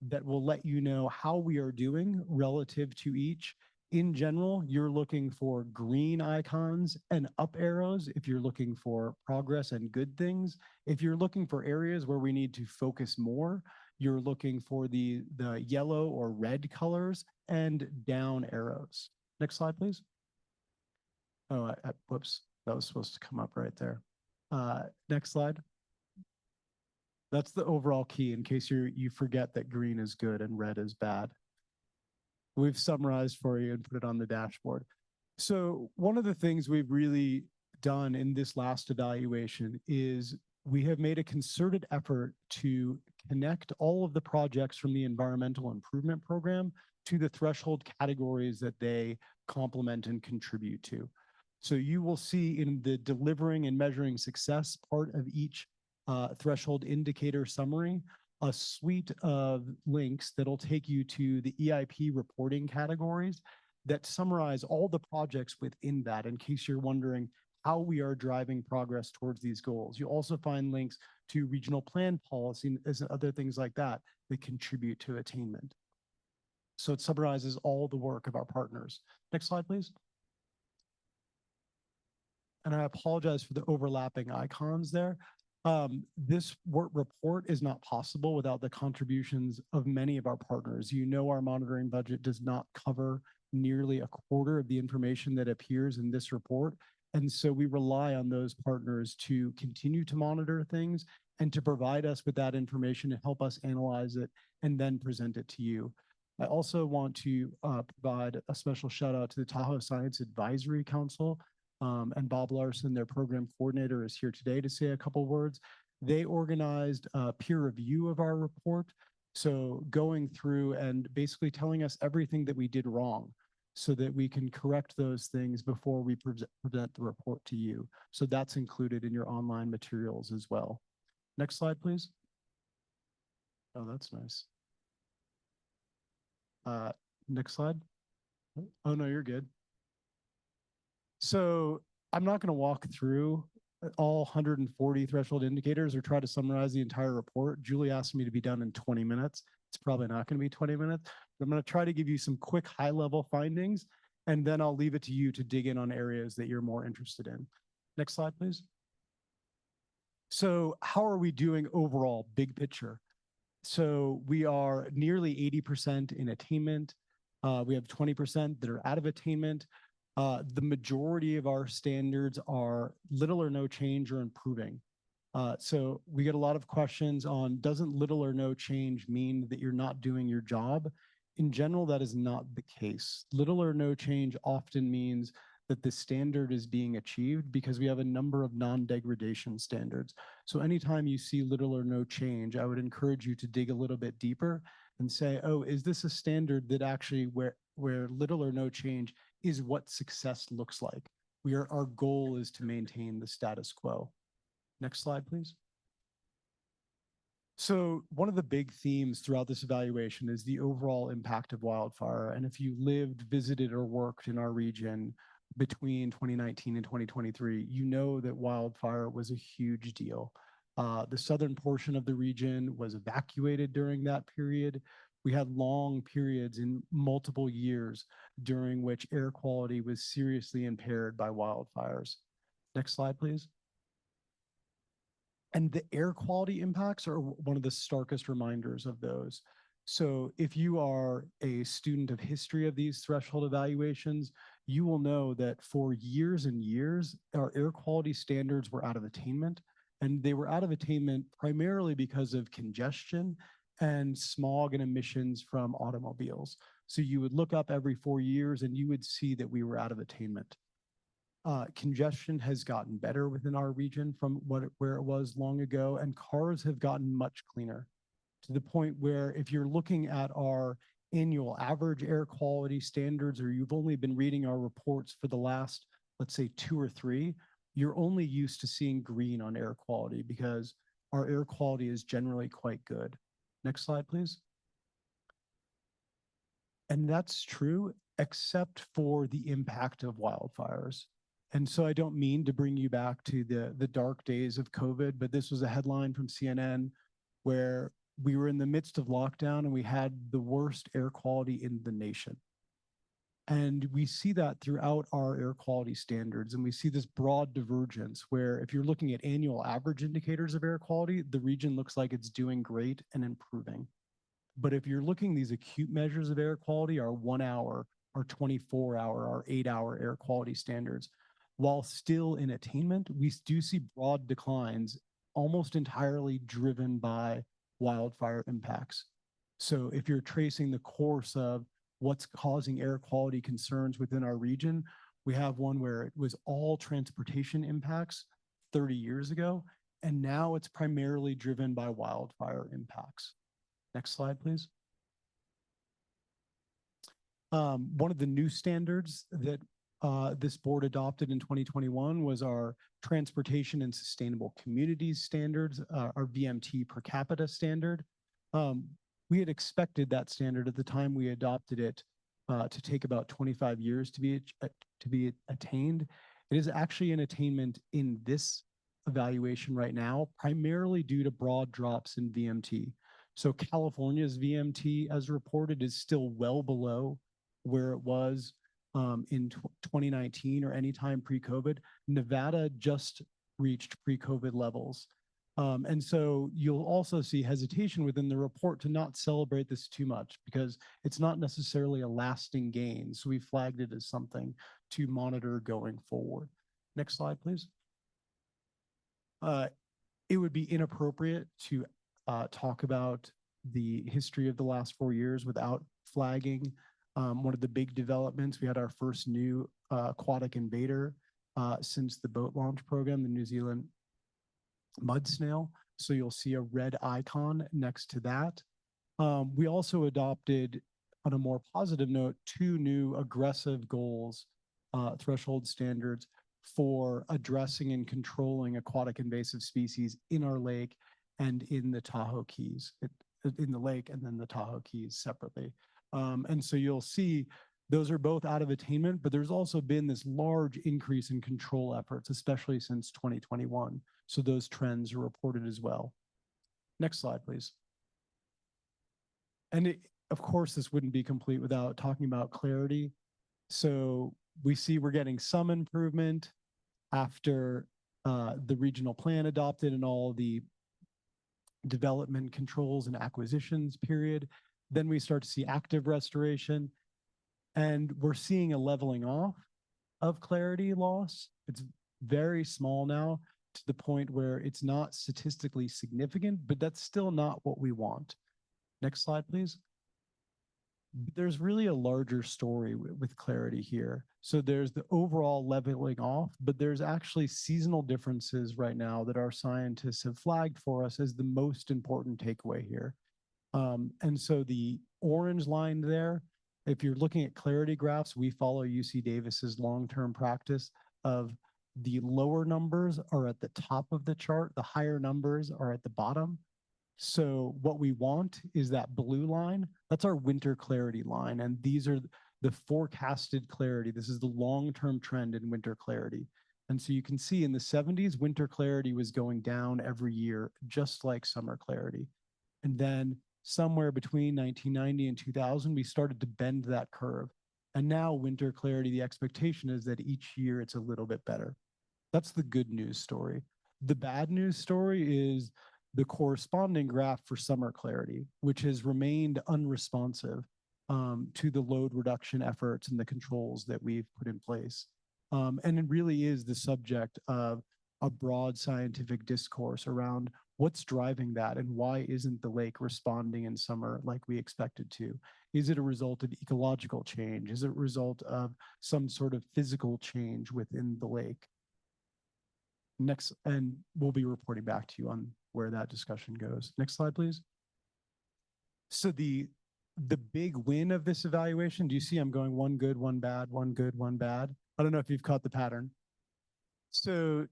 that will let you know how we are doing relative to each. In general, you're looking for green icons and up arrows if you're looking for progress and good things. If you're looking for areas where we need to focus more, you're looking for the yellow or red colors and down arrows. Next slide, please. Oh, whoops, that was supposed to come up right there. Next slide. That's the overall key in case you forget that green is good and red is bad. We've summarized for you and put it on the dashboard. So one of the things we've really done in this last evaluation is we have made a concerted effort to connect all of the projects from the environmental improvement program to the threshold categories that they complement and contribute to. So you will see in the delivering and measuring success part of each threshold indicator summary, a suite of links that'll take you to the EIP reporting categories that summarize all the projects within that, in case you're wondering how we are driving progress towards these goals. You also find links to regional plan policy and other things like that that contribute to attainment. So it summarizes all the work of our partners. Next slide, please. And I apologize for the overlapping icons there. This report is not possible without the contributions of many of our partners. You know, our monitoring budget does not cover nearly a quarter of the information that appears in this report. And so we rely on those partners to continue to monitor things and to provide us with that information to help us analyze it and then present it to you. I also want to provide a special shout out to the Tahoe Science Advisory Council. And Bob Larson, their program coordinator, is here today to say a couple words. They organized a peer review of our report. So going through and basically telling us everything that we did wrong so that we can correct those things before we present the report to you. So that's included in your online materials as well. Next slide, please. Oh, that's nice. Next slide. Oh, no, you're good. So I'm not going to walk through all 140 threshold indicators or try to summarize the entire report. Julie asked me to be done in 20 minutes. It's probably not going to be 20 minutes. But I'm going to try to give you some quick high-level findings, and then I'll leave it to you to dig in on areas that you're more interested in. Next slide, please. So how are we doing overall, big picture? So we are nearly 80% in attainment. We have 20% that are out of attainment. The majority of our standards are little or no change or improving. So we get a lot of questions on, doesn't little or no change mean that you're not doing your job? In general, that is not the case. Little or no change often means that the standard is being achieved because we have a number of non-degradation standards. So anytime you see little or no change, I would encourage you to dig a little bit deeper and say, oh, is this a standard that actually where little or no change is what success looks like. Our goal is to maintain the status quo. Next slide, please. So one of the big themes throughout this evaluation is the overall impact of wildfire. And if you lived, visited, or worked in our region between 2019 and 2023, you know that wildfire was a huge deal. The southern portion of the region was evacuated during that period. We had long periods in multiple years during which air quality was seriously impaired by wildfires. Next slide, please. And the air quality impacts are one of the starkest reminders of those. So if you are a student of history of these threshold evaluations, you will know that for years and years, our air quality standards were out of attainment. And they were out of attainment primarily because of congestion and smog and emissions from automobiles. So you would look up every 4 years and you would see that we were out of attainment. Congestion has gotten better within our region from where it was long ago, and cars have gotten much cleaner to the point where if you're looking at our annual average air quality standards, or you've only been reading our reports for the last, let's say 2 or 3, you're only used to seeing green on air quality because our air quality is generally quite good. Next slide, please. And that's true, except for the impact of wildfires. And so I don't mean to bring you back to the dark days of COVID, but this was a headline from CNN where we were in the midst of lockdown and we had the worst air quality in the nation. And we see that throughout our air quality standards. And we see this broad divergence where if you're looking at annual average indicators of air quality, the region looks like it's doing great and improving. But if you're looking these acute measures of air quality, our 1 hour, our 24-hour, our 8-hour air quality standards, while still in attainment, we do see broad declines almost entirely driven by wildfire impacts. So if you're tracing the course of what's causing air quality concerns within our region, we have one where it was all transportation impacts 30 years ago, and now it's primarily driven by wildfire impacts. Next slide, please. One of the new standards that this board adopted in 2021 was our Transportation and Sustainable Communities Standards, our VMT per capita standard. We had expected that standard at the time we adopted it to take about 25 years to be attained. It is actually in attainment in this evaluation right now, primarily due to broad drops in VMT. So California's VMT, as reported, is still well below where it was in 2019 or any time pre-COVID. Nevada just reached pre-COVID levels. And so you'll also see hesitation within the report to not celebrate this too much because it's not necessarily a lasting gain. So we flagged it as something to monitor going forward. Next slide, please. It would be inappropriate to talk about the history of the last 4 years without flagging one of the big developments. We had our first new aquatic invader since the boat launch program, the New Zealand mud snail. So you'll see a red icon next to that. We also adopted, on a more positive note, 2 new aggressive goals, threshold standards for addressing and controlling aquatic invasive species in our lake and in the Tahoe Keys, in the lake and then the Tahoe Keys separately. And so you'll see those are both out of attainment, but there's also been this large increase in control efforts, especially since 2021. So those trends are reported as well. Next slide, please. And of course, this wouldn't be complete without talking about clarity. So we see we're getting some improvement after the regional plan adopted and all the development controls and acquisitions period. Then we start to see active restoration, and we're seeing a leveling off of clarity loss. It's very small now to the point where it's not statistically significant, but that's still not what we want. Next slide, please. There's really a larger story with clarity here. So there's the overall leveling off, but there's actually seasonal differences right now that our scientists have flagged for us as the most important takeaway here. And so the orange line there If you're looking at clarity graphs, we follow UC Davis's long-term practice of the lower numbers are at the top of the chart, the higher numbers are at the bottom. So what we want is that blue line. That's our winter clarity line. And these are the forecasted clarity. This is the long-term trend in winter clarity. And so you can see in the 70s, winter clarity was going down every year, just like summer clarity. And then somewhere between 1990 and 2000, we started to bend that curve. And now winter clarity, the expectation is that each year it's a little bit better. That's the good news story. The bad news story is the corresponding graph for summer clarity, which has remained unresponsive to the load reduction efforts and the controls that we've put in place. And it really is the subject of a broad scientific discourse around what's driving that and why isn't the lake responding in summer like we expected to? Is it a result of ecological change? Is it a result of some sort of physical change within the lake? Next, and we'll be reporting back to you on where that discussion goes. Next slide, please. So the big win of this evaluation, do you see I'm going one good, one bad, one good, one bad? I don't know if you've caught the pattern. So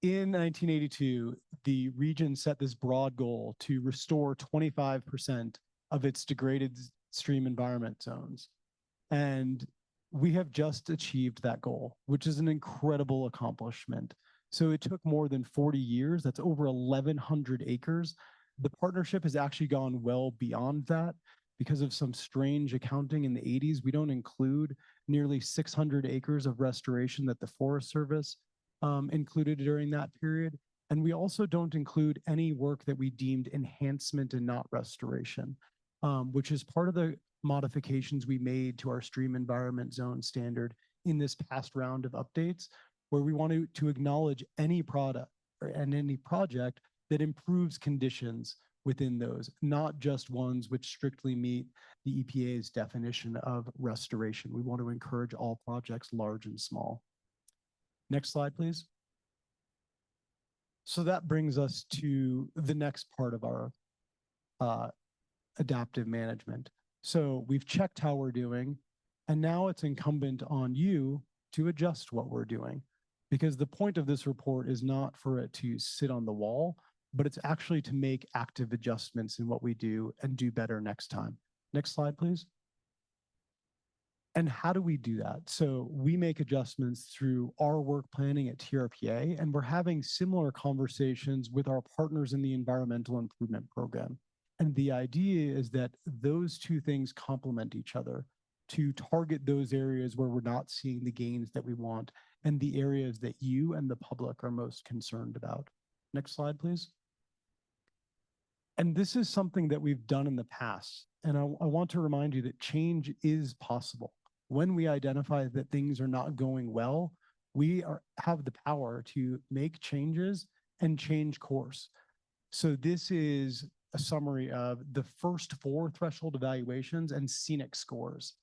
in 1982, the region set this broad goal to restore 25% of its degraded stream environment zones. And we have just achieved that goal, which is an incredible accomplishment. So it took more than 40 years. That's over 1,100 acres. The partnership has actually gone well beyond that because of some strange accounting in the 80s. We don't include nearly 600 acres of restoration that the Forest Service included during that period. And we also don't include any work that we deemed enhancement and not restoration, which is part of the modifications we made to our stream environment zone standard in this past round of updates, where we want to acknowledge any product and any project that improves conditions within those, not just ones which strictly meet the EPA's definition of restoration. We want to encourage all projects, large and small. Next slide, please. So that brings us to the next part of our adaptive management. So we've checked how we're doing, and now it's incumbent on you to adjust what we're doing, because the point of this report is not for it to sit on the wall, but it's actually to make active adjustments in what we do and do better next time. Next slide, please. And how do we do that? So we make adjustments through our work planning at TRPA, and we're having similar conversations with our partners in the Environmental Improvement Program. And the idea is that those two things complement each other to target those areas where we're not seeing the gains that we want and the areas that you and the public are most concerned about. Next slide, please. And this is something that we've done in the past. And I want to remind you that change is possible. When we identify that things are not going well, we have the power to make changes and change course. So this is a summary of the first 4 threshold evaluations and scenic scores.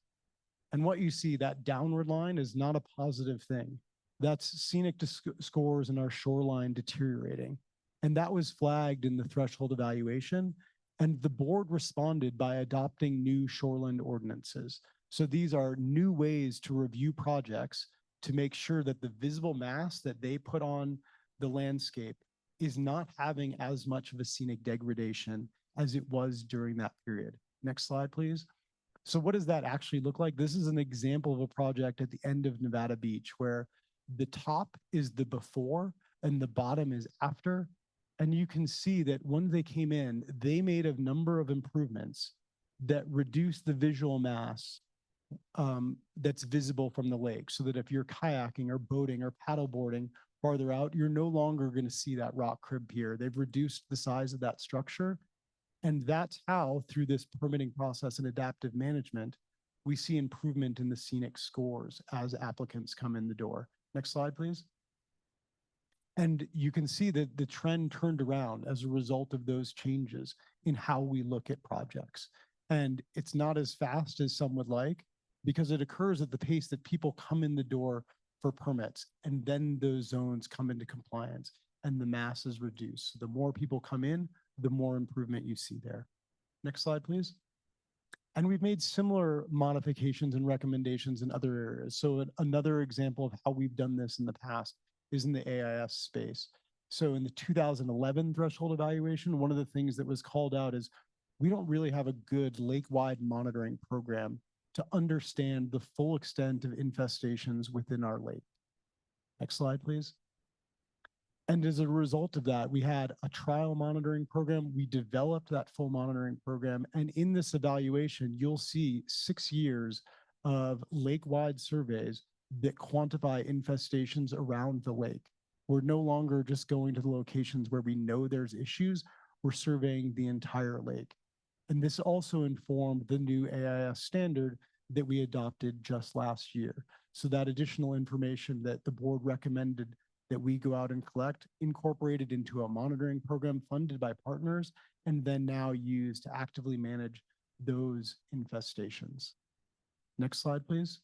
And what you see, that downward line is not a positive thing. That's scenic scores in our shoreline deteriorating. And that was flagged in the threshold evaluation. And the board responded by adopting new shoreline ordinances. So these are new ways to review projects to make sure that the visible mass that they put on the landscape is not having as much of a scenic degradation as it was during that period. Next slide, please. So what does that actually look like? This is an example of a project at the end of Nevada Beach where the top is the before and the bottom is after. And you can see that when they came in, they made a number of improvements that reduce the visual mass that's visible from the lake, so that if you're kayaking or boating or paddleboarding farther out, you're no longer going to see that rock crib pier. They've reduced the size of that structure. And that's how, through this permitting process and adaptive management, we see improvement in the scenic scores as applicants come in the door. Next slide, please. And you can see that the trend turned around as a result of those changes in how we look at projects. And it's not as fast as some would like, because it occurs at the pace that people come in the door for permits, and then those zones come into compliance and the mass is reduced. So the more people come in, the more improvement you see there. Next slide, please. And we've made similar modifications and recommendations in other areas. So another example of how we've done this in the past is in the AIS space. So in the 2011 threshold evaluation, one of the things that was called out is we don't really have a good lake-wide monitoring program to understand the full extent of infestations within our lake. Next slide, please. And as a result of that, we had a trial monitoring program. We developed that full monitoring program. And in this evaluation, you'll see 6 years of lake-wide surveys that quantify infestations around the lake. We're no longer just going to the locations where we know there's issues. We're surveying the entire lake. And this also informed the new AIS standard that we adopted just last year. So that additional information that the board recommended that we go out and collect, incorporated into a monitoring program funded by partners, and then now used to actively manage those infestations. Next slide, please.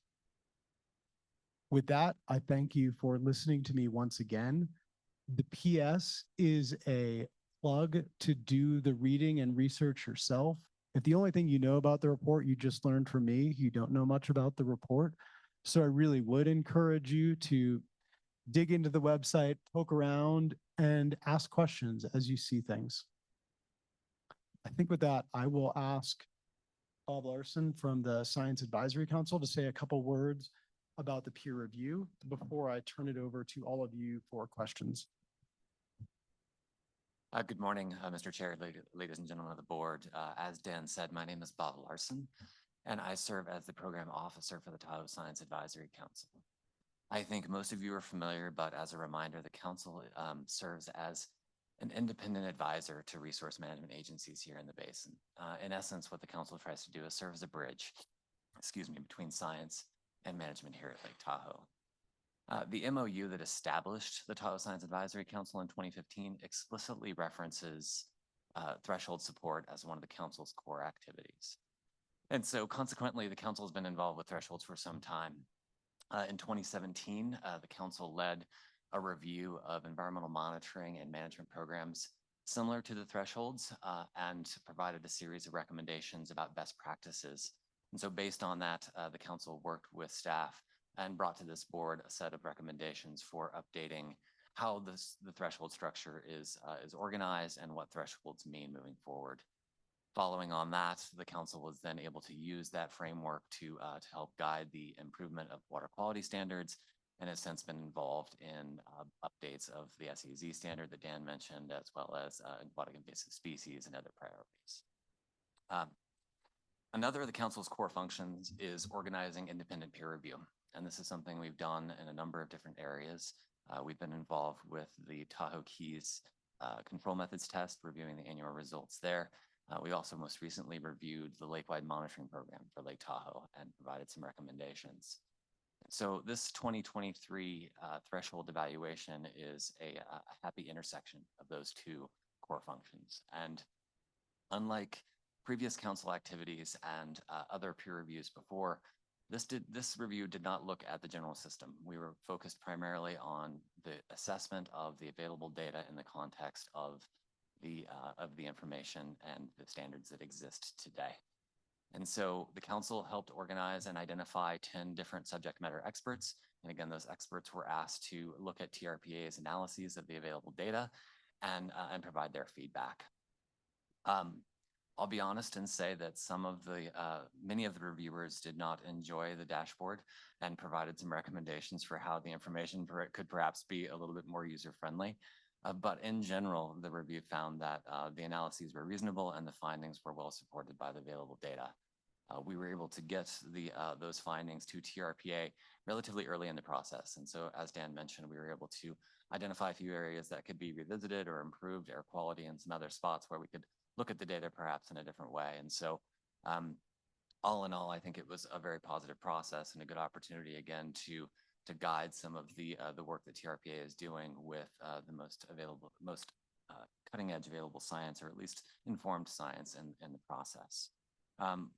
With that, I thank you for listening to me once again. The PS is a plug to do the reading and research yourself. If the only thing you know about the report you just learned from me, you don't know much about the report. So I really would encourage you to dig into the website, poke around, and ask questions as you see things. I think with that, I will ask Bob Larson from the Science Advisory Council to say a couple words about the peer review before I turn it over to all of you for questions. Good morning, Mr. Chair, ladies and gentlemen of the board. As Dan said, my name is Bob Larson, and I serve as the program officer for the Tahoe Science Advisory Council. I think most of you are familiar, but as a reminder, the council serves as an independent advisor to resource management agencies here in the basin. In essence, what the council tries to do is serve as a bridge, between science and management here at Lake Tahoe. The MOU that established the Tahoe Science Advisory Council in 2015 explicitly references threshold support as one of the council's core activities. And so consequently, the council has been involved with thresholds for some time. In 2017, the council led a review of environmental monitoring and management programs similar to the thresholds and provided a series of recommendations about best practices. And so based on that, the council worked with staff and brought to this board a set of recommendations for updating how the threshold structure is organized and what thresholds mean moving forward. Following on that, the council was then able to use that framework to help guide the improvement of water quality standards, and has since been involved in updates of the SEZ standard that Dan mentioned, as well as aquatic invasive species and other priorities. Another of the council's core functions is organizing independent peer review, and this is something we've done in a number of different areas. We've been involved with the Tahoe Keys control methods test, reviewing the annual results there. We also most recently reviewed the lake-wide monitoring program for Lake Tahoe and provided some recommendations. So this 2023 threshold evaluation is a happy intersection of those two core functions. And unlike previous council activities and other peer reviews before, this review did not look at the general system. We were focused primarily on the assessment of the available data in the context of the information and the standards that exist today. And so the council helped organize and identify 10 different subject matter experts. And again, those experts were asked to look at TRPA's analyses of the available data and provide their feedback. I'll be honest and say that many of the reviewers did not enjoy the dashboard and provided some recommendations for how the information could perhaps be a little bit more user-friendly. But in general, the review found that the analyses were reasonable and the findings were well supported by the available data. We were able to get those findings to TRPA relatively early in the process. And so, as Dan mentioned, we were able to identify a few areas that could be revisited or improved, air quality, and some other spots where we could look at the data perhaps in a different way. And so all in all, I think it was a very positive process and a good opportunity again to guide some of the work that TRPA is doing with the most cutting edge available science, or at least informed science in the process.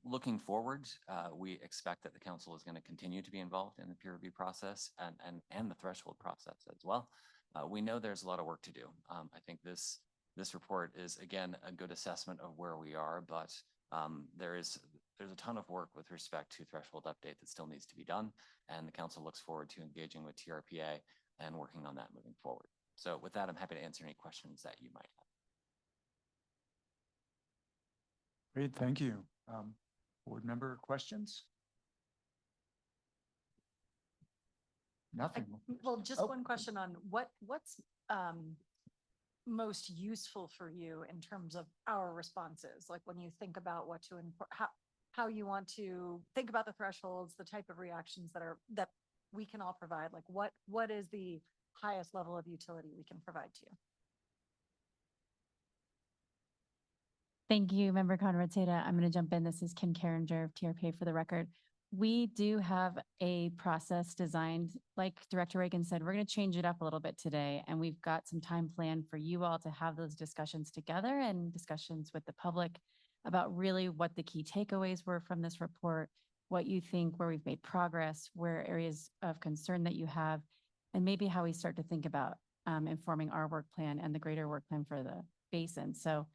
Looking forward, we expect that the council is going to continue to be involved in the peer review process and the threshold process as well. We know there's a lot of work to do. I think this report is, again, a good assessment of where we are, but there is there's a ton of work with respect to threshold update that still needs to be done. And the council looks forward to engaging with TRPA and working on that moving forward. So with that, I'm happy to answer any questions that you might have. Great, thank you. Board member questions? Nothing. Well, just Oh. one question on what's most useful for you in terms of our responses? Like when you think about what to, how you want to think about the thresholds, the type of reactions that we can all provide, like what is the highest level of utility we can provide to you? Thank you, Member Conrad Seda. I'm going to jump in. This is Kim Carringer of TRPA for the record. We do have a process designed, like Director Reagan said, we're going to change it up a little bit today. And we've got some time planned for you all to have those discussions together and discussions with the public about really what the key takeaways were from this report, what you think, where we've made progress, where areas of concern that you have, and maybe how we start to think about informing our work plan and the greater work plan for the basin. So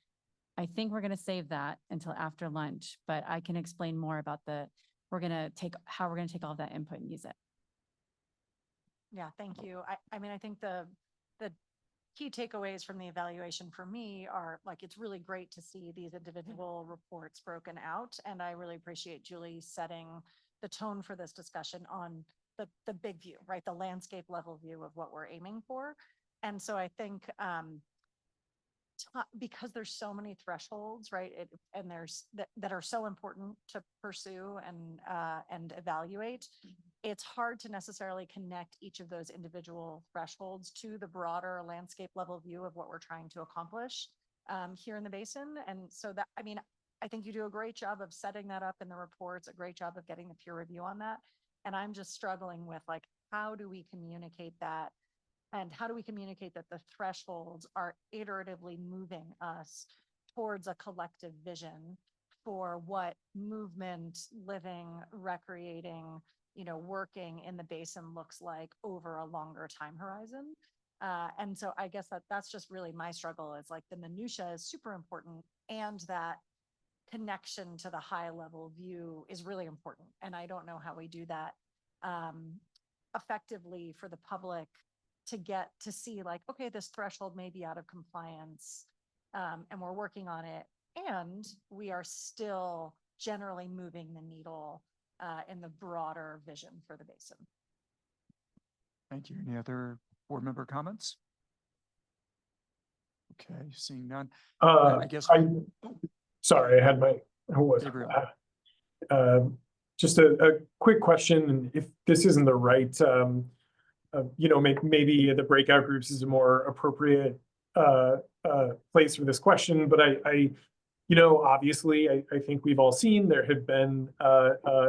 I think we're going to save that until after lunch, but I can explain more about how we're going to take all of that input and use it. Yeah, thank you. I mean, I think the key takeaways from the evaluation for me are like, it's really great to see these individual reports broken out. And I really appreciate Julie setting the tone for this discussion on the big view, right? The landscape level view of what we're aiming for. And so I think, because there's so many thresholds, right? And there's that are so important to pursue and evaluate. It's hard to necessarily connect each of those individual thresholds to the broader landscape level view of what we're trying to accomplish here in the basin. And so that, I mean, I think you do a great job of setting that up in the reports, a great job of getting the peer review on that. And I'm just struggling with like, how do we communicate that? And how do we communicate that the thresholds are iteratively moving us towards a collective vision for what movement, living, recreating, working in the basin looks like over a longer time horizon? And so I guess that's just really my struggle, is like the minutia is super important, and that connection to the high level view is really important. And I don't know how we do that effectively for the public to get to see like, okay, this threshold may be out of compliance, and we're working on it. And we are still generally moving the needle in the broader vision for the basin. Thank you. Any other board member comments? Okay, seeing none. I guess. Sorry, I had my, who was it? Just a quick question, and if this isn't the right, maybe the breakout groups is a more appropriate place for this question, but obviously, I think we've all seen there have been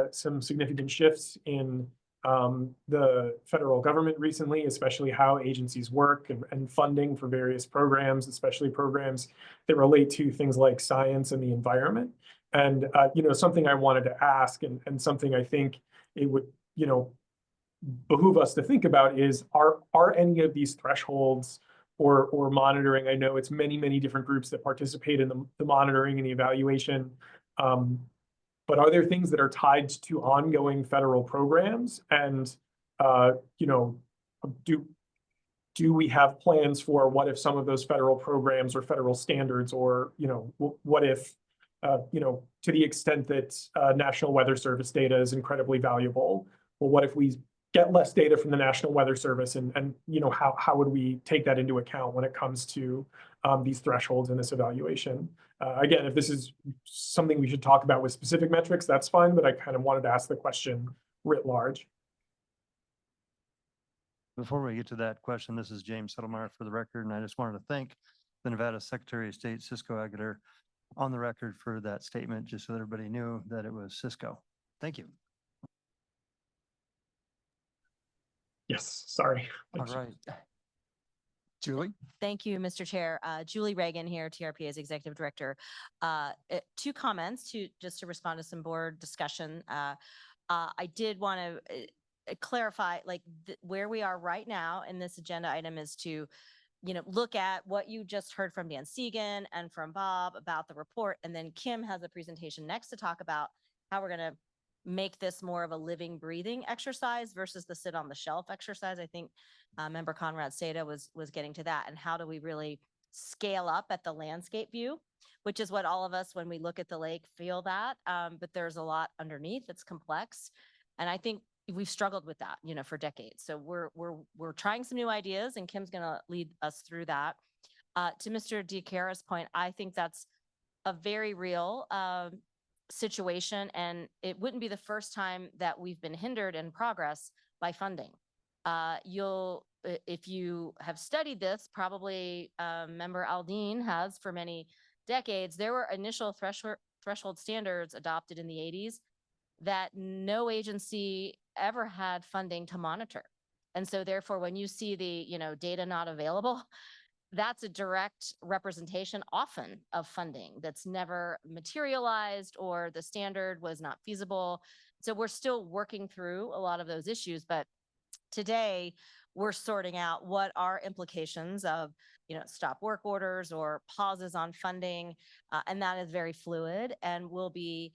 some significant shifts in the federal government recently, especially how agencies work and funding for various programs, especially programs that relate to things like science and the environment. And, something I wanted to ask, and something I think it would, behoove us to think about is, are any of these thresholds or monitoring? I know it's many different groups that participate in the monitoring and the evaluation. But are there things that are tied to ongoing federal programs? And, do we have plans for what if some of those federal programs or federal standards, or, what if, to the extent that National Weather Service data is incredibly valuable, well, what if we get less data from the National Weather Service, and how would we take that into account when it comes to these thresholds in this evaluation? Again, if this is something we should talk about with specific metrics, that's fine, but I kind of wanted to ask the question writ large. Before we get to that question, this is James Settlemeyer for the record, and I just wanted to thank the Nevada Secretary of State, Cisco Aguilar, on the record for that statement, just so everybody knew that it was Cisco. Thank you. Yes, sorry. All right. Julie? Thank you, Mr. Chair. Julie Reagan here, TRPA's Executive Director. 2 comments just to respond to some board discussion. I did want to clarify, like, where we are right now in this agenda item is to, look at what you just heard from Dan Segan and from Bob about the report. And then Kim has a presentation next to talk about how we're gonna make this more of a living, breathing exercise versus the sit on the shelf exercise. I think Member Conrad Seda was getting to that. And how do we really scale up at the landscape view, which is what all of us, when we look at the lake, feel that. But there's a lot underneath. It's complex. And I think we've struggled with that, for decades. So we're trying some new ideas, and Kim's going to lead us through that. To Mr. DiCara's point, I think that's a very real situation, and it wouldn't be the first time that we've been hindered in progress by funding. If you have studied this, probably Member Aldine has for many decades, there were initial threshold standards adopted in the 80s that no agency ever had funding to monitor. And so therefore, when you see the, data not available, that's a direct representation often of funding that's never materialized, or the standard was not feasible. So we're still working through a lot of those issues, but today we're sorting out what are implications of, stop work orders or pauses on funding. And that is very fluid, and will be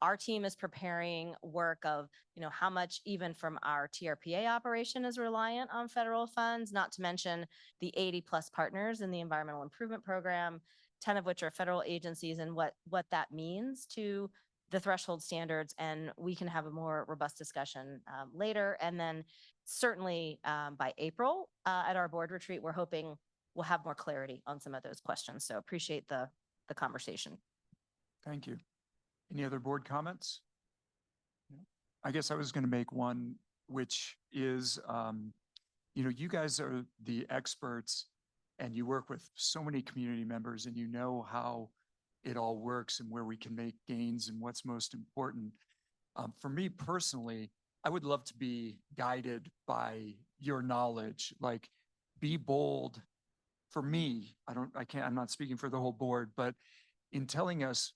our team is preparing work of, how much even from our TRPA operation is reliant on federal funds, not to mention the 80+ partners in the Environmental Improvement Program, 10 of which are federal agencies, and what that means to the threshold standards. And we can have a more robust discussion later. And then certainly by April at our board retreat, we're hoping we'll have more clarity on some of those questions. So appreciate the conversation. Thank you. Any other board comments? No? I guess I was going to make one, which is, you guys are the experts, and you work with so many community members, and you know how it all works and where we can make gains and what's most important. For me personally, I would love to be guided by your knowledge, like be bold. For me, I'm not speaking for the whole board, but in telling us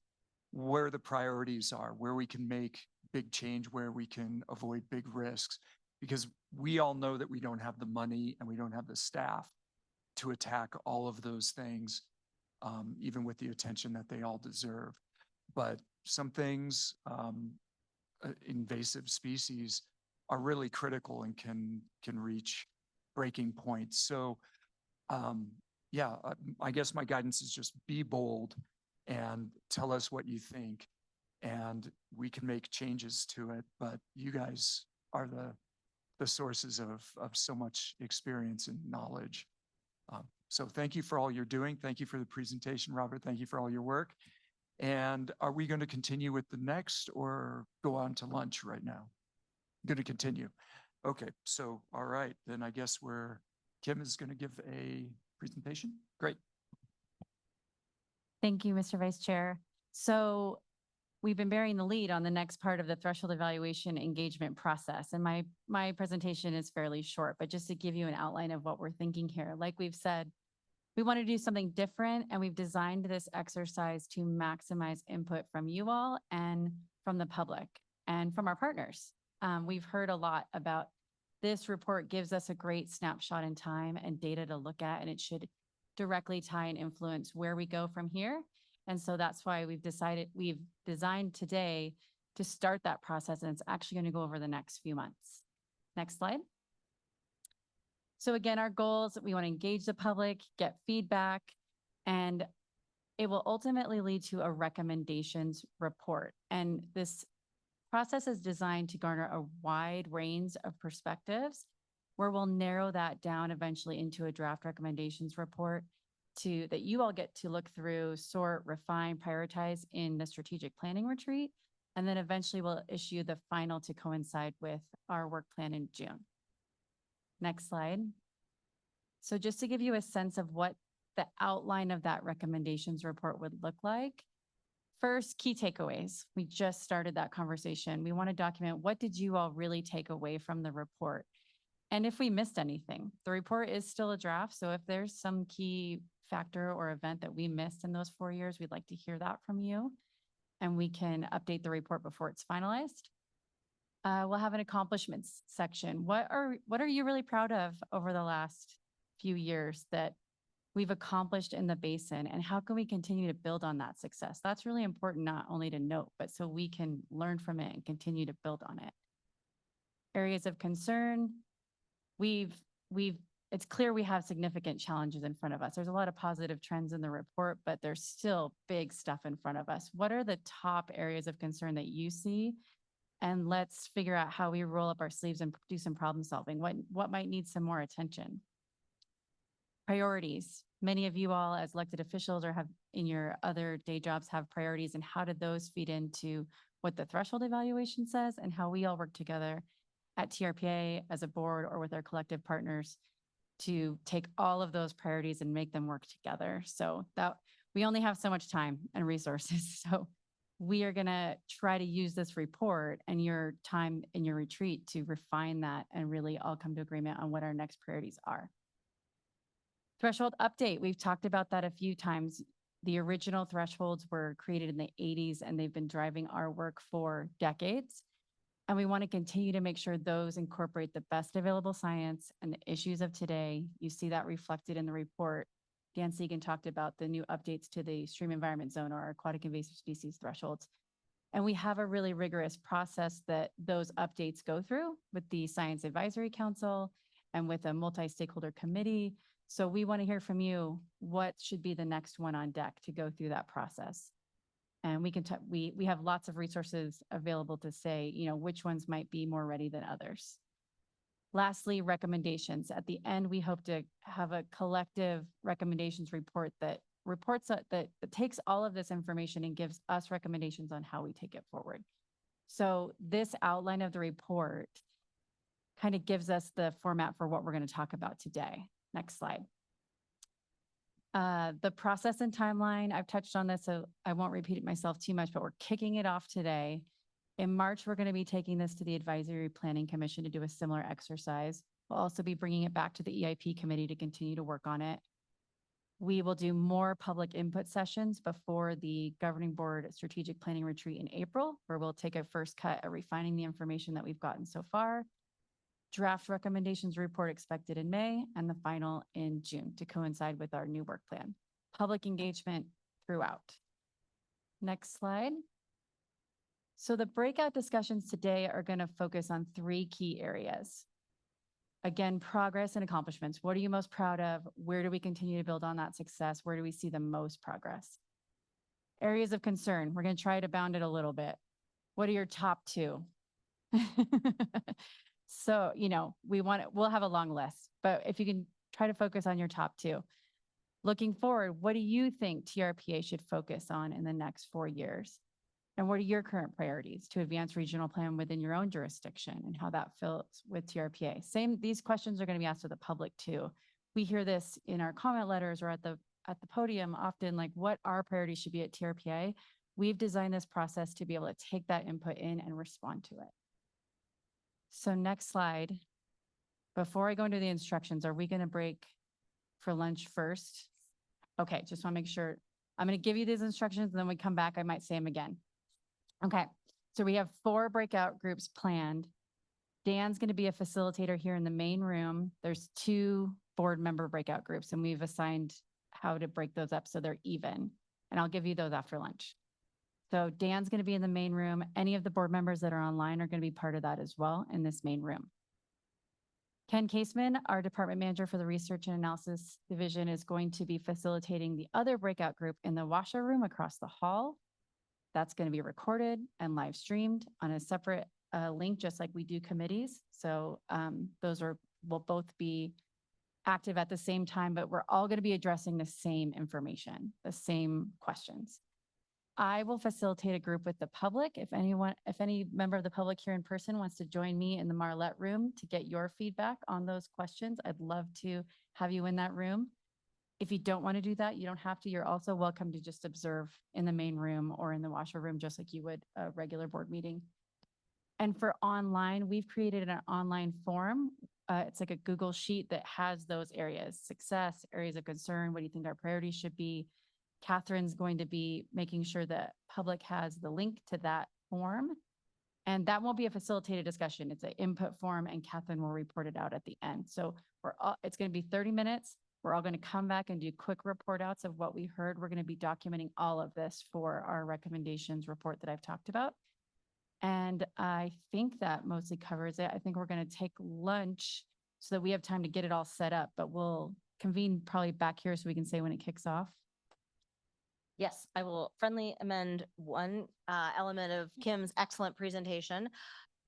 where the priorities are, where we can make big change, where we can avoid big risks, because we all know that we don't have the money and we don't have the staff to attack all of those things, even with the attention that they all deserve. But some things, invasive species, are really critical and can reach breaking points. So I guess my guidance is just be bold and tell us what you think, and we can make changes to it. But you guys are the sources of so much experience and knowledge. So thank you for all you're doing. Thank you for the presentation, Robert. Thank you for all your work. And are we going to continue with the next, or go on to lunch right now? Going to continue. Okay, so all right, then I guess Kim is going to give a presentation. Great. Thank you, Mr. Vice Chair. So we've been bearing the lead on the next part of the threshold evaluation engagement process. And my presentation is fairly short, but just to give you an outline of what we're thinking here. Like we've said, we want to do something different, and we've designed this exercise to maximize input from you all and from the public and from our partners. We've heard a lot about this report gives us a great snapshot in time and data to look at, and it should directly tie and influence where we go from here. And so that's why we've designed today to start that process, and it's actually going to go over the next few months. Next slide. So again, our goals, we want to engage the public, get feedback, and it will ultimately lead to a recommendations report. And this process is designed to garner a wide range of perspectives, where we'll narrow that down eventually into a draft recommendations report that you all get to look through, sort, refine, prioritize in the strategic planning retreat. And then eventually we'll issue the final to coincide with our work plan in June. Next slide. So just to give you a sense of what the outline of that recommendations report would look like. First, key takeaways. We just started that conversation. We want to document, what did you all really take away from the report? And if we missed anything, the report is still a draft. So if there's some key factor or event that we missed in those 4 years, we'd like to hear that from you, and we can update the report before it's finalized. We'll have an accomplishments section. What are you really proud of over the last few years that we've accomplished in the basin, and how can we continue to build on that success? That's really important, not only to note, but so we can learn from it and continue to build on it. Areas of concern, it's clear we have significant challenges in front of us. There's a lot of positive trends in the report, but there's still big stuff in front of us. What are the top areas of concern that you see? And let's figure out how we roll up our sleeves and do some problem solving. What might need some more attention? Priorities. Many of you all as elected officials or have in your other day jobs have priorities, and how did those feed into what the threshold evaluation says and how we all work together at TRPA as a board or with our collective partners to take all of those priorities and make them work together. So that we only have so much time and resources. So we are gonna try to use this report and your time in your retreat to refine that and really all come to agreement on what our next priorities are. Threshold update, we've talked about that a few times. The original thresholds were created in the 80s and they've been driving our work for decades. And we want to continue to make sure those incorporate the best available science and the issues of today. You see that reflected in the report. Dan Segan talked about the new updates to the stream environment zone or aquatic invasive species thresholds. And we have a really rigorous process that those updates go through with the Science Advisory Council and with a multi-stakeholder committee. So we want to hear from you, what should be the next one on deck to go through that process. And we have lots of resources available to say, you know, which ones might be more ready than others. Lastly, recommendations. At the end, we hope to have a collective recommendations report that takes all of this information and gives us recommendations on how we take it forward. So this outline of the report kind of gives us the format for what we're going to talk about today. Next slide. The process and timeline, I've touched on this, so I won't repeat it myself too much, but we're kicking it off today. In March, we're going to be taking this to the Advisory Planning Commission to do a similar exercise. We'll also be bringing it back to the EIP committee to continue to work on it. We will do more public input sessions before the Governing Board Strategic Planning Retreat in April, where we'll take a first cut at refining the information that we've gotten so far. Draft recommendations report expected in May and the final in June to coincide with our new work plan. Public engagement throughout. Next slide. So the breakout discussions today are going to focus on 3 key areas. Again, progress and accomplishments. What are you most proud of? Where do we continue to build on that success? Where do we see the most progress? Areas of concern. We're going to try to bound it a little bit. What are your top 2? So, you know, we'll have a long list, but if you can try to focus on your top 2. Looking forward, what do you think TRPA should focus on in the next 4 years? And what are your current priorities to advance regional plan within your own jurisdiction and how that fits with TRPA? These questions are going to be asked of the public too. We hear this in our comment letters or at the podium often, like what our priorities should be at TRPA. We've designed this process to be able to take that input in and respond to it. So next slide. Before I go into the instructions, are we going to break for lunch first? Okay, just want to make sure. I'm going to give you these instructions and then when we come back, I might say them again. Okay, so we have 4 breakout groups planned. Dan's going to be a facilitator here in the main room. There's 2 board member breakout groups and we've assigned how to break those up so they're even. And I'll give you those after lunch. So Dan's going to be in the main room. Any of the board members that are online are going to be part of that as well in this main room. Ken Caseman, our department manager for the Research and Analysis Division, is going to be facilitating the other breakout group in the washer room across the hall. That's going to be recorded and live streamed on a separate link, just like we do committees. So those will both be active at the same time, but we're all going to be addressing the same information, the same questions. I will facilitate a group with the public. If any member of the public here in person wants to join me in the Marlette room to get your feedback on those questions, I'd love to have you in that room. If you don't want to do that, you don't have to. You're also welcome to just observe in the main room or in the washer room, just like you would a regular board meeting. And for online, we've created an online form. It's like a Google sheet that has those areas: success, areas of concern. What do you think our priorities should be? Catherine's going to be making sure that public has the link to that form. And that won't be a facilitated discussion. It's an input form and Catherine will report it out at the end. So it's going to be 30 minutes. We're all going to come back and do quick report outs of what we heard. We're going to be documenting all of this for our recommendations report that I've talked about. And I think that mostly covers it. I think we're going to take lunch so that we have time to get it all set up, but we'll convene probably back here so we can say when it kicks off. Yes, I will friendly amend one element of Kim's excellent presentation.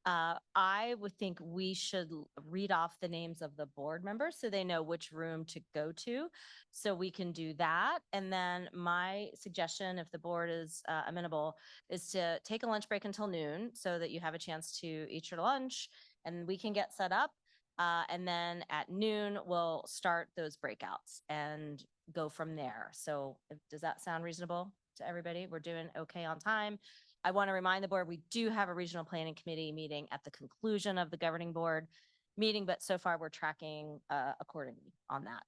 I would think we should read off the names of the board members so they know which room to go to. So we can do that. And then my suggestion, if the board is amenable, is to take a lunch break until noon so that you have a chance to eat your lunch and we can get set up. And then at noon, we'll start those breakouts and go from there. So does that sound reasonable to everybody? We're doing okay on time. I want to remind the board, we do have a regional planning committee meeting at the conclusion of the governing board meeting, but so far we're tracking accordingly on that.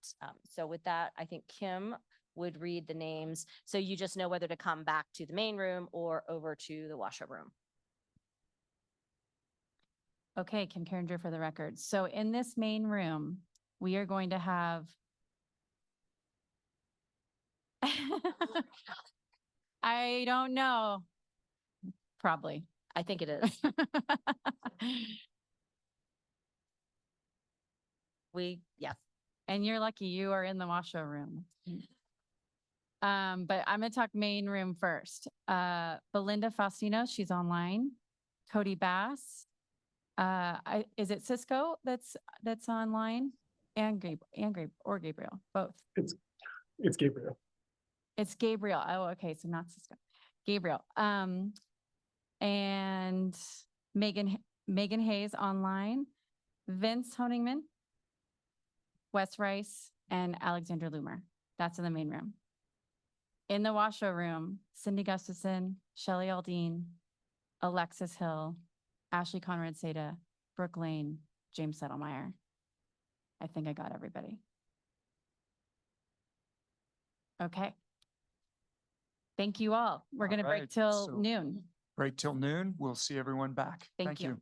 So with that, I think Kim would read the names. So you just know whether to come back to the main room or over to the washout room. Okay, Kim Carringer for the record. So in this main room, we are going to have I don't know. Probably. I think it is. Yes. And you're lucky you are in the washout room. But I'm gonna talk main room first. Belinda Faustino, she's online. Cody Bass. Is it Cisco that's online? And Gabriel, both. It's Gabriel. It's Gabriel. Oh, okay. So not Cisco. Gabriel. And Megan Hayes online, Vince Honigman, Wes Rice, and Alexander Loomer. That's in the main room. In the washout room, Cindy Gustafson, Shelley Aldine, Alexis Hill, Ashley Conrad Seda, Brooke Lane, James Settlemeyer. I think I got everybody. Okay. Thank you all. We're going to break right, till so- noon. Right till noon. We'll see everyone back. Thank you.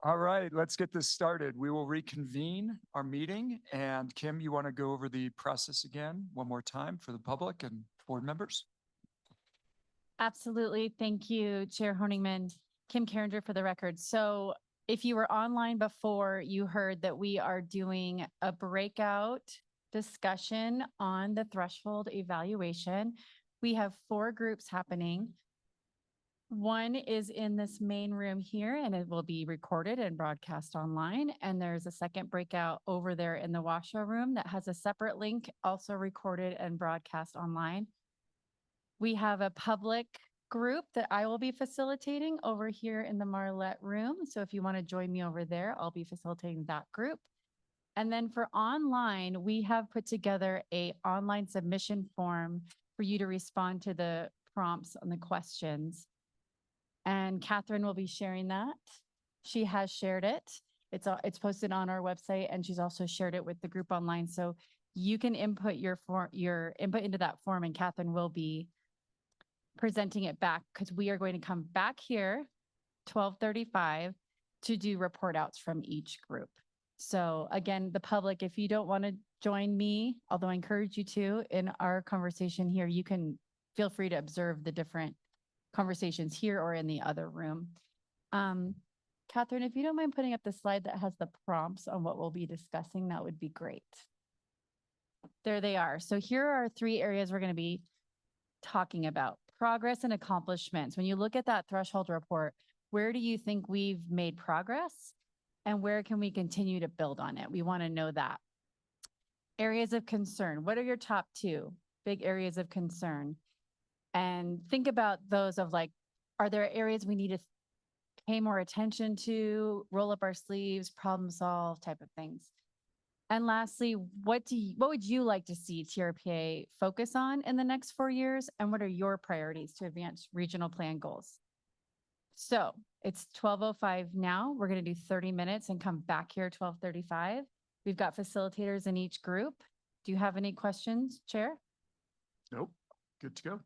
All right, let's get this started. We will reconvene our meeting. And Kim, you want to go over the process again, one more time for the public and board members? Absolutely. Thank you, Chair Honigman. Kim Carringer for the record. So if you were online before, you heard that we are doing a breakout discussion on the threshold evaluation. We have 4 groups happening. One is in this main room here, and it will be recorded and broadcast online. And there's a second breakout over there in the washout room that has a separate link, also recorded and broadcast online. We have a public group that I will be facilitating over here in the Marlette room. So if you want to join me over there, I'll be facilitating that group. And then for online, we have put together a online submission form for you to respond to the prompts on the questions. And Catherine will be sharing that. She has shared it. It's posted on our website, and she's also shared it with the group online. So you can input your input into that form, and Catherine will be presenting it back because we are going to come back here 12:35 to do report outs from each group. So again, the public, if you don't want to join me, although I encourage you to, in our conversation here, you can feel free to observe the different conversations here or in the other room. Catherine, if you don't mind putting up the slide that has the prompts on what we'll be discussing, that would be great. There they are. So here are 3 areas we're going to be talking about: progress and accomplishments. When you look at that threshold report, where do you think we've made progress and where can we continue to build on it? We want to know that. Areas of concern. What are your top 2 big areas of concern? And think about those of like, are there areas we need to pay more attention to, roll up our sleeves, problem solve type of things? And lastly, what would you like to see TRPA focus on in the next 4 years? And what are your priorities to advance regional plan goals? So it's 12:05 now. We're going to do 30 minutes and come back here 12:35. We've got facilitators in each group. Do you have any questions, Chair? Nope, good to go.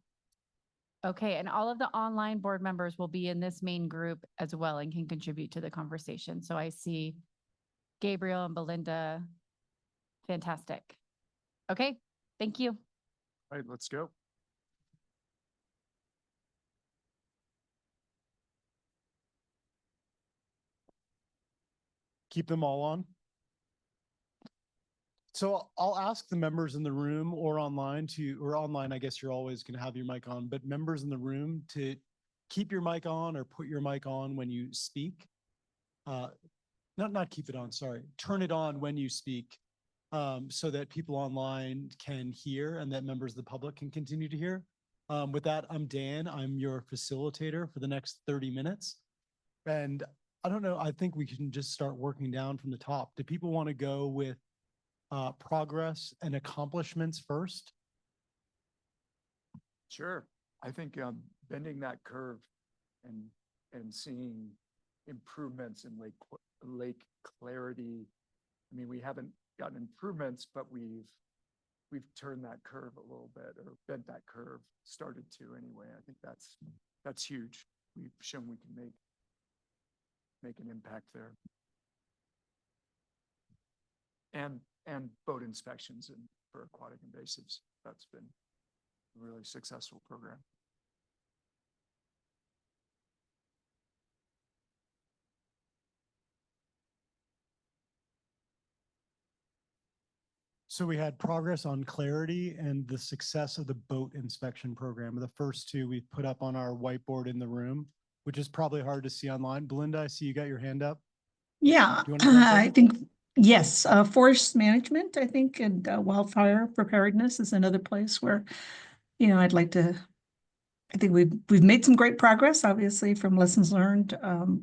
Okay, and all of the online board members will be in this main group as well and can contribute to the conversation. So I see Gabriel and Belinda. Fantastic. Okay, thank you. All right, let's go. Keep them all on. So I'll ask the members in the room or online I guess you're always going to have your mic on, but members in the room to keep your mic on or put your mic on when you speak. Not keep it on, sorry. Turn it on when you speak so that people online can hear and that members of the public can continue to hear. With that, I'm Dan. I'm your facilitator for the next 30 minutes. And I don't know, I think we can just start working down from the top. Do people want to go with progress and accomplishments first? Sure. I think bending that curve and seeing improvements in lake clarity. I mean, we haven't gotten improvements, but we've turned that curve a little bit, or bent that curve, started to anyway. I think that's huge. We've shown we can make an impact there. And boat inspections for aquatic invasives. That's been a really successful program. So we had progress on clarity and the success of the boat inspection program. The first 2 we've put up on our whiteboard in the room, which is probably hard to see online. Belinda, I see you got your hand up. Yeah, Do you want to jump in? I think, yes, forest management, I think, and wildfire preparedness is another place where, I'd like to, I think we've made some great progress, obviously, from lessons learned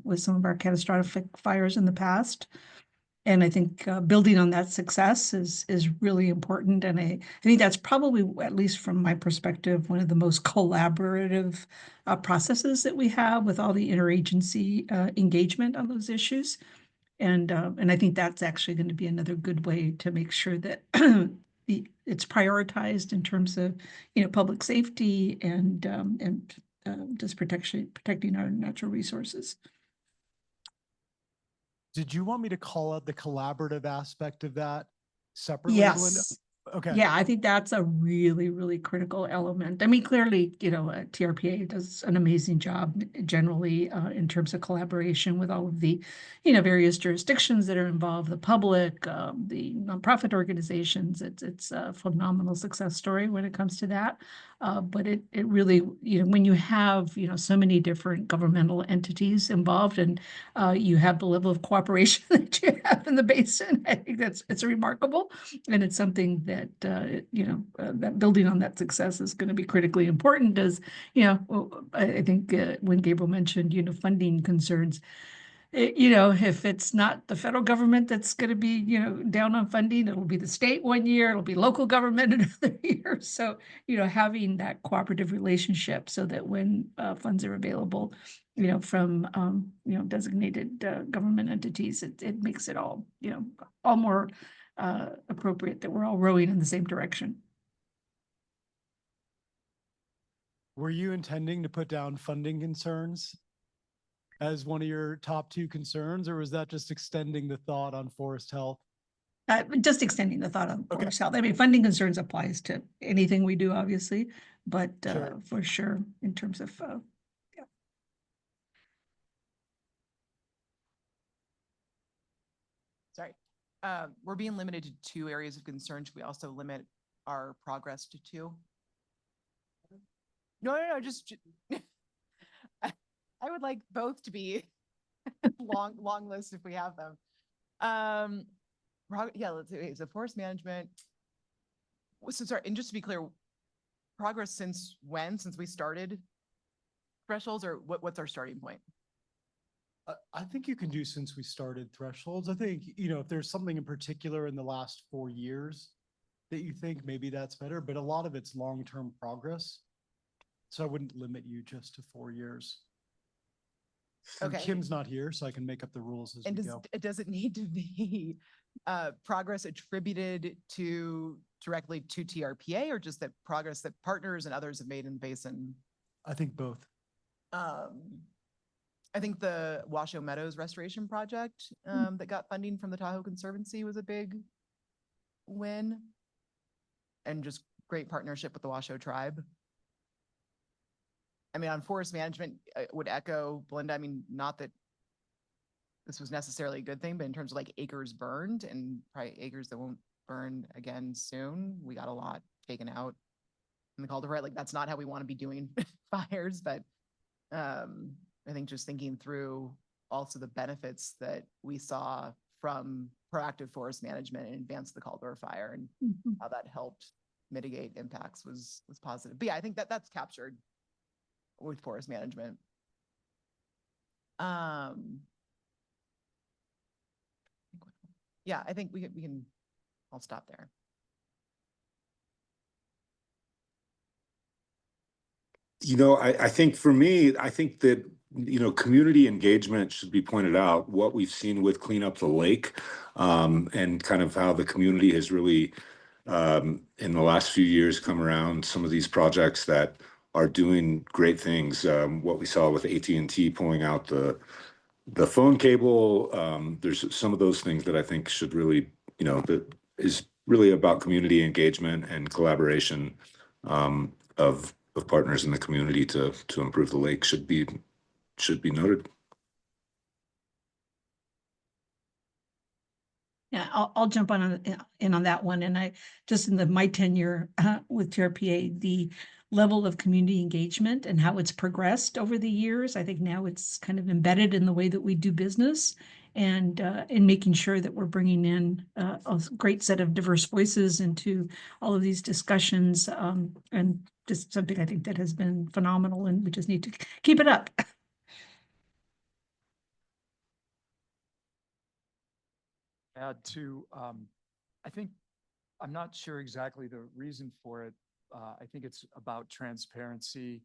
with some of our catastrophic fires in the past. And I think building on that success is really important. And I think that's probably, at least from my perspective, one of the most collaborative processes that we have with all the interagency engagement on those issues. And I think that's actually going to be another good way to make sure that it's prioritized in terms of, public safety and just protecting our natural resources. Did you want me to call out the collaborative aspect of that separately, Belinda? Yes. Okay. Yeah, I think that's a really, really critical element. I mean, clearly, TRPA does an amazing job generally in terms of collaboration with all of the, various jurisdictions that are involved, the public, the nonprofit organizations. It's a phenomenal success story when it comes to that. But it really, when you have, so many different governmental entities involved and you have the level of cooperation that you have in the basin, I think it's remarkable. And it's something that, that building on that success is going to be critically important as, I think when Gabriel mentioned, funding concerns, if it's not the federal government that's going to be, down on funding, it'll be the state one year, it'll be local government another year. So, having that cooperative relationship so that when funds are available, from, designated government entities, it makes it all, all more appropriate that we're all rowing in the same direction. Were you intending to put down funding concerns as one of your top two concerns, or was that just extending the thought on forest health? Just extending the thought on forest health. I mean, funding concerns applies to anything we do, obviously, but Sure. for sure, in terms of, yeah. Sorry. We're being limited to 2 areas of concern. Should we also limit our progress to 2? No, just, I would like both to be long list if we have them. Yeah, let's see. So forest management. So sorry, and just to be clear, progress since when? Since we started thresholds, or what's our starting point? I think you can do since we started thresholds. I think, if there's something in particular in the last 4 years that you think maybe that's better, but a lot of it's long-term progress. So I wouldn't limit you just to 4 years. And Okay. Kim's not here, so I can make up the rules as And we go. does it need to be progress attributed directly to TRPA, or just that progress that partners and others have made in the basin? I think both. I think the Washoe Meadows Restoration Project that got funding from the Tahoe Conservancy was a big win, and just great partnership with the Washoe tribe. I mean, on forest management, I would echo Belinda. I mean, not that this was necessarily a good thing, but in terms of like acres burned and probably acres that won't burn again soon, we got a lot taken out in the cultivar. Like, that's not how we want to be doing fires, but I think just thinking through also the benefits that we saw from proactive forest management and advance the cultivar fire and how that helped mitigate impacts was positive. But yeah, I think that's captured with forest management. Yeah, I think we can, I'll stop there. I think for me, I think that, community engagement should be pointed out. What we've seen with Clean Up the Lake, and kind of how the community has really, in the last few years, come around some of these projects that are doing great things. What we saw with AT&T pulling out the phone cable, there's some of those things that I think should really, that is really about community engagement and collaboration of partners in the community to improve the lake should be noted. Yeah, I'll jump in on that one. And I just in my tenure with TRPA, the level of community engagement and how it's progressed over the years, I think now it's kind of embedded in the way that we do business, and in making sure that we're bringing in a great set of diverse voices into all of these discussions, and just something I think that has been phenomenal, and we just need to keep it up. Add to, I think, I'm not sure exactly the reason for it. I think it's about transparency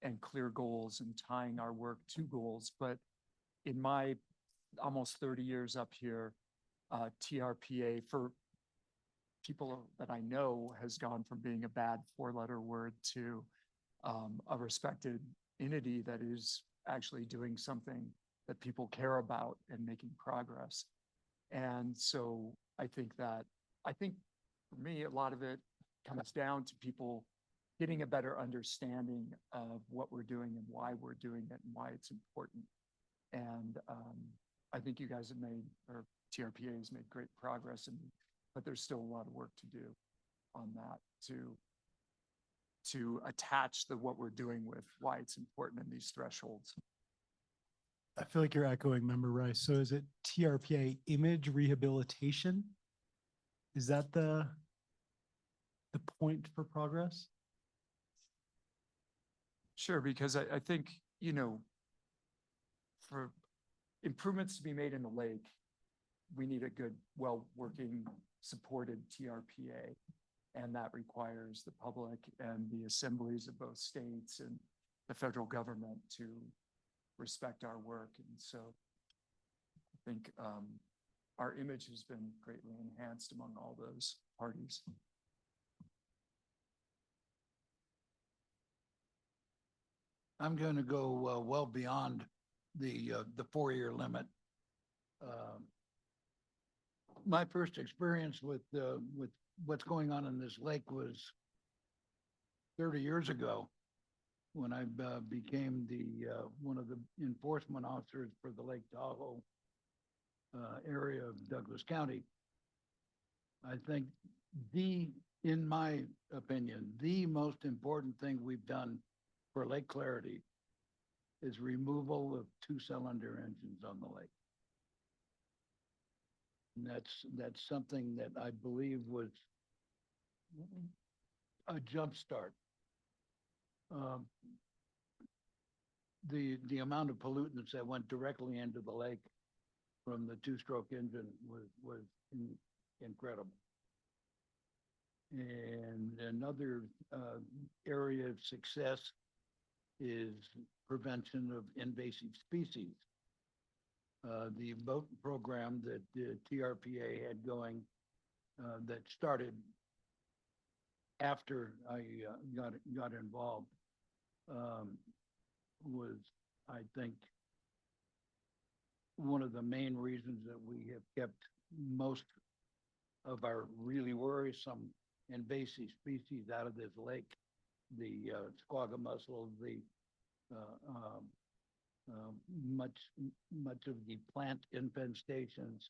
and clear goals and tying our work to goals. But in my almost 30 years up here, TRPA, for people that I know, has gone from being a bad 4-letter word to a respected entity that is actually doing something that people care about and making progress. And so I think for me, a lot of it comes down to people getting a better understanding of what we're doing and why we're doing it and why it's important. And I think you guys have made, or TRPA has made great progress, but there's still a lot of work to do on that to attach what we're doing with why it's important in these thresholds. I feel like you're echoing Member Rice. So is it TRPA image rehabilitation? Is that the point for progress? Sure, because I think, for improvements to be made in the lake, we need a good, well-working, supported TRPA. And that requires the public and the assemblies of both states and the federal government to respect our work. And so I think our image has been greatly enhanced among all those parties. I'm going to go well beyond the 4-year limit. My first experience with what's going on in this lake was 30 years ago when I became one of the enforcement officers for the Lake Tahoe area of Douglas County. I think in my opinion, the most important thing we've done for lake clarity is removal of 2-cylinder engines on the lake. And that's something that I believe was a jump start. The amount of pollutants that went directly into the lake from the 2-stroke engine was incredible. And another area of success is prevention of invasive species. The boat program that the TRPA had going that started after I got involved was, I think, one of the main reasons that we have kept most of our really worrisome invasive species out of this lake. The squawga mussel, the much of the plant infestations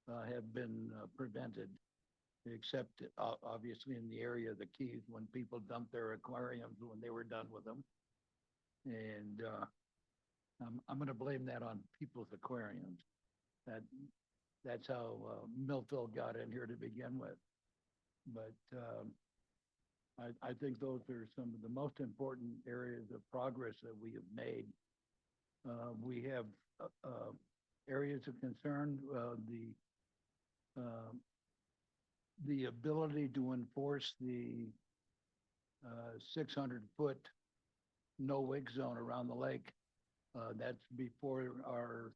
have been prevented, except obviously in the area of the Keys when people dumped their aquariums when they were done with them. And I'm going to blame that on people's aquariums. That's how milfoil got in here to begin with. But I think those are some of the most important areas of progress that we have made. We have areas of concern, the ability to enforce the 600-foot no wake zone around the lake. That's before our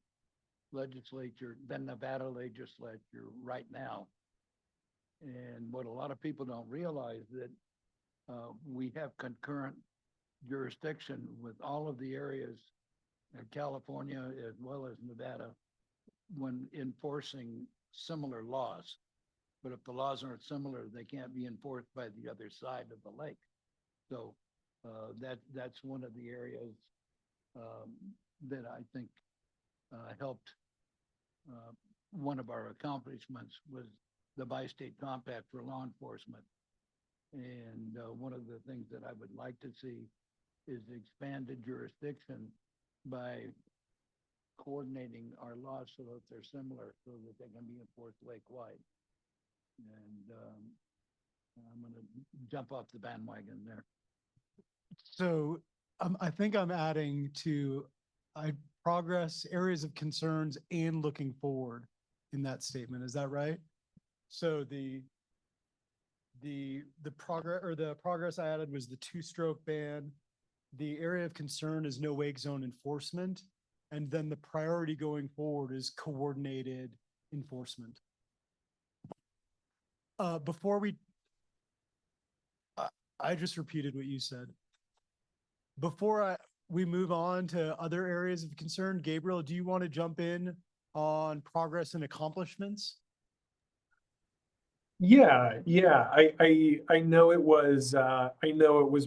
legislature, the Nevada legislature right now. And what a lot of people don't realize that we have concurrent jurisdiction with all of the areas in California as well as Nevada when enforcing similar laws. But if the laws aren't similar, they can't be enforced by the other side of the lake. So that's one of the areas that I think helped. One of our accomplishments was the bi-state compact for law enforcement. And one of the things that I would like to see is expanded jurisdiction by coordinating our laws so that they're similar so that they can be enforced lake-wide. And I'm going to jump off the bandwagon there. So I think I'm adding to progress, areas of concerns, and looking forward in that statement. Is that right? So the progress I added was the 2-stroke ban. The area of concern is no wake zone enforcement. And then the priority going forward is coordinated enforcement. I just repeated what you said. Before we move on to other areas of concern, Gabriel, do you want to jump in on progress and accomplishments? Yeah, I know it was,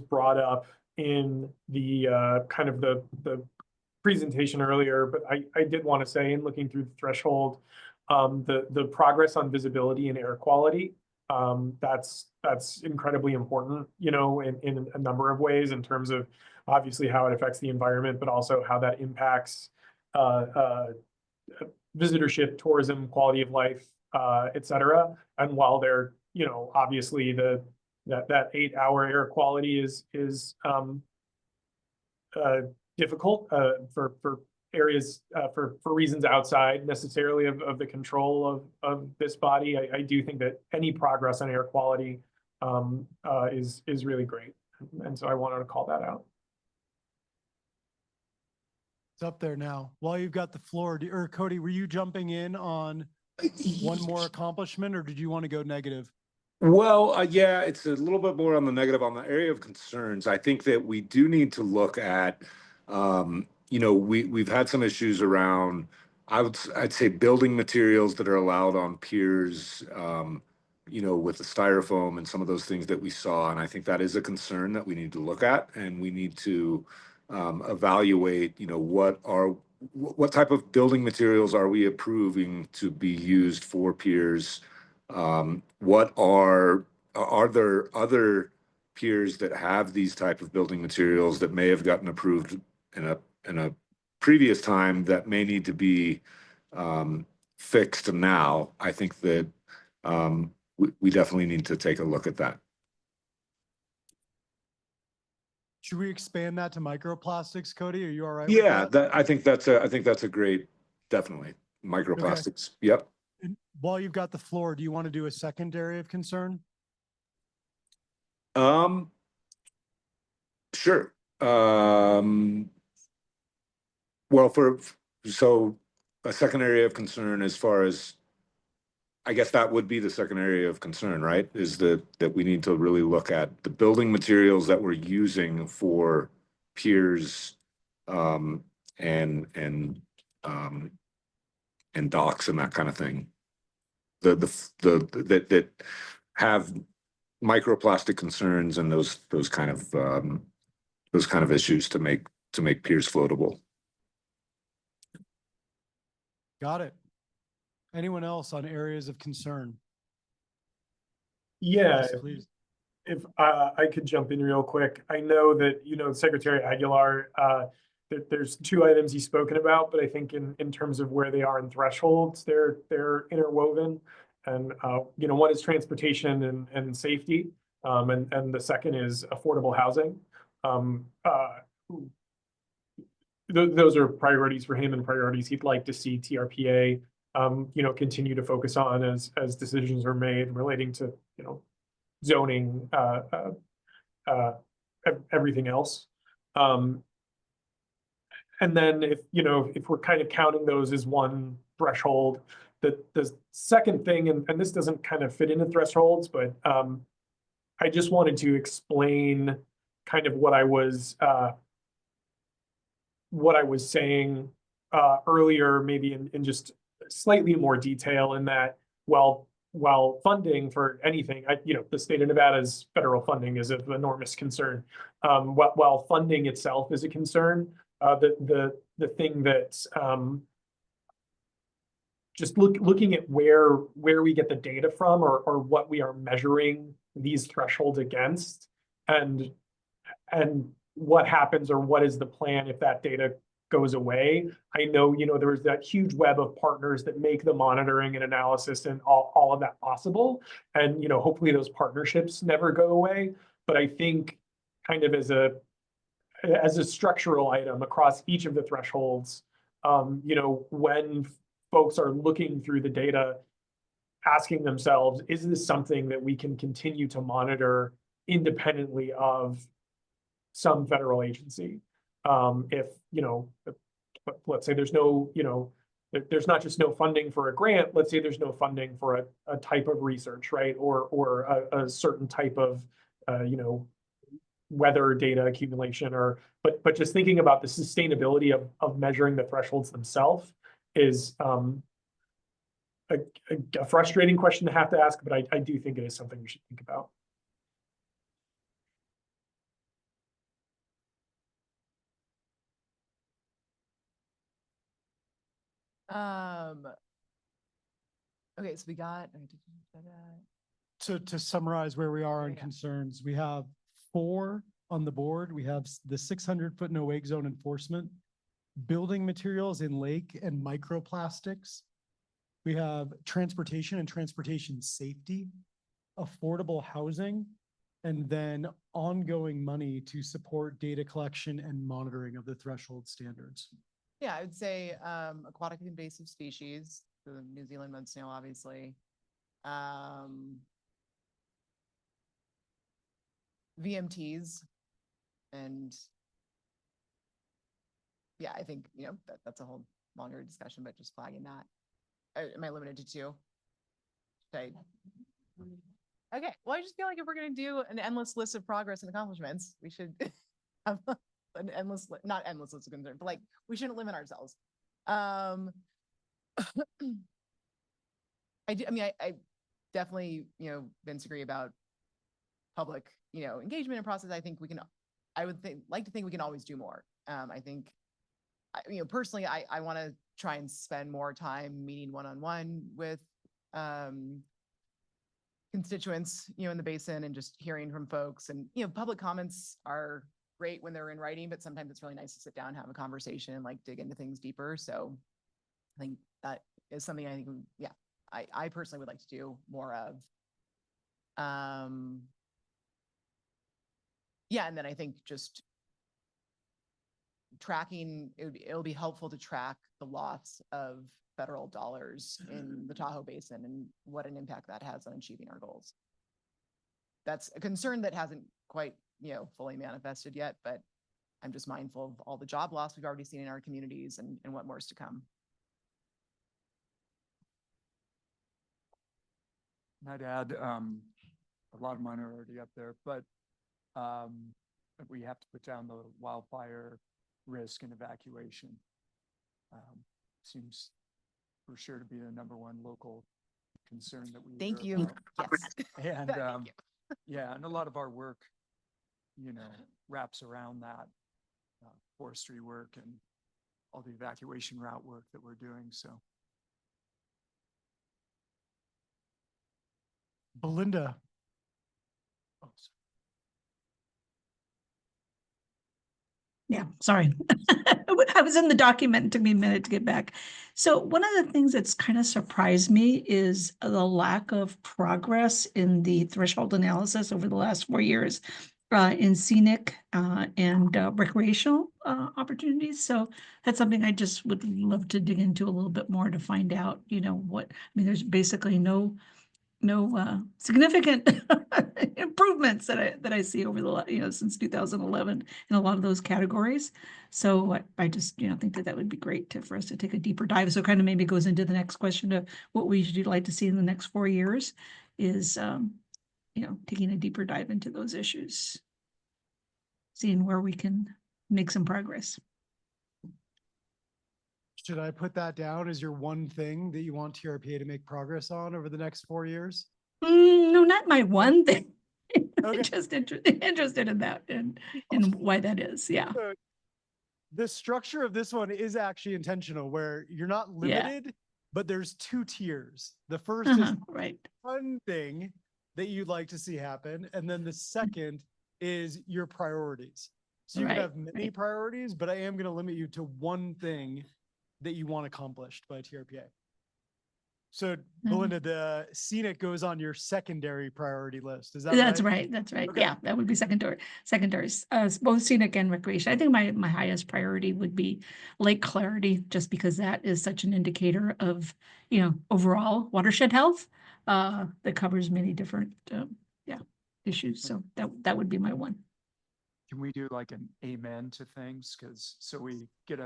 brought up in the, kind of the presentation earlier, but I did want to say, in looking through the threshold, the progress on visibility and air quality, that's incredibly important, in a number of ways, in terms of obviously how it affects the environment, but also how that impacts visitorship, tourism, quality of life, et cetera. And while they're, obviously that 8-hour air quality is difficult for areas for reasons outside necessarily of the control of this body. I do think that any progress on air quality is really great. And so I wanted to call that out. It's up there now. While you've got the floor, or Cody, were you jumping in on one more accomplishment, or did you want to go negative? Well, yeah, it's a little bit more on the negative. On the area of concerns, I think that we do need to look at, we've had some issues around, I'd say building materials that are allowed on piers, with the styrofoam and some of those things that we saw. And I think that is a concern that we need to look at, and we need to evaluate, what type of building materials are we approving to be used for piers? What are there other piers that have these type of building materials that may have gotten approved in a previous time that may need to be fixed now? I think that we definitely need to take a look at that. Should we expand that to microplastics, Cody? Are you all right Yeah, with that? I think that's a great, definitely microplastics. Yep. And while you've got the floor, do you want to do a second area of concern? Sure. Well, so a second area of concern, as far as, I guess that would be the second area of concern, right? Is that we need to really look at the building materials that we're using for piers, and docks and that kind of thing. That have microplastic concerns and those kind of issues to make piers floatable. Got it. Anyone else on areas of concern? Yeah, Yes, please. if I could jump in real quick. I know that, Secretary Aguilar, there's 2 items he's spoken about, but I think in terms of where they are in thresholds, they're interwoven. And, one is transportation and safety, and the second is affordable housing. Those are priorities for him and priorities he'd like to see TRPA, continue to focus on as decisions are made relating to, zoning, everything else. And then if we're kind of counting those as one threshold, the second thing, and this doesn't kind of fit into thresholds, but I just wanted to explain kind of what I was saying earlier, maybe in just slightly more detail, in that while funding for anything, the state of Nevada's federal funding is of enormous concern. While funding itself is a concern, the thing that just looking at where we get the data from, or what we are measuring these thresholds against, and what happens, or what is the plan if that data goes away. I know, there was that huge web of partners that make the monitoring and analysis and all of that possible. And, hopefully those partnerships never go away. But I think kind of as a structural item across each of the thresholds, when folks are looking through the data, asking themselves, is this something that we can continue to monitor independently of some federal agency? If let's say there's no, there's not just no funding for a grant, let's say there's no funding for a type of research, right? Or a certain type of, weather data accumulation but just thinking about the sustainability of measuring the thresholds themselves is a frustrating question to have to ask, but I do think it is something we should think about. Okay, so we got. To summarize where we are on concerns, we have 4 on the board. We have the 600-foot no wake zone enforcement, building materials in lake and microplastics. We have transportation and transportation safety, affordable housing, and then ongoing money to support data collection and monitoring of the threshold standards. Yeah, I would say aquatic invasive species, the New Zealand mud snail, obviously. VMTs, and yeah, I think, that's a whole longer discussion, but just flagging that. Am I limited to 2? Should I? Okay, well, I just feel like if we're gonna do an endless list of progress and accomplishments, we should have an endless, not endless list of concerns, but like, we shouldn't limit ourselves. I definitely, Vince, agree about public, engagement and process. I think I would like to think we can always do more. I think, personally, I want to try and spend more time meeting one-on-one with constituents, in the basin, and just hearing from folks. And, public comments are great when they're in writing, but sometimes it's really nice to sit down and have a conversation and like dig into things deeper. So I think that is something I think, I personally would like to do more of. Yeah, and then I think just tracking, it'll be helpful to track the loss of federal dollars in the Tahoe Basin and what an impact that has on achieving our goals. That's a concern that hasn't quite, fully manifested yet, but I'm just mindful of all the job loss we've already seen in our communities and what more is to come. And I'd add, a lot of mine are already up there, but we have to put down the wildfire risk and evacuation. Seems for sure to be the #1 local concern that we. Thank hear you. about. Yes. And Thank you. yeah, and a lot of our work, wraps around that forestry work and all the evacuation route work that we're doing. So. Belinda. Oh, sorry. Yeah, sorry. I was in the document. It took me a minute to get back. So one of the things that's kind of surprised me is the lack of progress in the threshold analysis over the last 4 years in scenic and recreational opportunities. So that's something I just would love to dig into a little bit more to find out, there's basically no significant improvements that I see over the since 2011 in a lot of those categories. So I just think that would be great for us to take a deeper dive. So kind of maybe goes into the next question of what we should like to see in the next 4 years is taking a deeper dive into those issues, seeing where we can make some progress. Should I put that down as your one thing that you want TRPA to make progress on over the next 4 years? No, not my one thing. Okay. Just interested in that and why that is. Yeah. So the structure of this one is actually intentional, where you're not Yeah. limited, but there's 2 tiers. The first is right. one thing that you'd like to see happen, and then the second is your priorities. So you can Right, have many priorities, but I am going to limit you to one thing that you want accomplished by TRPA. So Belinda, the scenic goes on your secondary priority list. Is that right? That's right. That's right. Okay. Yeah, that would be secondaries, both scenic and recreation. I think my highest priority would be lake clarity, just because that is such an indicator of, overall watershed health, that covers many different, issues. So that would be my one. Can we do like an amen to things? So we get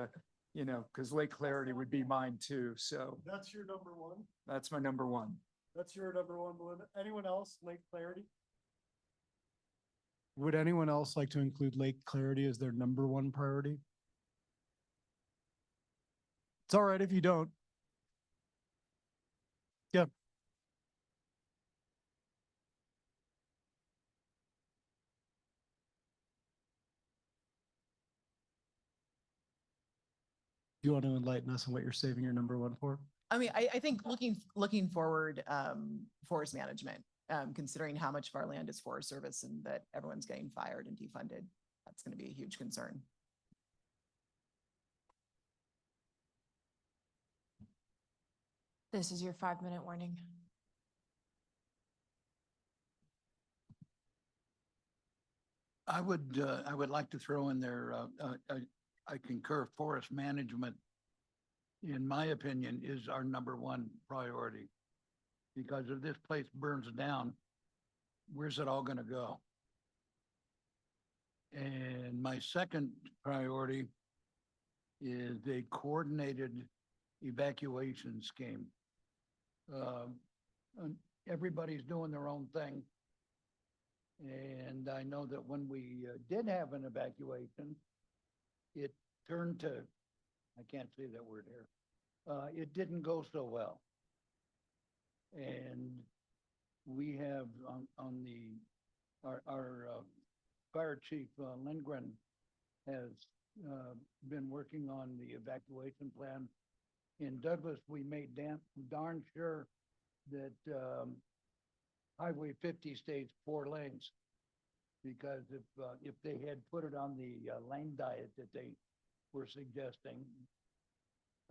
because lake clarity would be mine too. So That's your #1. that's my #1. That's your #1, Belinda. Anyone else? Lake clarity? Would anyone else like to include lake clarity as their number one priority? It's all right if you don't. Yeah. You want to enlighten us on what you're saving your number one for? I mean, I think looking forward, forest management, considering how much of our land is Forest Service and that everyone's getting fired and defunded, that's going to be a huge concern. This is your 5-minute warning. I would like to throw in there, I concur, forest management, in my opinion, is our number one priority. Because if this place burns down, where's it all gonna go? And my second priority is a coordinated evacuation scheme. Everybody's doing their own thing. And I know that when we did have an evacuation, it turned to, I can't say that word here. It didn't go so well. And we have on the, our fire chief, Lindgren, has been working on the evacuation plan. In Douglas, we made darn sure that Highway 50 stays 4 lanes. Because if they had put it on the lane diet that they were suggesting,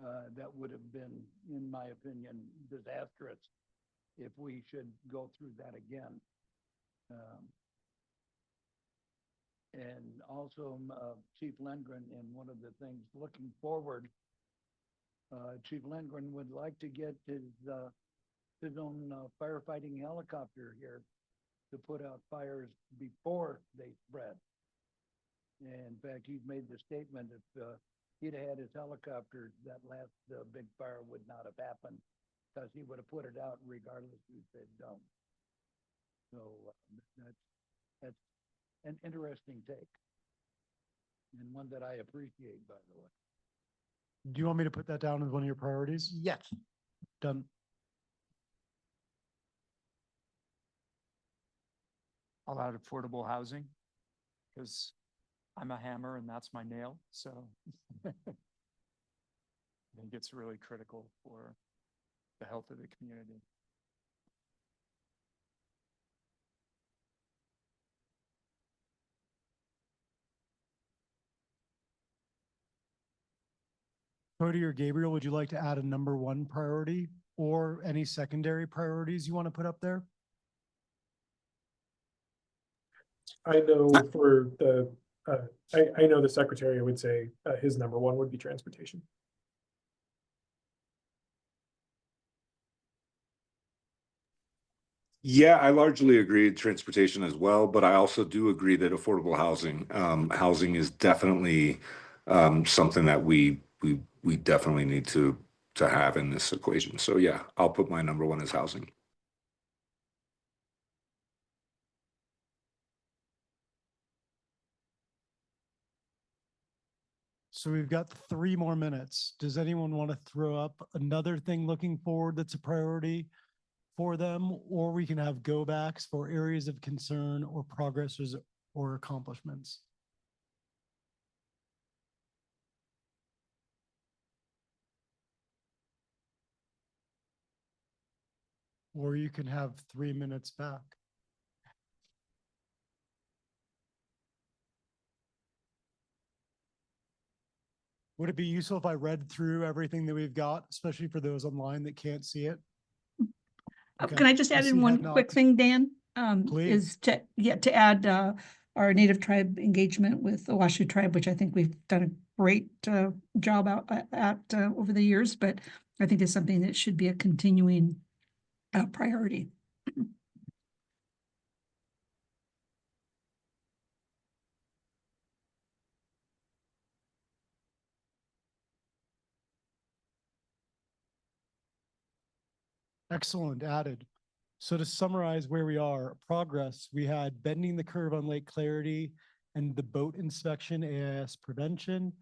that would have been, in my opinion, disastrous if we should go through that again. And also Chief Lindgren, and one of the things looking forward, Chief Lindgren would like to get his own firefighting helicopter here to put out fires before they spread. And in fact, he's made the statement if he'd had his helicopter, that last big fire would not have happened, because he would have put it out regardless who said don't. So that's an interesting take, and one that I appreciate, by the way. Do you want me to put that down as one of your priorities? Yes. Done. I'll add affordable housing, because I'm a hammer and that's my nail, so I think it's really critical for the health of the community. Cody or Gabriel, would you like to add a number one priority or any secondary priorities you want to put up there? I know for the, I know the secretary would say his number one would be transportation. Yeah, I largely agree with transportation as well, but I also do agree that affordable housing is definitely something that we definitely need to have in this equation. So yeah, I'll put my number one as housing. So we've got 3 more minutes. Does anyone want to throw up another thing looking forward that's a priority for them? Or we can have go backs for areas of concern or progresses or accomplishments. Or you can have 3 minutes back. Would it be useful if I read through everything that we've got, especially for those online that can't see it? Okay. Can I just add see in one head quick nods. thing, Dan? Please. Is to add our native tribe engagement with the Washoe tribe, which I think we've done a great job at over the years, but I think is something that should be a continuing priority. Excellent, added. So to summarize where we are, progress, we had bending the curve on Lake Clarity and the boat inspection, AIS prevention.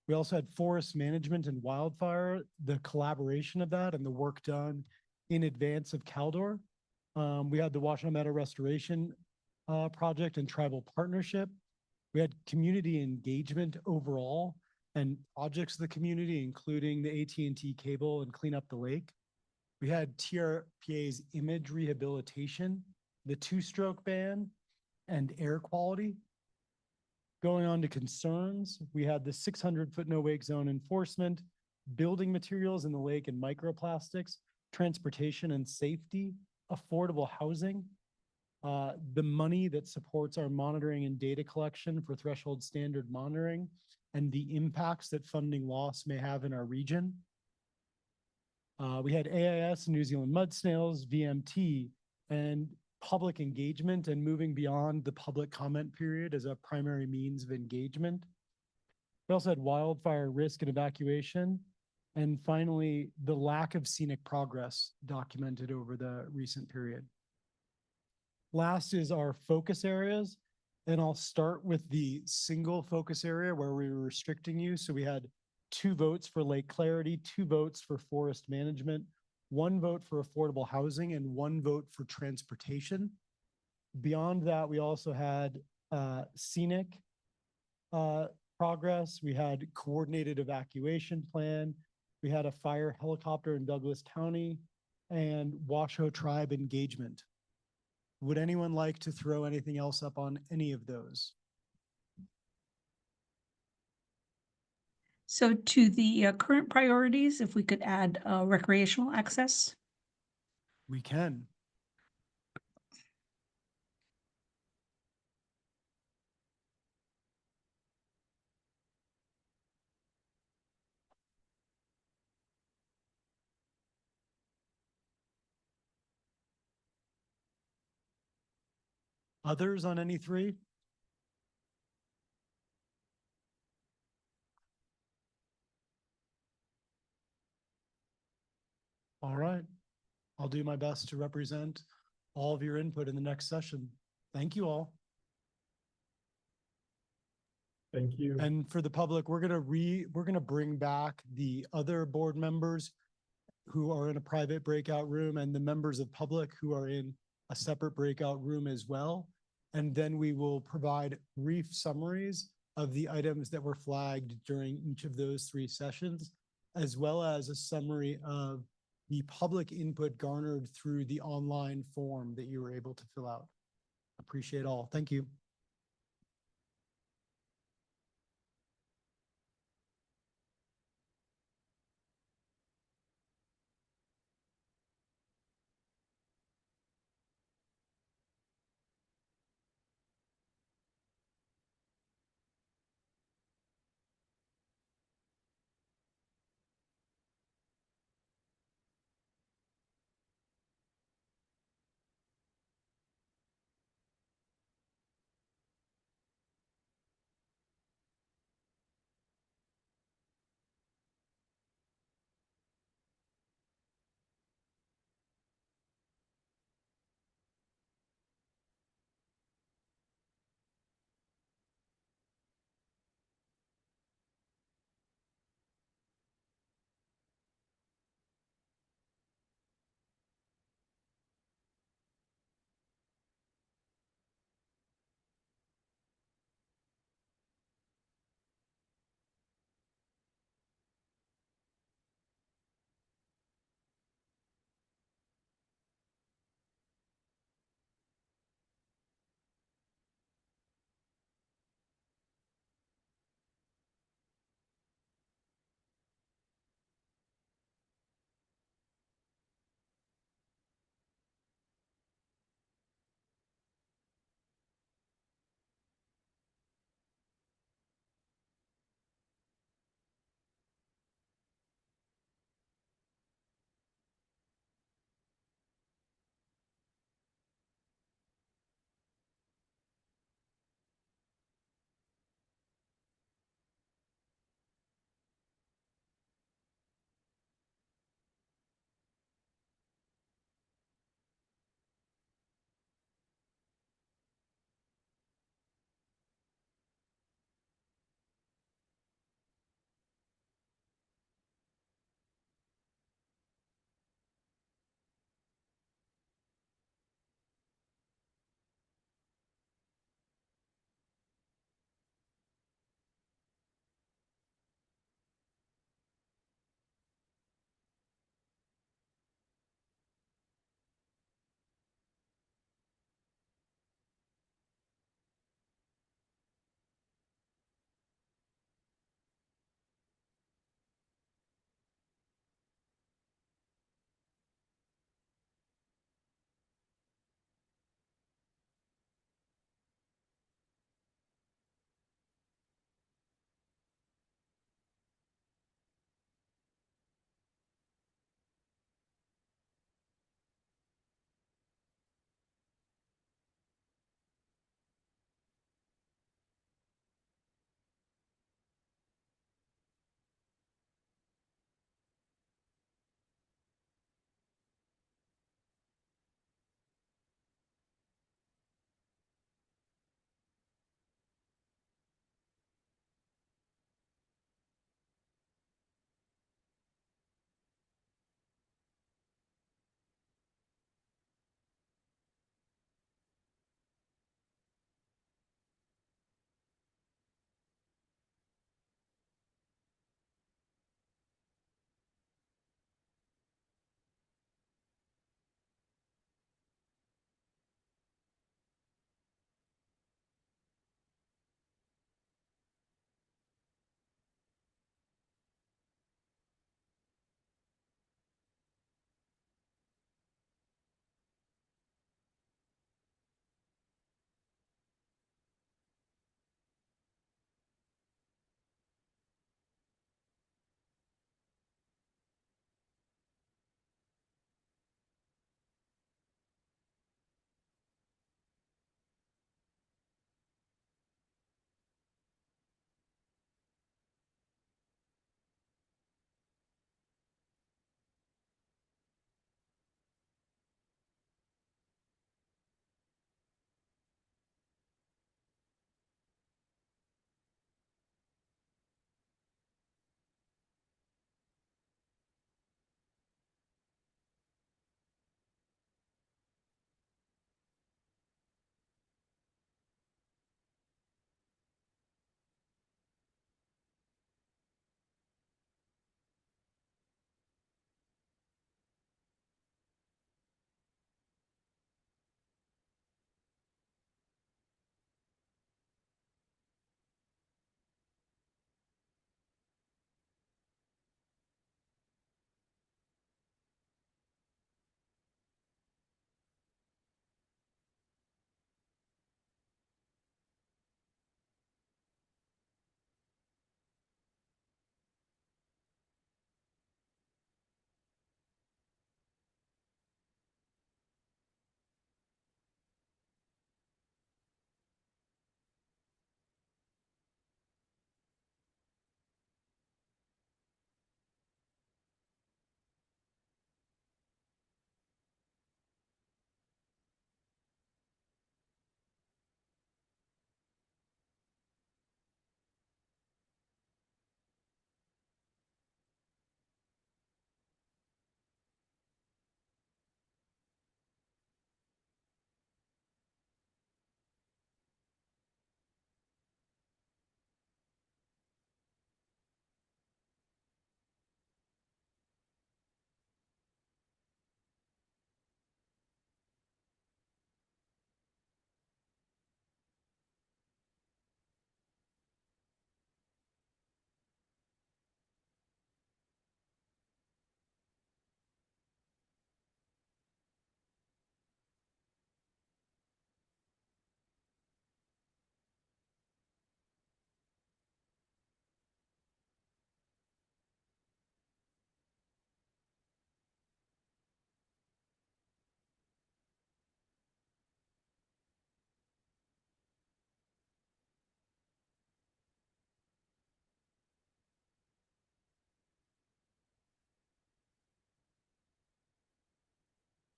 We also had forest management and wildfire, the collaboration of that and the work done in advance of Caldor. We had the Washington Meadow Restoration project and tribal partnership. We had community engagement overall and projects of the community, including the AT&T cable and clean up the lake. We had TRPA's image rehabilitation, the two-stroke ban, and air quality. Going on to concerns, we had the 600-foot no-wake zone enforcement, building materials in the lake and microplastics, transportation and safety, affordable housing, the money that supports our monitoring and data collection for threshold standard monitoring, and the impacts that funding loss may have in our region. We had AIS, New Zealand mud snails, VMT, and public engagement and moving beyond the public comment period as a primary means of engagement. We also had wildfire risk and evacuation. And finally, the lack of scenic progress documented over the recent period. Last is our focus areas. And I'll start with the single focus area where we were restricting you. So we had 2 votes for Lake Clarity, 2 votes for forest management, 1 vote for affordable housing, and 1 vote for transportation. Beyond that, we also had scenic progress. We had coordinated evacuation plan. We had a fire helicopter in Douglas County and Washoe tribe engagement. Would anyone like to throw anything else up on any of those? So to the current priorities, if we could add recreational access. We can. Others on any 3? All right. I'll do my best to represent all of your input in the next session. Thank you all. Thank you. And for the public, we're gonna bring back the other board members who are in a private breakout room and the members of public who are in a separate breakout room as well. And then we will provide brief summaries of the items that were flagged during each of those 3 sessions, as well as a summary of the public input garnered through the online form that you were able to fill out. Appreciate all. Thank you.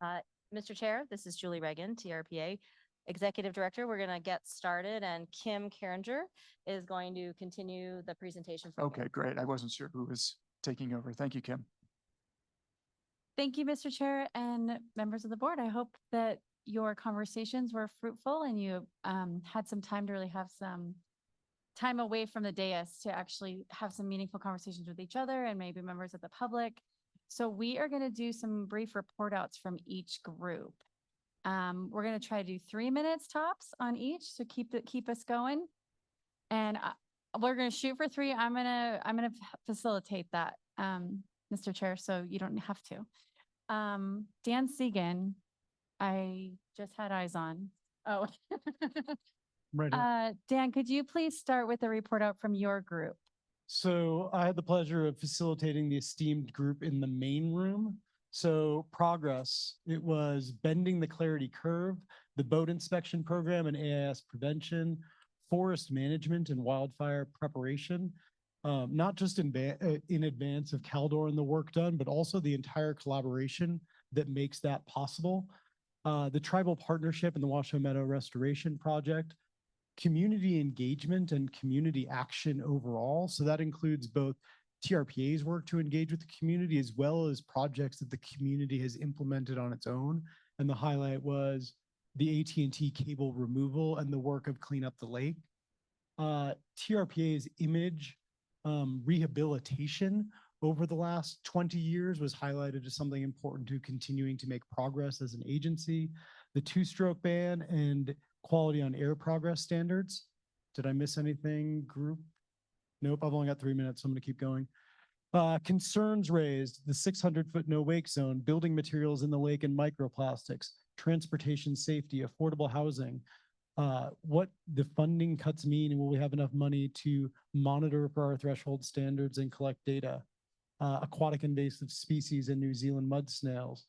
Mr. Chair, this is Julie Reagan, TRPA Executive Director. We're going to get started and Kim Carringer is going to continue the presentation. from here. Okay, great. I wasn't sure who was taking over. Thank you, Kim. Thank you, Mr. Chair and members of the board. I hope that your conversations were fruitful and you had some time to really have some time away from the dais to actually have some meaningful conversations with each other and maybe members of the public. So we are going to do some brief report outs from each group. We're going to try to do 3 minutes tops on each, so keep us going. And we're going to shoot for 3. I'm gonna facilitate that, Mr. Chair, so you don't have to. Dan Segan, I just had eyes on. Oh. Right here. Dan, could you please start with a report out from your group? So I had the pleasure of facilitating the esteemed group in the main room. So progress, it was bending the clarity curve, the boat inspection program and AIS prevention, forest management and wildfire preparation, not just in advance of Caldor and the work done, but also the entire collaboration that makes that possible. The tribal partnership and the Washoe Meadow Restoration Project, community engagement and community action overall. So that includes both TRPA's work to engage with the community as well as projects that the community has implemented on its own. And the highlight was the AT&T cable removal and the work of Clean Up the Lake. TRPA's image rehabilitation over the last 20 years was highlighted as something important to continuing to make progress as an agency. The two-stroke ban and quality on air progress standards. Did I miss anything, group? Nope, I've only got 3 minutes, so I'm gonna keep going. Concerns raised, the 600-foot no wake zone, building materials in the lake and microplastics, transportation safety, affordable housing, what the funding cuts mean and will we have enough money to monitor for our threshold standards and collect data, aquatic invasive species in New Zealand mud snails,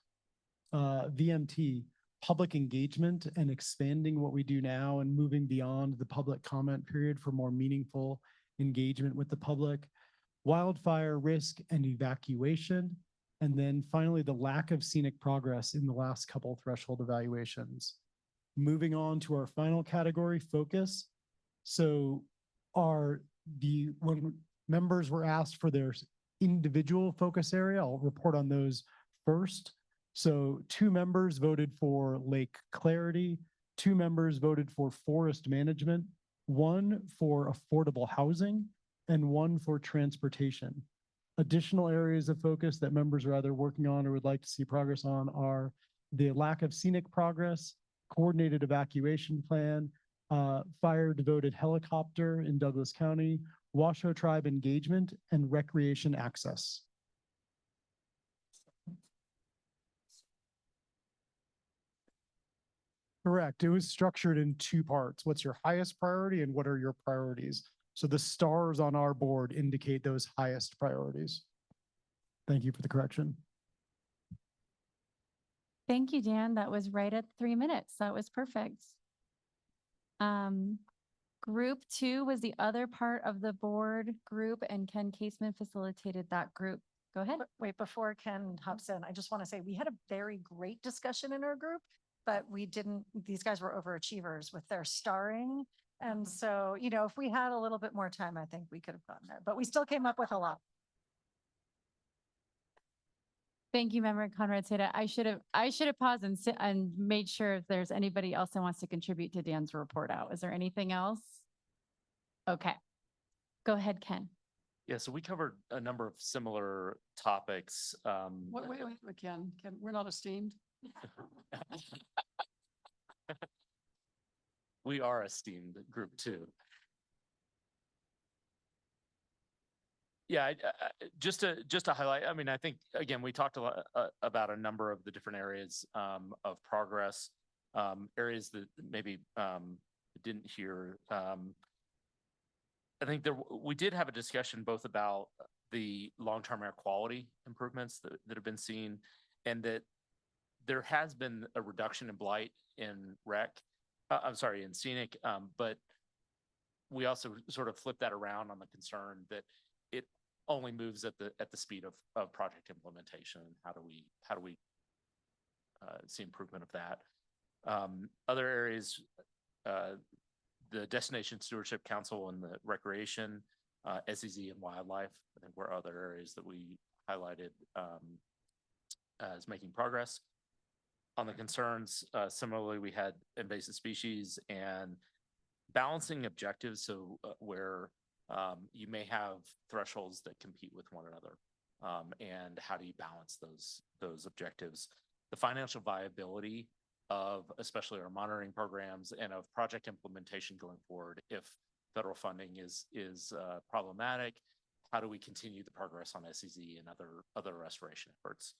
VMT, public engagement and expanding what we do now and moving beyond the public comment period for more meaningful engagement with the public, wildfire risk and evacuation, and then finally the lack of scenic progress in the last couple threshold evaluations. Moving on to our final category, focus. So when members were asked for their individual focus area, I'll report on those first. So 2 members voted for lake clarity, 2 members voted for forest management, 1 for affordable housing, and 1 for transportation. Additional areas of focus that members are either working on or would like to see progress on are the lack of scenic progress, coordinated evacuation plan, fire devoted helicopter in Douglas County, Washoe tribe engagement, and recreation access. Correct. It was structured in 2 parts. What's your highest priority and what are your priorities? So the stars on our board indicate those highest priorities. Thank you for the correction. Thank you, Dan. That was right at 3 minutes. That was perfect. Group 2 was the other part of the board group and Ken Caseman facilitated that group. Go ahead. Wait, before Ken hops in, I just want to say we had a very great discussion in our group, but these guys were overachievers with their starring. And so, if we had a little bit more time, I think we could have gotten there, but we still came up with a lot. Thank you, Member Conrad Seda. I should have paused and made sure if there's anybody else that wants to contribute to Dan's report out. Is there anything else? Okay. Go ahead, Ken. Yeah, so we covered a number of similar topics. Wait, Ken, we're not esteemed. We are esteemed group 2. Yeah, just to highlight, I mean, I think, again, we talked a lot about a number of the different areas of progress, areas that maybe didn't hear. I think we did have a discussion both about the long-term air quality improvements that have been seen and that there has been a reduction in blight in in scenic, but we also sort of flip that around on the concern that it only moves at the speed of project implementation. How do we see improvement of that. Other areas, the Destination Stewardship Council and the Recreation, SEZ and Wildlife, I think were other areas that we highlighted as making progress. On the concerns, similarly, we had invasive species and balancing objectives. So where you may have thresholds that compete with one another, and how do you balance those objectives? The financial viability of especially our monitoring programs and of project implementation going forward. If federal funding is problematic, how do we continue the progress on SEZ and other restoration efforts?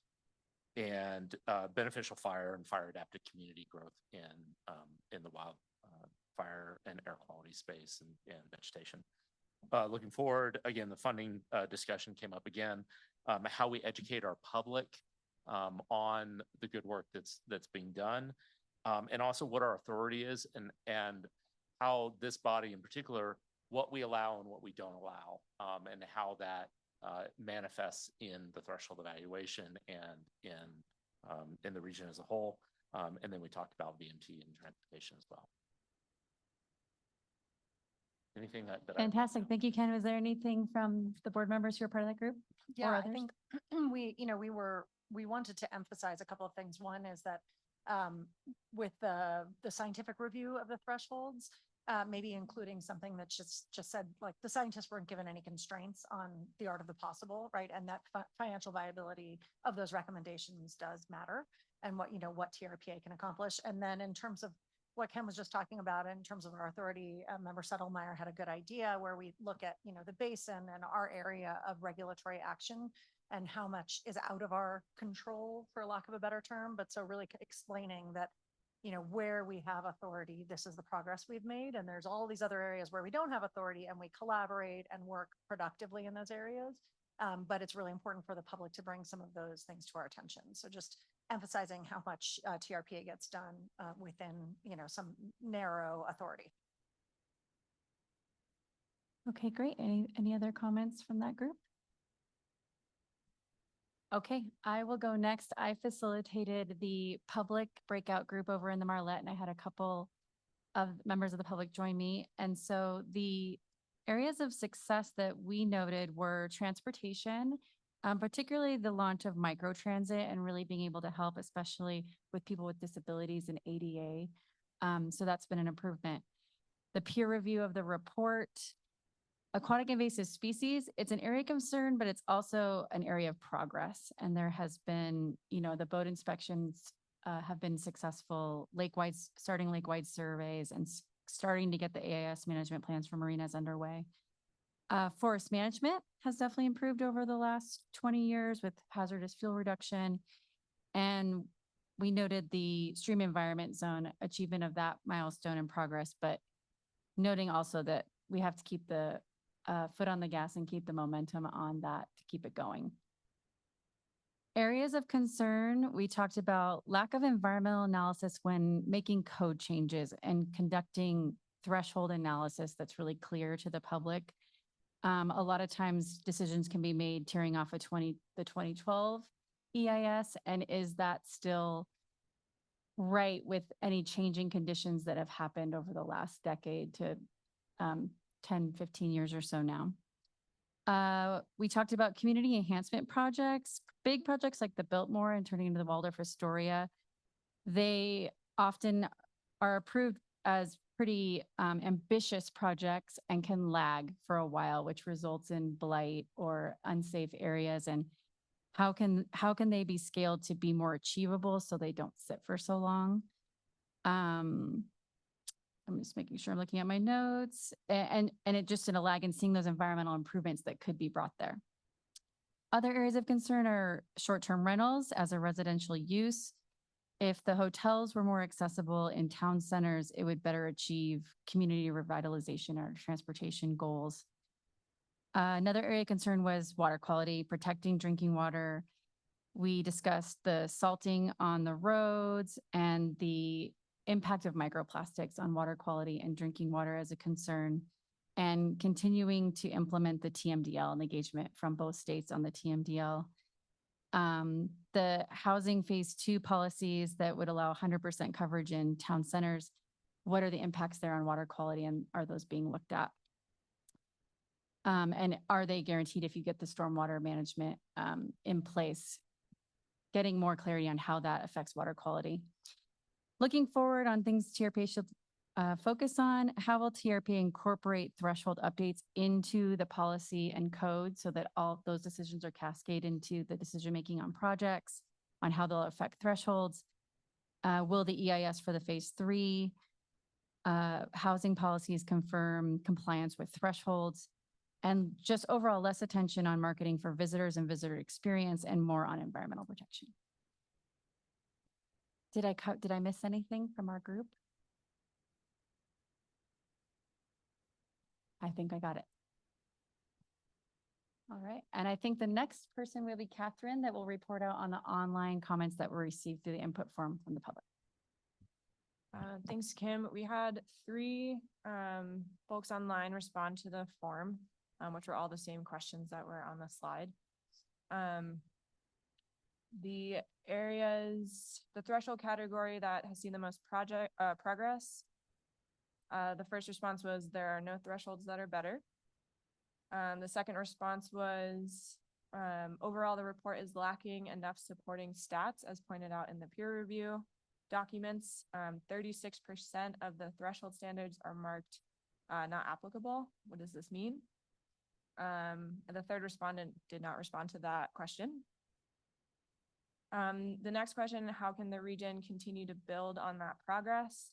And beneficial fire and fire adapted community growth in the wild fire and air quality space and vegetation. Looking forward, again, the funding discussion came up again, how we educate our public on the good work that's being done, and also what our authority is and how this body in particular, what we allow and what we don't allow, and how that manifests in the threshold evaluation and in the region as a whole. And then we talked about VMT and transportation as well. Anything that Fantastic. Thank you, Ken. Was there anything from the board members who are part of that group? Yeah, or I others? think we wanted to emphasize a couple of things. One is that with the scientific review of the thresholds, maybe including something that just said, like, the scientists weren't given any constraints on the art of the possible, right? And that financial viability of those recommendations does matter, and what TRPA can accomplish. And then in terms of what Ken was just talking about, in terms of our authority, Member Settlemyer had a good idea where we look at, the basin and our area of regulatory action and how much is out of our control, for lack of a better term. But so really explaining that, where we have authority, this is the progress we've made. And there's all these other areas where we don't have authority, and we collaborate and work productively in those areas. But it's really important for the public to bring some of those things to our attention. So just emphasizing how much TRPA gets done within, some narrow authority. Okay, great. Any other comments from that group? Okay, I will go next. I facilitated the public breakout group over in the Marlette, and I had a couple of members of the public join me. And so the areas of success that we noted were transportation, particularly the launch of microtransit and really being able to help, especially with people with disabilities and ADA. So that's been an improvement. The peer review of the report, aquatic invasive species, it's an area of concern, but it's also an area of progress. And there has been, the boat inspections have been successful, starting lake-wide surveys and starting to get the AIS management plans for marinas underway. Forest management has definitely improved over the last 20 years with hazardous fuel reduction. And we noted the stream environment zone achievement of that milestone in progress, but noting also that we have to keep the foot on the gas and keep the momentum on that to keep it going. Areas of concern, we talked about lack of environmental analysis when making code changes and conducting threshold analysis that's really clear to the public. A lot of times decisions can be made tearing off the 2012 EIS, and is that still right with any changing conditions that have happened over the last decade to 10, 15 years or so now. We talked about community enhancement projects, big projects like the Biltmore and turning into the Waldorf Astoria. They often are approved as pretty ambitious projects and can lag for a while, which results in blight or unsafe areas. And how can they be scaled to be more achievable so they don't sit for so long? I'm just making sure I'm looking at my notes, and it just in a lag and seeing those environmental improvements that could be brought there. Other areas of concern are short-term rentals as a residential use. If the hotels were more accessible in town centers, it would better achieve community revitalization or transportation goals. Another area of concern was water quality, protecting drinking water. We discussed the salting on the roads and the impact of microplastics on water quality and drinking water as a concern, and continuing to implement the TMDL and engagement from both states on the TMDL. The housing phase 2 policies that would allow 100% coverage in town centers, what are the impacts there on water quality, and are those being looked at? And are they guaranteed if you get the stormwater management in place? Getting more clarity on how that affects water quality. Looking forward on things TRPA should focus on, how will TRPA incorporate threshold updates into the policy and code so that all those decisions are cascade into the decision-making on projects, on how they'll affect thresholds? Will the EIS for the phase 3 housing policies confirm compliance with thresholds? And just overall less attention on marketing for visitors and visitor experience and more on environmental protection. Did I miss anything from our group? I think I got it. All right, and I think the next person will be Catherine that will report out on the online comments that were received through the input form from the public. Thanks, Kim. We had 3 folks online respond to the form, which were all the same questions that were on the slide. The areas, the threshold category that has seen the most progress, the first response was there are no thresholds that are better. The second response was overall the report is lacking enough supporting stats as pointed out in the peer review documents. 36% of the threshold standards are marked not applicable. What does this mean? And the third respondent did not respond to that question. The next question, how can the region continue to build on that progress?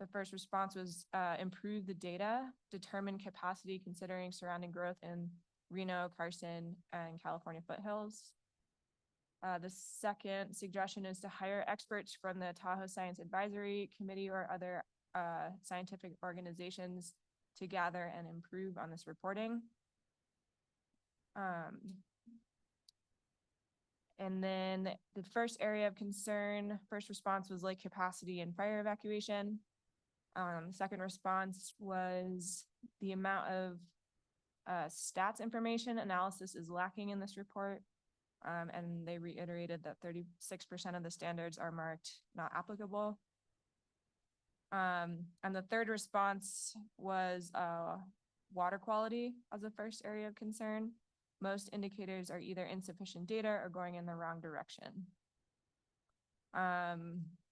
The first response was improve the data, determine capacity considering surrounding growth in Reno, Carson, and California foothills. The second suggestion is to hire experts from the Tahoe Science Advisory Committee or other scientific organizations to gather and improve on this reporting. And then the first area of concern, first response was lake capacity and fire evacuation. Second response was the amount of stats information analysis is lacking in this report. And they reiterated that 36% of the standards are marked not applicable. And the third response was water quality as the first area of concern. Most indicators are either insufficient data or going in the wrong direction.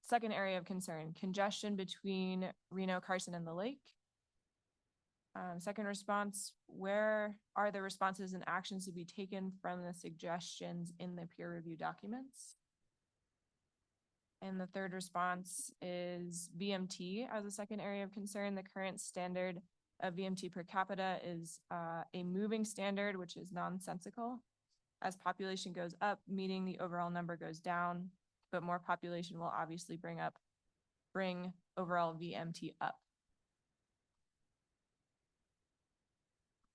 Second area of concern, congestion between Reno, Carson, and the lake. Second response, where are the responses and actions to be taken from the suggestions in the peer review documents? And the third response is VMT as a second area of concern. The current standard of VMT per capita is a moving standard, which is nonsensical. As population goes up, meaning the overall number goes down, but more population will obviously bring overall VMT up.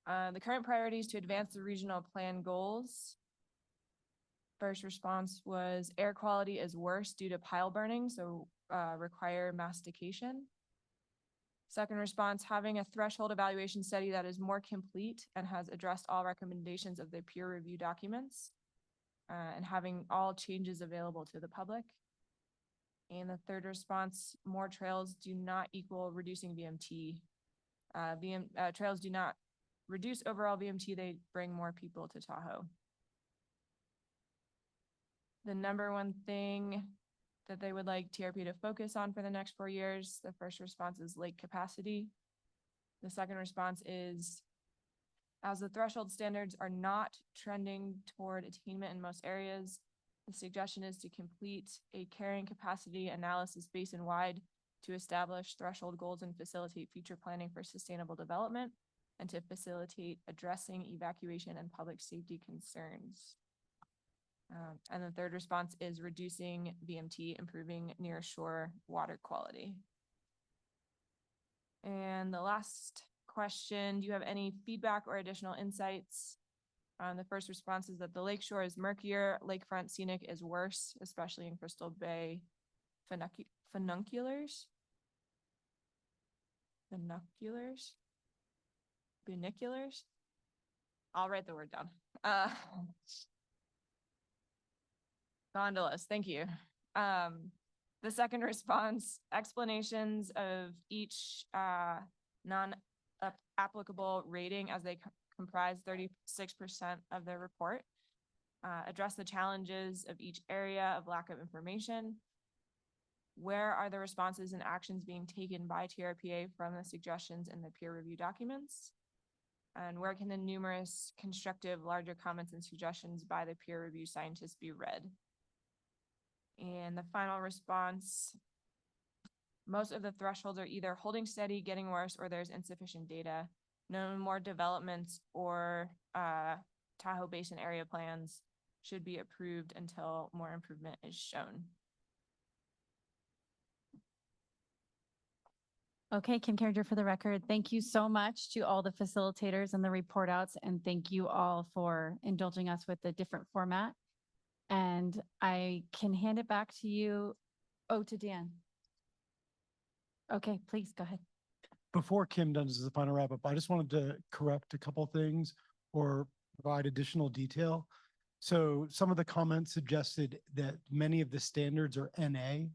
The current priority is to advance the regional plan goals. First response was air quality is worse due to pile burning, so require mastication. Second response, having a threshold evaluation study that is more complete and has addressed all recommendations of the peer review documents, and having all changes available to the public. And the third response, more trails do not equal reducing VMT. Trails do not reduce overall VMT, they bring more people to Tahoe. The number one thing that they would like TRPA to focus on for the next 4 years, the first response is lake capacity. The second response is, as the threshold standards are not trending toward attainment in most areas, the suggestion is to complete a carrying capacity analysis basin-wide to establish threshold goals and facilitate future planning for sustainable development, and to facilitate addressing evacuation and public safety concerns. And the third response is reducing VMT, improving near shore water quality. And the last question, do you have any feedback or additional insights? The first response is that the lakeshore is murkier, lakefront scenic is worse, especially in Crystal Bay funiculars. I'll write the word down. Gondolas, thank you. The second response, explanations of each non-applicable rating as they comprise 36% of their report. Address the challenges of each area of lack of information. Where are the responses and actions being taken by TRPA from the suggestions in the peer review documents? And where can the numerous constructive larger comments and suggestions by the peer review scientists be read? And the final response, most of the thresholds are either holding steady, getting worse, or there's insufficient data. No more developments or Tahoe Basin area plans should be approved until more improvement is shown. Okay, Kim Carringer for the record. Thank you so much to all the facilitators and the report outs, and thank you all for indulging us with the different format. And I can hand it back to you. Oh, to Dan. Okay, please go ahead. Before Kim does the final wrap up, I just wanted to correct a couple things or provide additional detail. So some of the comments suggested that many of the standards are NA.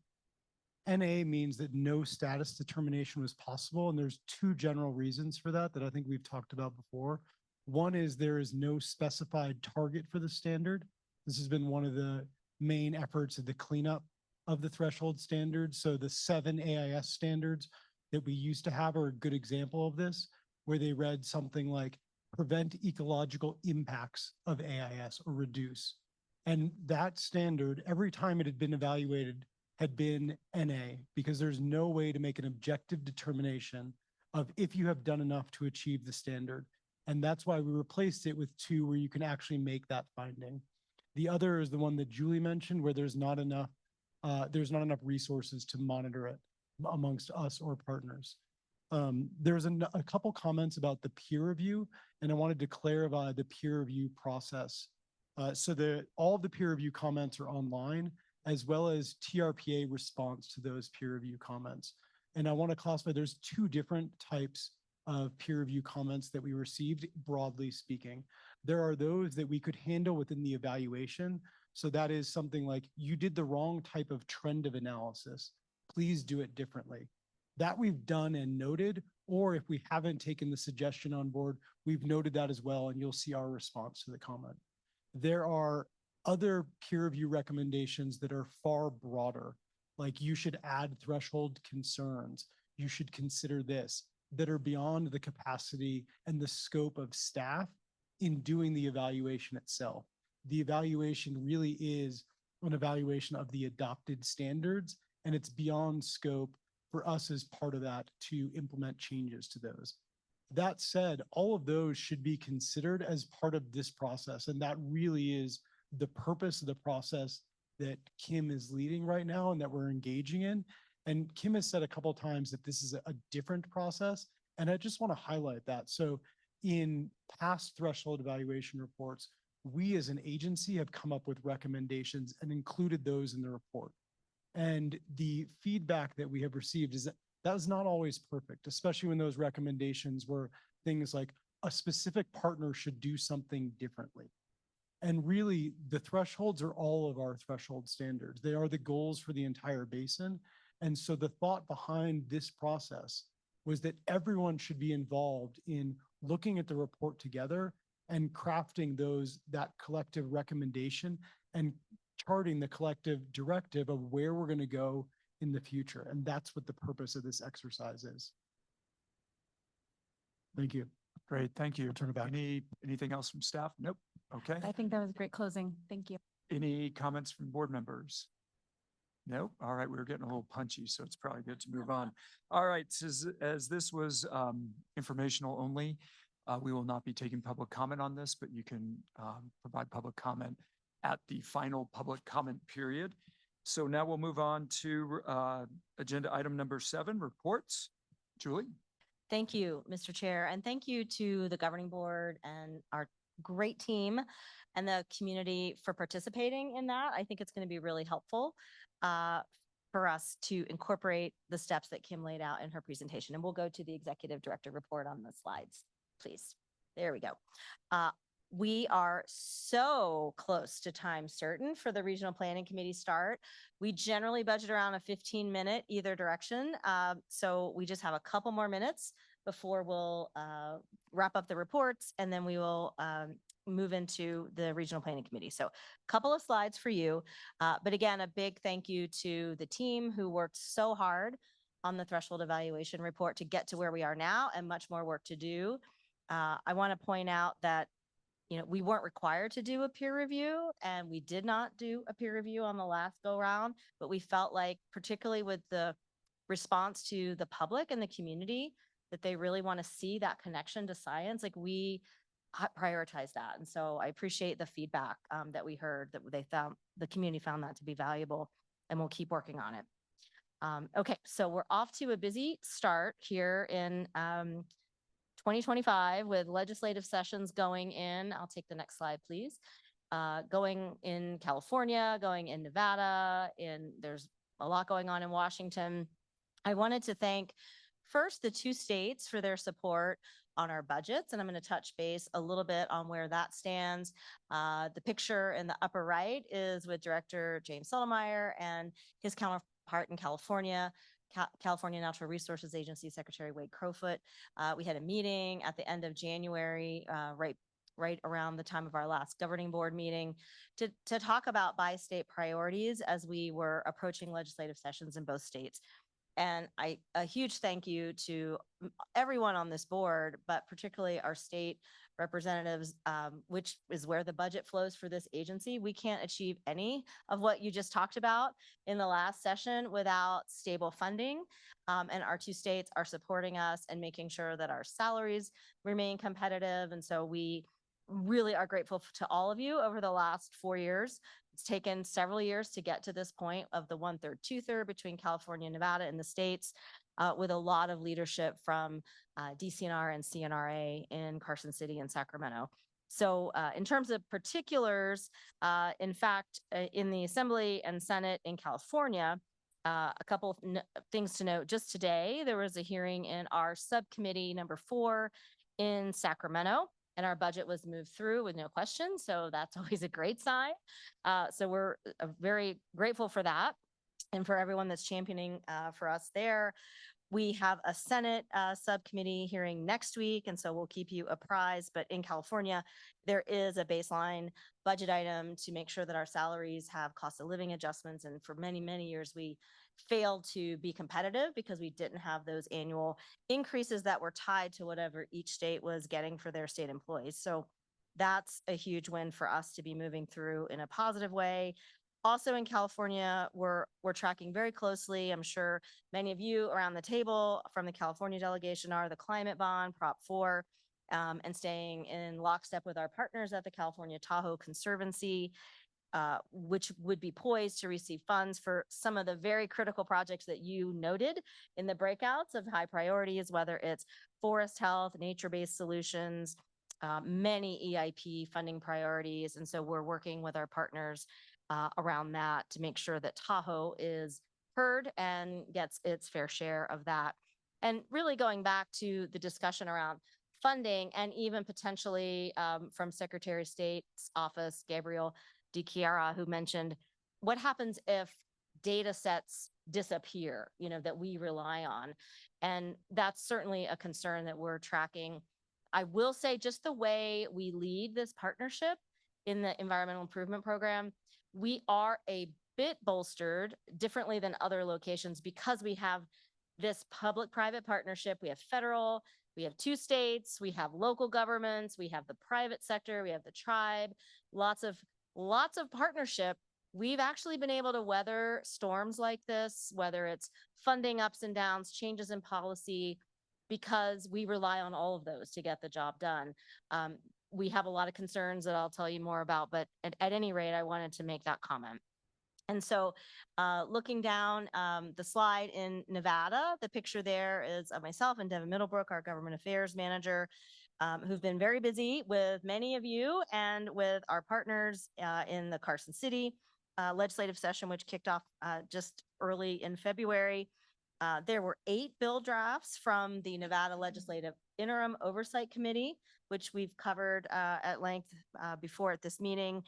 NA means that no status determination was possible, and there's two general reasons for that I think we've talked about before. One is there is no specified target for the standard. This has been one of the main efforts of the cleanup of the threshold standards. So the 7 AIS standards that we used to have are a good example of this, where they read something like prevent ecological impacts of AIS or reduce. And that standard, every time it had been evaluated, had been NA, because there's no way to make an objective determination of if you have done enough to achieve the standard. And that's why we replaced it with 2 where you can actually make that finding. The other is the one that Julie mentioned, where there's not enough resources to monitor it amongst us or partners. There's a couple comments about the peer review, and I wanted to clarify the peer review process. So all of the peer review comments are online, as well as TRPA response to those peer review comments. And I want to classify, there's 2 different types of peer review comments that we received, broadly speaking. There are those that we could handle within the evaluation. So that is something like, you did the wrong type of trend of analysis. Please do it differently. That we've done and noted, or if we haven't taken the suggestion on board, we've noted that as well, and you'll see our response to the comment. There are other peer review recommendations that are far broader, like you should add threshold concerns, you should consider this, that are beyond the capacity and the scope of staff in doing the evaluation itself. The evaluation really is an evaluation of the adopted standards, and it's beyond scope for us as part of that to implement changes to those. That said, all of those should be considered as part of this process, and that really is the purpose of the process that Kim is leading right now and that we're engaging in. And Kim has said a couple of times that this is a different process, and I just want to highlight that. So in past threshold evaluation reports, we as an agency have come up with recommendations and included those in the report. And the feedback that we have received is that that was not always perfect, especially when those recommendations were things like a specific partner should do something differently. And really, the thresholds are all of our threshold standards. They are the goals for the entire basin. And so the thought behind this process was that everyone should be involved in looking at the report together and crafting that collective recommendation and charting the collective directive of where we're going to go in the future. And that's what the purpose of this exercise is. Thank you. Great, thank you. I'll turn it back. Anything else from staff? Nope. Okay. I think that was a great closing. Thank you. Any comments from board members? Nope. All right, we were getting a little punchy, so it's probably good to move on. All right, as this was informational only, we will not be taking public comment on this, but you can provide public comment at the final public comment period. So now we'll move on to agenda item number 7, reports. Julie? Thank you, Mr. Chair, and thank you to the governing board and our great team and the community for participating in that. I think it's going to be really helpful for us to incorporate the steps that Kim laid out in her presentation. And we'll go to the executive director report on the slides, please. There we go. We are so close to time certain for the Regional Planning Committee start. We generally budget around a 15-minute either direction. So we just have a couple more minutes before we'll wrap up the reports, and then we will move into the Regional Planning Committee. So a couple of slides for you. But again, a big thank you to the team who worked so hard on the threshold evaluation report to get to where we are now, and much more work to do. I want to point out that we weren't required to do a peer review, and we did not do a peer review on the last go round, but we felt like, particularly with the response to the public and the community, that they really want to see that connection to science. Like, we prioritize that. And so I appreciate the feedback that we heard, that the community found that to be valuable, and we'll keep working on it. Okay, so we're off to a busy start here in 2025 with legislative sessions going in. I'll take the next slide, please. Going in California, going in Nevada, there's a lot going on in Washington. I wanted to thank first the two states for their support on our budgets, and I'm going to touch base a little bit on where that stands. The picture in the upper right is with Director James Sellemeyer and his counterpart in California, California Natural Resources Agency Secretary Wade Crowfoot. We had a meeting at the end of January, right around the time of our last governing board meeting, to talk about bi-state priorities as we were approaching legislative sessions in both states. And a huge thank you to everyone on this board, but particularly our state representatives, which is where the budget flows for this agency. We can't achieve any of what you just talked about in the last session without stable funding. And our two states are supporting us and making sure that our salaries remain competitive. And so we really are grateful to all of you over the last 4 years. It's taken several years to get to this point of the 1/3, 2/3 between California and Nevada and the states, with a lot of leadership from DCNR and CNRA in Carson City and Sacramento. So in terms of particulars, in fact, in the Assembly and Senate in California, a couple of things to note. Just today, there was a hearing in our subcommittee number 4 in Sacramento, and our budget was moved through with no questions. So that's always a great sign. So we're very grateful for that, and for everyone that's championing for us there. We have a Senate subcommittee hearing next week, and so we'll keep you apprised. But in California, there is a baseline budget item to make sure that our salaries have cost of living adjustments. And for many, many years, we failed to be competitive because we didn't have those annual increases that were tied to whatever each state was getting for their state employees. So that's a huge win for us to be moving through in a positive way. Also in California, we're tracking very closely. I'm sure many of you around the table from the California delegation are the climate bond, Prop 4, and staying in lockstep with our partners at the California Tahoe Conservancy, which would be poised to receive funds for some of the very critical projects that you noted in the breakouts of high priorities, whether it's forest health, nature-based solutions, many EIP funding priorities. And so we're working with our partners around that to make sure that Tahoe is heard and gets its fair share of that. And really going back to the discussion around funding, and even potentially from Secretary of State's office, Gabriel De Chiara, who mentioned what happens if data sets disappear, that we rely on. And that's certainly a concern that we're tracking. I will say, just the way we lead this partnership in the environmental improvement program, we are a bit bolstered differently than other locations because we have this public-private partnership. We have federal, we have 2 states, we have local governments, we have the private sector, we have the tribe, lots of partnership. We've actually been able to weather storms like this, whether it's funding ups and downs, changes in policy, because we rely on all of those to get the job done. We have a lot of concerns that I'll tell you more about, but at any rate, I wanted to make that comment. And so looking down the slide in Nevada, the picture there is of myself and Devin Middlebrook, our government affairs manager, who've been very busy with many of you and with our partners in the Carson City legislative session, which kicked off just early in February. There were 8 bill drafts from the Nevada Legislative Interim Oversight Committee, which we've covered at length before at this meeting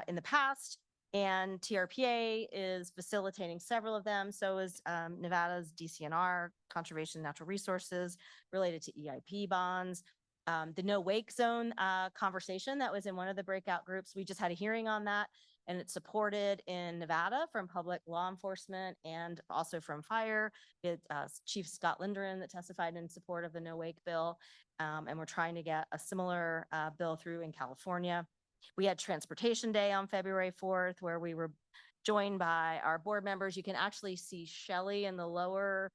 in the past. And TRPA is facilitating several of them. So is Nevada's DCNR, Conservation of Natural Resources, related to EIP bonds. The no wake zone conversation that was in one of the breakout groups, we just had a hearing on that, and it's supported in Nevada from public law enforcement and also from fire. It's Chief Scott Linderin that testified in support of the no wake bill. And we're trying to get a similar bill through in California. We had Transportation Day on February 4th, where we were joined by our board members. You can actually see Shelley in the lower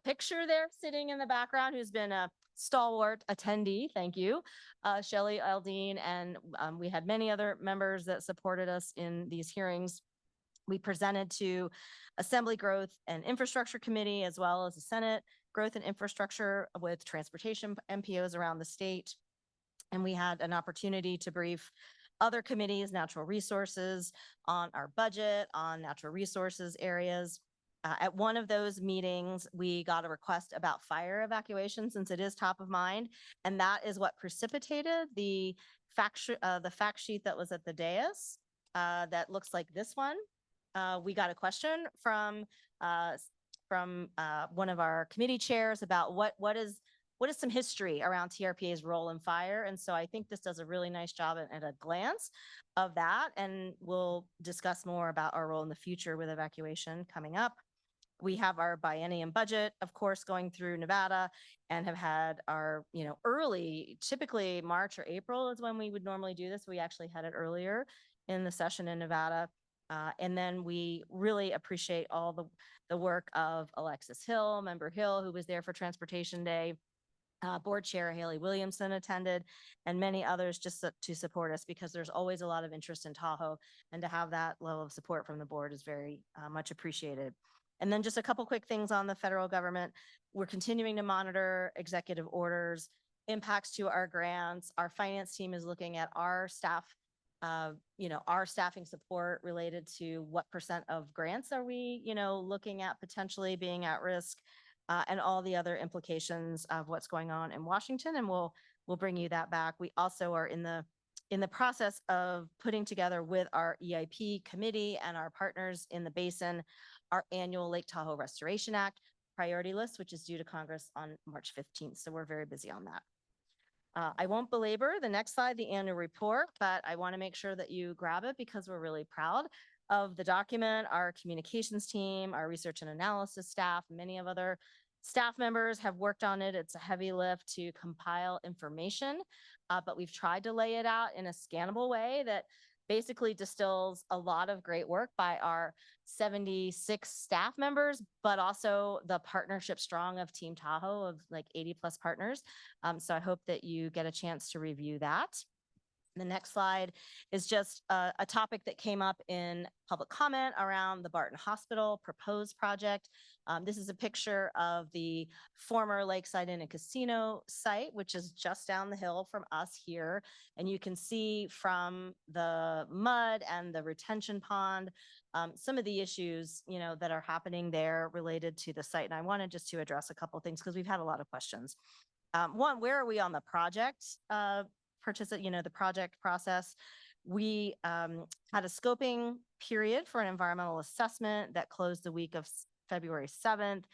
picture there, sitting in the background, who's been a stalwart attendee. Thank you, Shelley Aldine. And we had many other members that supported us in these hearings. We presented to Assembly Growth and Infrastructure Committee, as well as the Senate Growth and Infrastructure, with transportation MPOs around the state. And we had an opportunity to brief other committees, natural resources, on our budget, on natural resources areas. At one of those meetings, we got a request about fire evacuation, since it is top of mind. And that is what precipitated the fact sheet that was at the dais that looks like this one. We got a question from one of our committee chairs about what is some history around TRPA's role in fire. And so I think this does a really nice job at a glance of that. And we'll discuss more about our role in the future with evacuation coming up. We have our biennium budget, of course, going through Nevada, and have had our, early, typically March or April is when we would normally do this. We actually had it earlier in the session in Nevada. And then we really appreciate all the work of Alexis Hill, Member Hill, who was there for Transportation Day. Board Chair Haley Williamson attended, and many others, just to support us, because there's always a lot of interest in Tahoe, and to have that level of support from the board is very much appreciated. And then just a couple quick things on the federal government. We're continuing to monitor executive orders, impacts to our grants. Our finance team is looking at our staff, our staffing support related to what % of grants are we, looking at potentially being at risk. And all the other implications of what's going on in Washington, and we'll bring you that back. We also are in the process of putting together with our EIP committee and our partners in the basin our annual Lake Tahoe Restoration Act priority list, which is due to Congress on March 15th. So we're very busy on that. I won't belabor the next slide, the annual report, but I want to make sure that you grab it, because we're really proud of the document. Our communications team, our research and analysis staff, many of other staff members have worked on it. It's a heavy lift to compile information, but we've tried to lay it out in a scannable way that basically distills a lot of great work by our 76 staff members, but also the partnership strong of Team Tahoe of like 80+ partners. So I hope that you get a chance to review that. The next slide is just a topic that came up in public comment around the Barton Hospital proposed project. This is a picture of the former Lakeside Inn and Casino site, which is just down the hill from us here. And you can see from the mud and the retention pond, some of the issues, that are happening there related to the site. And I wanted just to address a couple of things, because we've had a lot of questions. One, where are we on the project? The project process. We had a scoping period for an environmental assessment that closed the week of February 7th.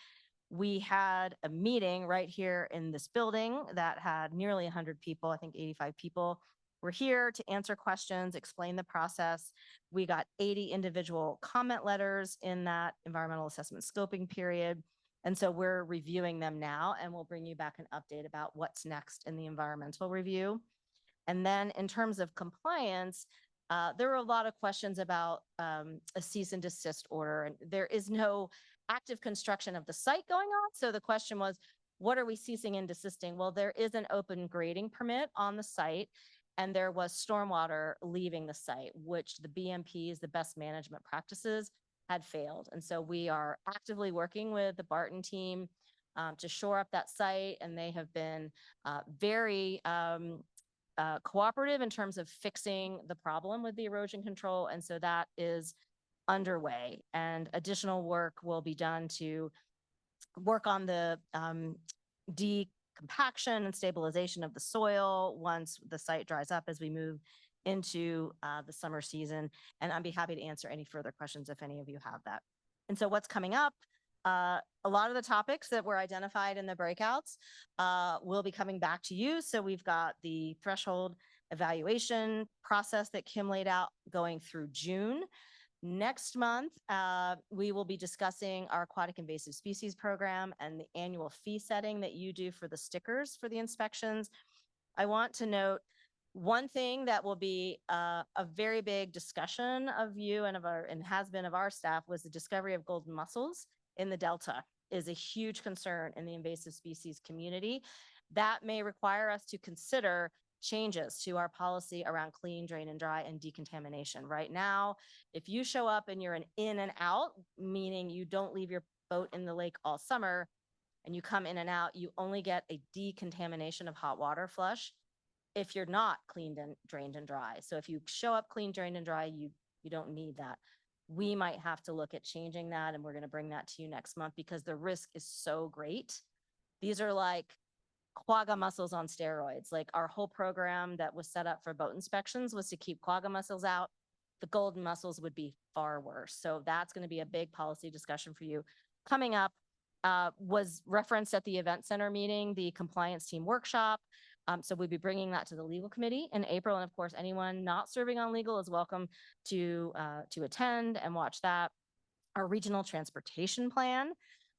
We had a meeting right here in this building that had nearly 100 people. I think 85 people were here to answer questions, explain the process. We got 80 individual comment letters in that environmental assessment scoping period. And so we're reviewing them now, and we'll bring you back an update about what's next in the environmental review. And then in terms of compliance, there were a lot of questions about a cease and desist order, and there is no active construction of the site going on. So the question was, what are we ceasing and desisting? Well, there is an open grading permit on the site, and there was stormwater leaving the site, which the BMPs, the best management practices, had failed. And so we are actively working with the Barton team to shore up that site, and they have been very cooperative in terms of fixing the problem with the erosion control. And so that is underway, and additional work will be done to work on the compaction and stabilization of the soil once the site dries up as we move into the summer season. And I'd be happy to answer any further questions if any of you have that. And so what's coming up? A lot of the topics that were identified in the breakouts will be coming back to you. So we've got the threshold evaluation process that Kim laid out going through June. Next month, we will be discussing our aquatic invasive species program and the annual fee setting that you do for the stickers for the inspections. I want to note one thing that will be a very big discussion of you and of our, and has been of our staff, was the discovery of golden mussels in the Delta is a huge concern in the invasive species community. That may require us to consider changes to our policy around clean, drain, and dry and decontamination. Right now, if you show up and you're an in and out, meaning you don't leave your boat in the lake all summer and you come in and out, you only get a decontamination of hot water flush if you're not cleaned and drained and dry. So if you show up clean, drained, and dry, you don't need that. We might have to look at changing that, and we're going to bring that to you next month because the risk is so great. These are like quagga mussels on steroids. Like our whole program that was set up for boat inspections was to keep quagga mussels out. The golden mussels would be far worse. So that's going to be a big policy discussion for you. Coming up was referenced at the event center meeting, the compliance team workshop. So we'll be bringing that to the legal committee in April. And of course, anyone not serving on legal is welcome to attend and watch that. Our regional transportation plan,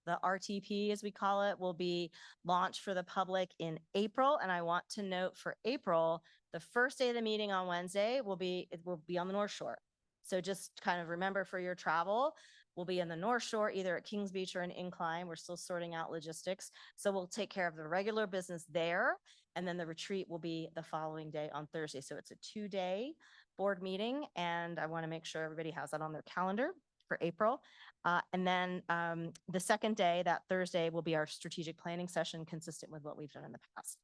the RTP as we call it, will be launched for the public in April. And I want to note for April, the first day of the meeting on Wednesday will be on the North Shore. So just kind of remember for your travel, we'll be in the North Shore, either at Kings Beach or in Incline. We're still sorting out logistics. So we'll take care of the regular business there. And then the retreat will be the following day on Thursday. So it's a 2-day board meeting. And I want to make sure everybody has that on their calendar for April. And then the second day, that Thursday, will be our strategic planning session consistent with what we've done in the past.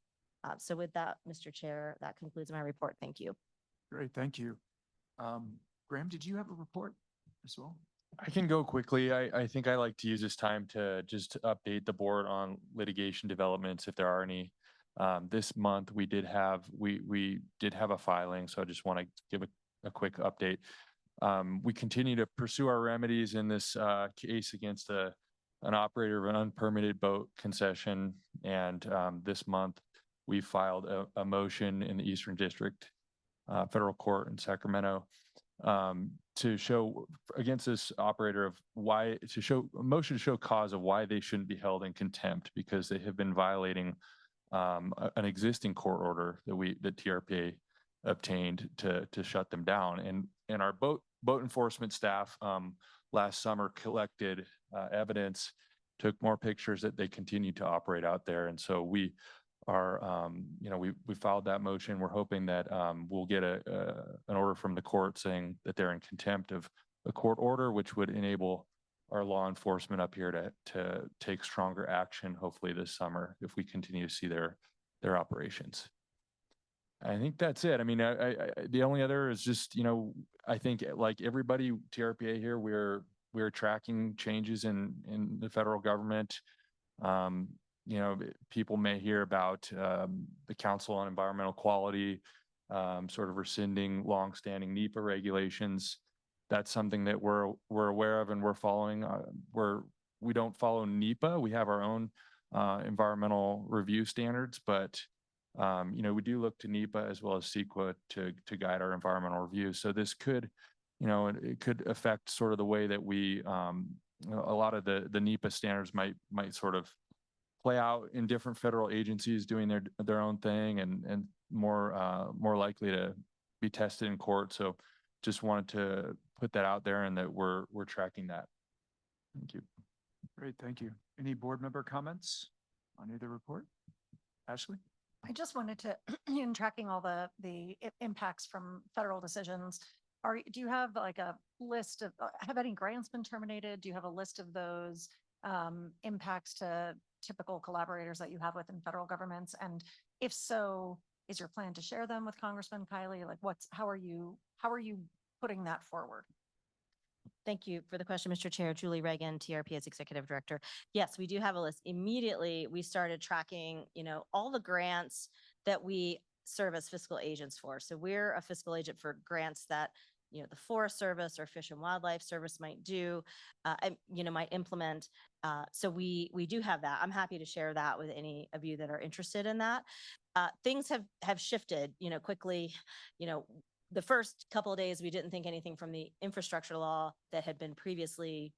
So with that, Mr. Chair, that concludes my report. Thank you. Great, thank you. Graham, did you have a report as well? I can go quickly. I think I like to use this time to just update the board on litigation developments if there are any. This month we did have a filing, so I just want to give a quick update. We continue to pursue our remedies in this case against an operator of an unpermitted boat concession, and this month we filed a motion in the Eastern District Federal Court in Sacramento to show against this operator of why, to show a motion to show cause of why they shouldn't be held in contempt, because they have been violating an existing court order that TRPA obtained to shut them down. And our boat enforcement staff last summer collected evidence, took more pictures that they continue to operate out there. And so we are, we filed that motion. We're hoping that we'll get an order from the court saying that they're in contempt of a court order, which would enable our law enforcement up here to take stronger action, hopefully this summer, if we continue to see their operations. I think that's it. I mean, the only other is just, I think like everybody, TRPA here, we're tracking changes in the federal government. People may hear about the Council on Environmental Quality sort of rescinding longstanding NEPA regulations. That's something that we're aware of and we're following. We don't follow NEPA. We have our own environmental review standards, but we do look to NEPA as well as CEQA to guide our environmental review. So this could, it could affect sort of the way that we, a lot of the NEPA standards might sort of play out in different federal agencies doing their own thing and more likely to be tested in court. So just wanted to put that out there and that we're tracking that. Thank you. Great, thank you. Any board member comments on either report? Ashley? I just wanted to, in tracking all the impacts from federal decisions, do you have like a list of, have any grants been terminated? Do you have a list of those impacts to typical collaborators that you have within federal governments? And if so, is your plan to share them with Congressman Kiley? Like how are you putting that forward? Thank you for the question, Mr. Chair. Julie Reagan, TRPA's Executive Director. Yes, we do have a list. Immediately, we started tracking, all the grants that we serve as fiscal agents for. So we're a fiscal agent for grants that, the Forest Service or Fish and Wildlife Service might do, might implement. So we do have that. I'm happy to share that with any of you that are interested in that. Things have shifted, quickly, the first couple of days, we didn't think anything from the infrastructure law that had been previously,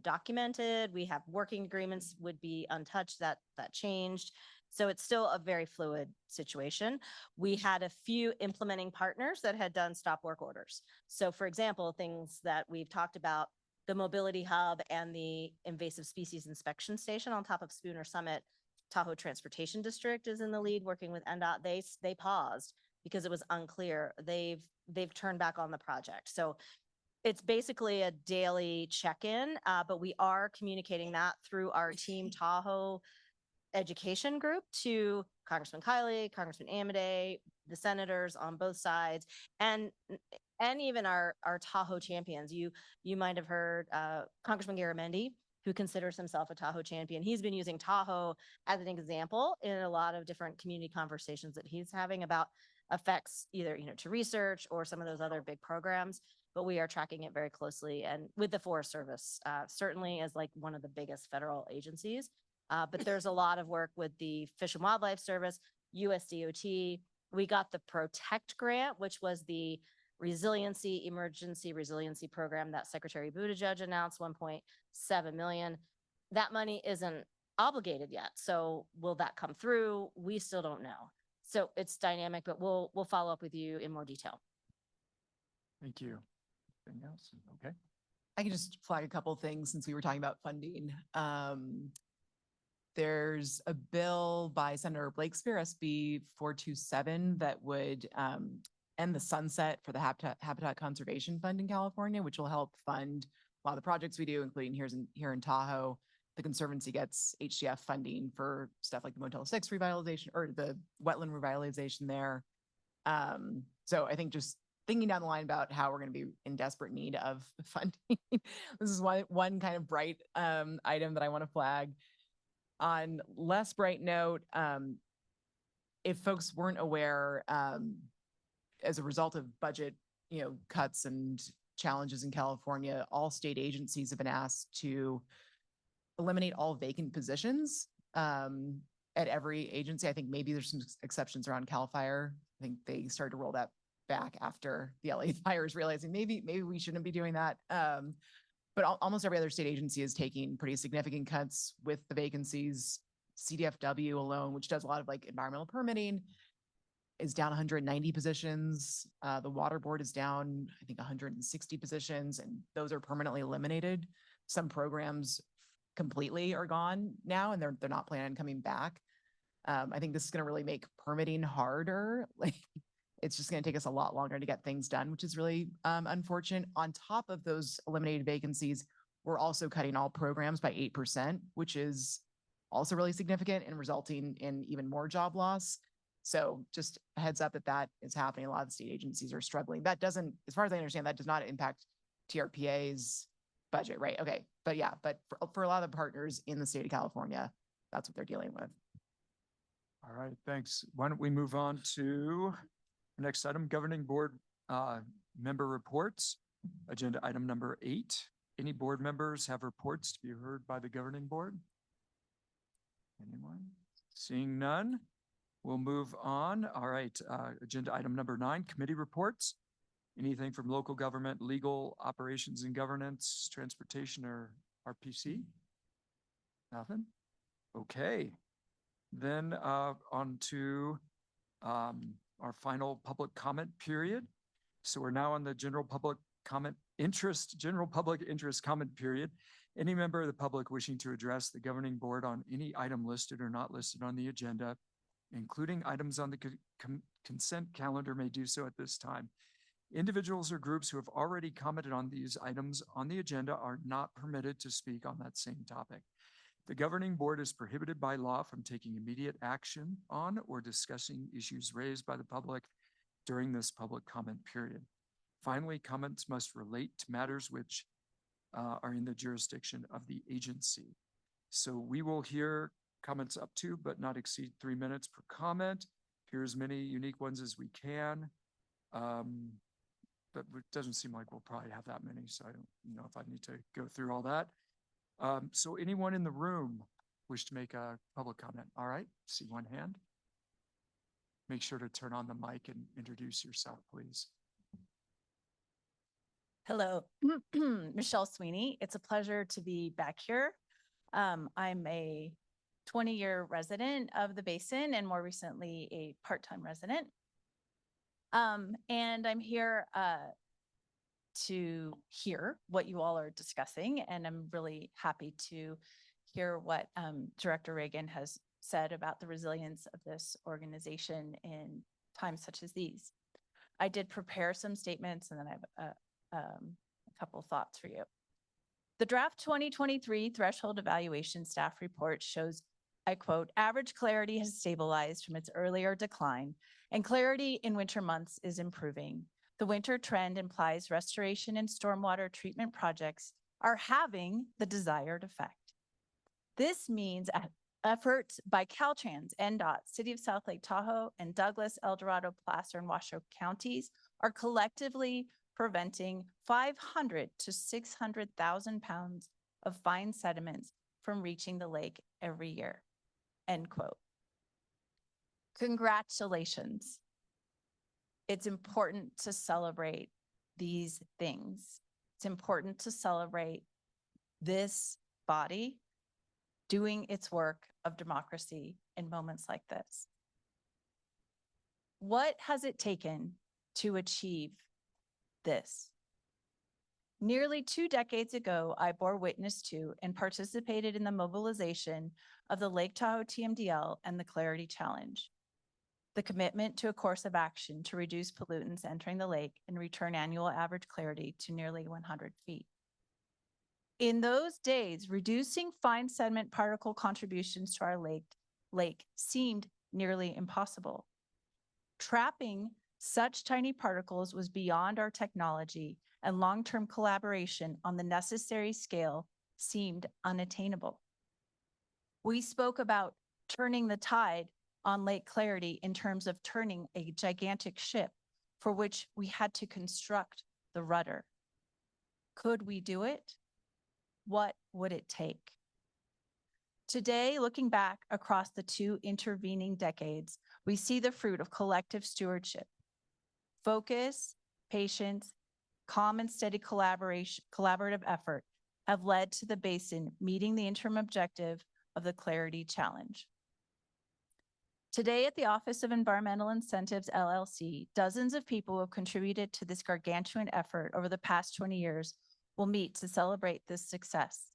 documented. We have working agreements would be untouched. That changed. So it's still a very fluid situation. We had a few implementing partners that had done stop work orders. So for example, things that we've talked about, the mobility hub and the invasive species inspection station on top of Spooner Summit, Tahoe Transportation District is in the lead working with NDOT. They paused because it was unclear. They've turned back on the project. So it's basically a daily check-in, but we are communicating that through our Team Tahoe education group to Congressman Kiley, Congressman Amodei, the senators on both sides, and even our Tahoe champions. You might have heard Congressman Garamendi, who considers himself a Tahoe champion. He's been using Tahoe as an example in a lot of different community conversations that he's having about effects either, to research or some of those other big programs. But we are tracking it very closely, and with the Forest Service, certainly as like one of the biggest federal agencies. But there's a lot of work with the Fish and Wildlife Service, USDOT. We got the Protect grant, which was the emergency resiliency program that Secretary Buttigieg announced, 1.7 million. That money isn't obligated yet. So will that come through? We still don't know. So it's dynamic, but we'll follow up with you in more detail. Thank you. Anything else? Okay. I can just flag a couple of things since we were talking about funding. There's a bill by Senator Blakespear, SB 427, that would end the sunset for the Habitat Conservation Fund in California, which will help fund a lot of the projects we do, including here in Tahoe. The Conservancy gets HDF funding for stuff like the Motel 6 revitalization or the wetland revitalization there. So I think just thinking down the line about how we're going to be in desperate need of funding. This is one kind of bright item that I want to flag. On less bright note, if folks weren't aware, as a result of budget, cuts and challenges in California, all state agencies have been asked to eliminate all vacant positions at every agency. I think maybe there's some exceptions around CAL FIRE. I think they started to roll that back after the LA fires, realizing maybe we shouldn't be doing that. But almost every other state agency is taking pretty significant cuts with the vacancies. CDFW alone, which does a lot of like environmental permitting, is down 190 positions. The Water Board is down, I think, 160 positions, and those are permanently eliminated. Some programs completely are gone now, and they're not planning on coming back. I think this is going to really make permitting harder. Like, it's just going to take us a lot longer to get things done, which is really unfortunate. On top of those eliminated vacancies, we're also cutting all programs by 8%, which is also really significant and resulting in even more job loss. So just a heads up that is happening. A lot of the state agencies are struggling. That doesn't, as far as I understand, that does not impact TRPA's budget, right? Okay, but yeah, but for a lot of the partners in the state of California, that's what they're dealing with. All right, thanks. Why don't we move on to our next item, Governing Board member reports. Agenda item number 8. Any board members have reports to be heard by the Governing Board? Anyone? Seeing none, we'll move on. All right, agenda item number 9, committee reports. Anything from local government, legal, operations and governance, transportation, or RPC? Nothing? Okay. Then on to our final public comment period. So we're now on the general public interest comment period. Any member of the public wishing to address the governing board on any item listed or not listed on the agenda, including items on the consent calendar, may do so at this time. Individuals or groups who have already commented on these items on the agenda are not permitted to speak on that same topic. The governing board is prohibited by law from taking immediate action on or discussing issues raised by the public during this public comment period. Finally, comments must relate to matters which are in the jurisdiction of the agency. So we will hear comments up to, but not exceed 3 minutes per comment. Hear as many unique ones as we can. But it doesn't seem like we'll probably have that many, so I don't know if I need to go through all that. So anyone in the room wish to make a public comment? All right, see one hand. Make sure to turn on the mic and introduce yourself, please. Hello, Michelle Sweeney. It's a pleasure to be back here. I'm a 20-year resident of the basin and more recently a part-time resident. And I'm here to hear what you all are discussing, and I'm really happy to hear what Director Reagan has said about the resilience of this organization in times such as these. I did prepare some statements, and then I have a couple of thoughts for you. The draft 2023 threshold evaluation staff report shows, I quote, average clarity has stabilized from its earlier decline, and clarity in winter months is improving. The winter trend implies restoration and stormwater treatment projects are having the desired effect. This means efforts by Caltrans, NDOT, City of South Lake Tahoe, and Douglas, El Dorado, Placer, and Washoe counties are collectively preventing 500 to 600,000 pounds of fine sediments from reaching the lake every year, end quote. Congratulations. It's important to celebrate these things. It's important to celebrate this body doing its work of democracy in moments like this. What has it taken to achieve this? Nearly 2 decades ago, I bore witness to and participated in the mobilization of the Lake Tahoe TMDL and the Clarity Challenge, the commitment to a course of action to reduce pollutants entering the lake and return annual average clarity to nearly 100 feet. In those days, reducing fine sediment particle contributions to our lake seemed nearly impossible. Trapping such tiny particles was beyond our technology, and long-term collaboration on the necessary scale seemed unattainable. We spoke about turning the tide on Lake Clarity in terms of turning a gigantic ship for which we had to construct the rudder. Could we do it? What would it take? Today, looking back across the 2 intervening decades, we see the fruit of collective stewardship. Focus, patience, calm and steady collaborative effort have led to the basin meeting the interim objective of the Clarity Challenge. Today at the Office of Environmental Incentives, LLC, dozens of people who have contributed to this gargantuan effort over the past 20 years will meet to celebrate this success.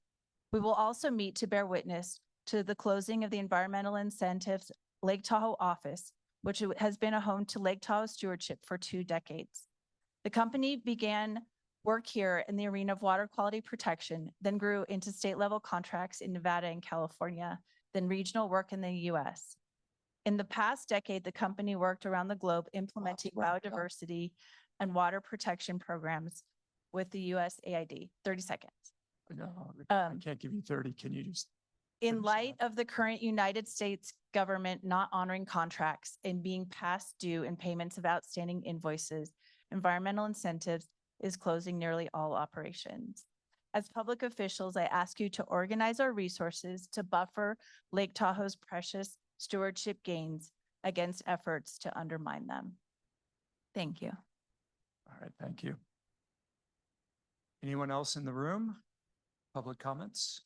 We will also meet to bear witness to the closing of the Environmental Incentives Lake Tahoe office, which has been a home to Lake Tahoe stewardship for 2 decades. The company began work here in the arena of water quality protection, then grew into state-level contracts in Nevada and California, then regional work in the US. In the past decade, the company worked around the globe implementing biodiversity and water protection programs with the USAID. 30 seconds. No, I can't give you 30. Can you just? In light of the current United States government not honoring contracts and being past due in payments of outstanding invoices, Environmental Incentives is closing nearly all operations. As public officials, I ask you to organize our resources to buffer Lake Tahoe's precious stewardship gains against efforts to undermine them. Thank you. All right, thank you. Anyone else in the room? Public comments?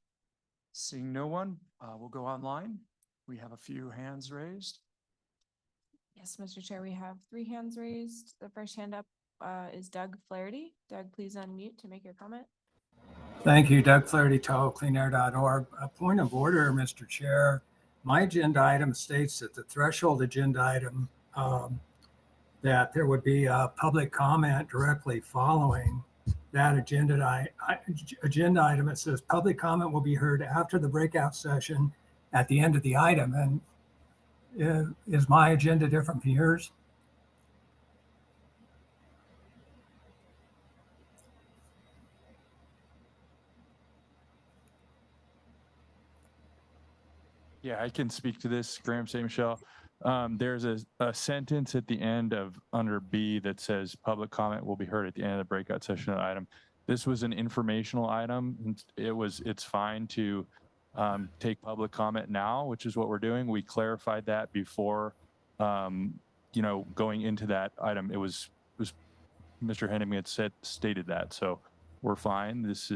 Seeing no one, we'll go online. We have a few hands raised. Yes, Mr. Chair, we have 3 hands raised. The first hand up is Doug Flaherty. Doug, please unmute to make your comment. Thank you, Doug Flaherty, TahoeCleanAir.org. A point of order, Mr. Chair. My agenda item states that the threshold agenda item, that there would be a public comment directly following that agenda item. It says public comment will be heard after the breakout session at the end of the item. And is my agenda different from yours? Yeah, I can speak to this, Graham St. Michelle. There's a sentence at the end of under B that says public comment will be heard at the end of the breakout session of the item. This was an informational item. And it's fine to take public comment now, which is what we're doing. We clarified that before, going into that item. It was Mr. Henneman had stated that, so we're fine. This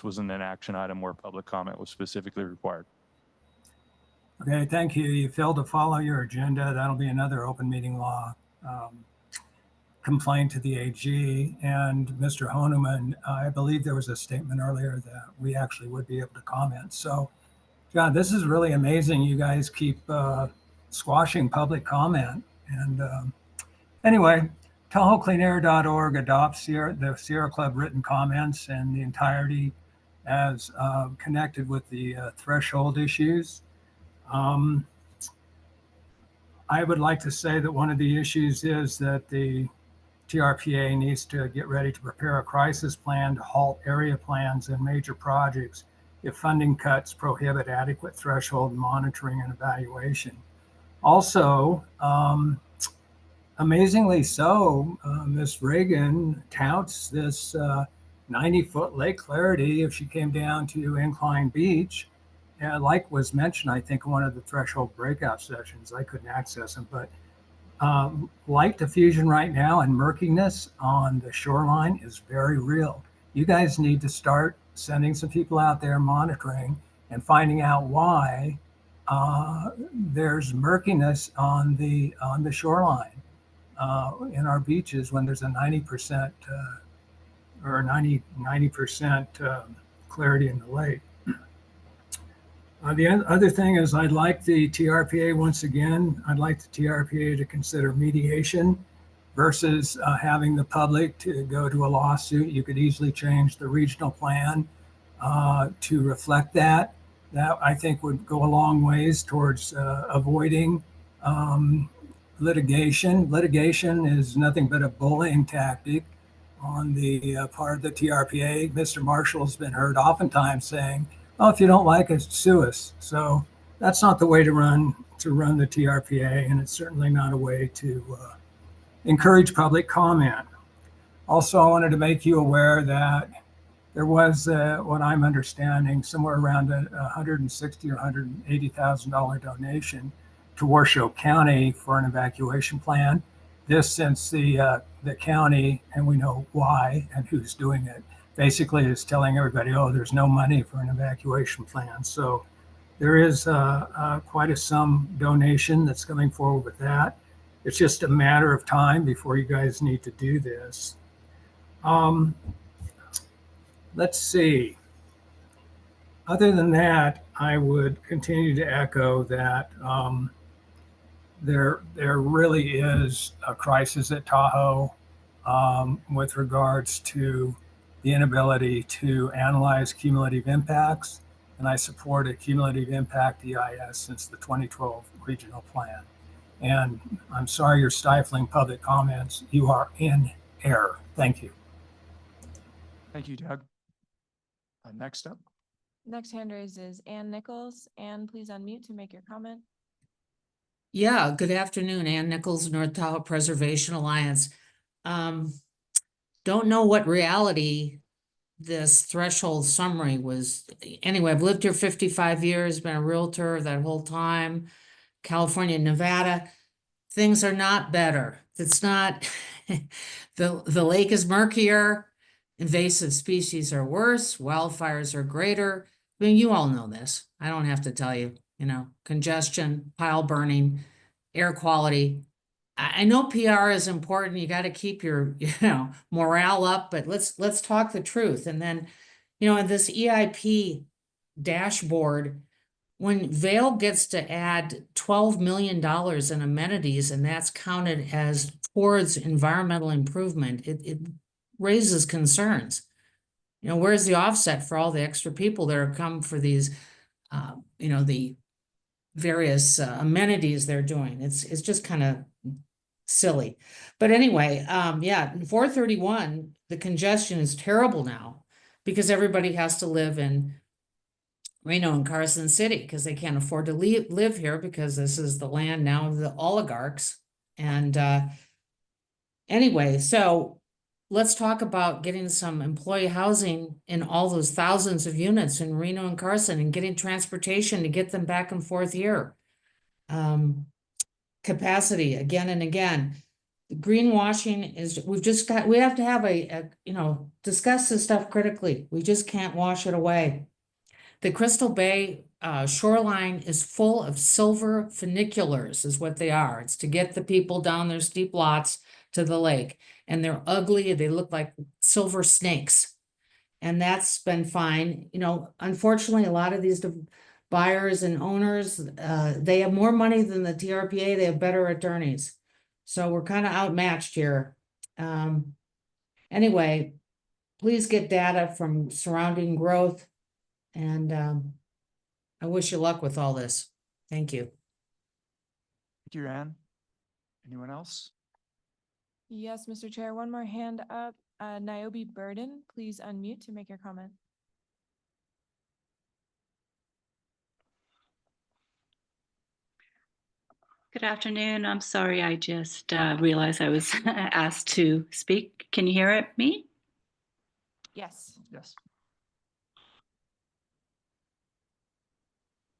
wasn't an action item where public comment was specifically required. Okay, thank you. You failed to follow your agenda. That'll be another open meeting law complaint to the AG. And Mr. Honeman, I believe there was a statement earlier that we actually would be able to comment. So, John, this is really amazing. You guys keep squashing public comment. And anyway, TahoeCleanAir.org adopts the Sierra Club written comments and the entirety as connected with the threshold issues. I would like to say that one of the issues is that the TRPA needs to get ready to prepare a crisis plan to halt area plans and major projects if funding cuts prohibit adequate threshold monitoring and evaluation. Also, amazingly so, Ms. Reagan touts this 90-foot Lake Clarity if she came down to Incline Beach. Like was mentioned, I think, in one of the threshold breakout sessions. I couldn't access them, but light diffusion right now and murkiness on the shoreline is very real. You guys need to start sending some people out there monitoring and finding out why there's murkiness on the shoreline in our beaches when there's a 90% or 90% clarity in the lake. The other thing is I'd like the TRPA, once again, I'd like the TRPA to consider mediation versus having the public to go to a lawsuit. You could easily change the regional plan to reflect that. That I think would go a long ways towards avoiding litigation. Litigation is nothing but a bullying tactic on the part of the TRPA. Mr. Marshall's been heard oftentimes saying, "Oh, if you don't like us, sue us." So that's not the way to run the TRPA, and it's certainly not a way to encourage public comment. Also, I wanted to make you aware that there was, what I'm understanding, somewhere around $160,000 or $180,000 donation to Washoe County for an evacuation plan. This, since the county, and we know why and who's doing it, basically is telling everybody, oh, there's no money for an evacuation plan. So there is quite a sum donation that's coming forward with that. It's just a matter of time before you guys need to do this. Let's see. Other than that, I would continue to echo that there really is a crisis at Tahoe with regards to the inability to analyze cumulative impacts. And I support a cumulative impact EIS since the 2012 regional plan. And I'm sorry you're stifling public comments. You are in error. Thank you. Thank you, Doug. Next up. Next hand raised is Ann Nichols. Ann, please unmute to make your comment. Yeah, good afternoon. Ann Nichols, North Tahoe Preservation Alliance. Don't know what reality this threshold summary was. Anyway, I've lived here 55 years, been a realtor that whole time, California, Nevada. Things are not better. It's not, the lake is murkier, invasive species are worse, wildfires are greater. I mean, you all know this. I don't have to tell you, congestion, pile burning, air quality. I know PR is important. You got to keep your, morale up, but let's talk the truth. And then, in this EIP dashboard, when Vail gets to add $12 million in amenities, and that's counted as towards environmental improvement, it raises concerns. Where's the offset for all the extra people that are come for these, the various amenities they're doing? It's just kind of silly. But anyway, in 431, the congestion is terrible now because everybody has to live in Reno and Carson City because they can't afford to live here because this is the land now of the oligarchs. And anyway, so let's talk about getting some employee housing in all those thousands of units in Reno and Carson and getting transportation to get them back and forth here. Capacity again and again. Greenwashing is, we have to have discuss this stuff critically. We just can't wash it away. The Crystal Bay shoreline is full of silver funiculars is what they are. It's to get the people down their steep lots to the lake. And they're ugly. They look like silver snakes. And that's been fine. Unfortunately, a lot of these buyers and owners, they have more money than the TRPA. They have better attorneys. So we're kind of outmatched here. Anyway, please get data from surrounding growth. And I wish you luck with all this. Thank you. Thank you, Ann. Anyone else? Yes, Mr. Chair, one more hand up. Niobe Burden, please unmute to make your comment. Good afternoon. I'm sorry, I just realized I was asked to speak. Can you hear me? Yes. Yes.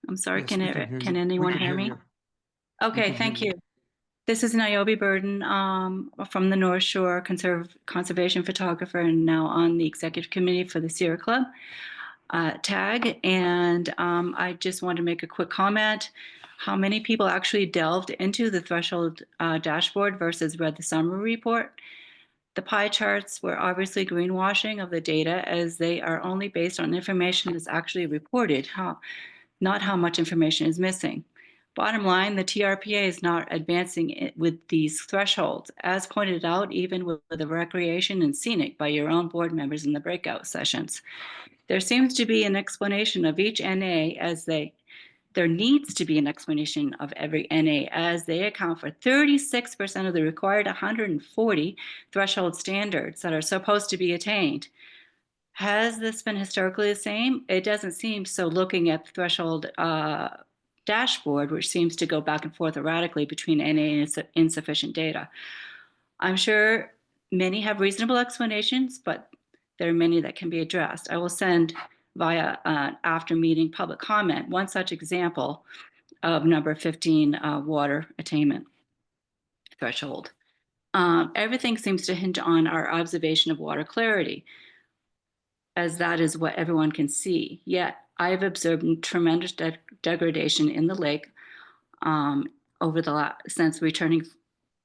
I'm sorry, Yes, can we can hear can you. We anyone can hear hear me? you. Okay, can hear thank you. you. This is Niobe Burden from the North Shore Conservation Photographer and now on the Executive Committee for the Sierra Club tag. And I just want to make a quick comment. How many people actually delved into the threshold dashboard versus read the summary report? The pie charts were obviously greenwashing of the data as they are only based on information that's actually reported, not how much information is missing. Bottom line, the TRPA is not advancing with these thresholds, as pointed out even with the recreation and scenic by your own board members in the breakout sessions. There seems to be an explanation of each NA there needs to be an explanation of every NA as they account for 36% of the required 140 threshold standards that are supposed to be attained. Has this been historically the same? It doesn't seem so looking at the threshold dashboard, which seems to go back and forth erratically between NA and insufficient data. I'm sure many have reasonable explanations, but there are many that can be addressed. I will send via after meeting public comment one such example of number 15 water attainment threshold. Everything seems to hinge on our observation of water clarity, as that is what everyone can see. Yet I've observed tremendous degradation in the lake since returning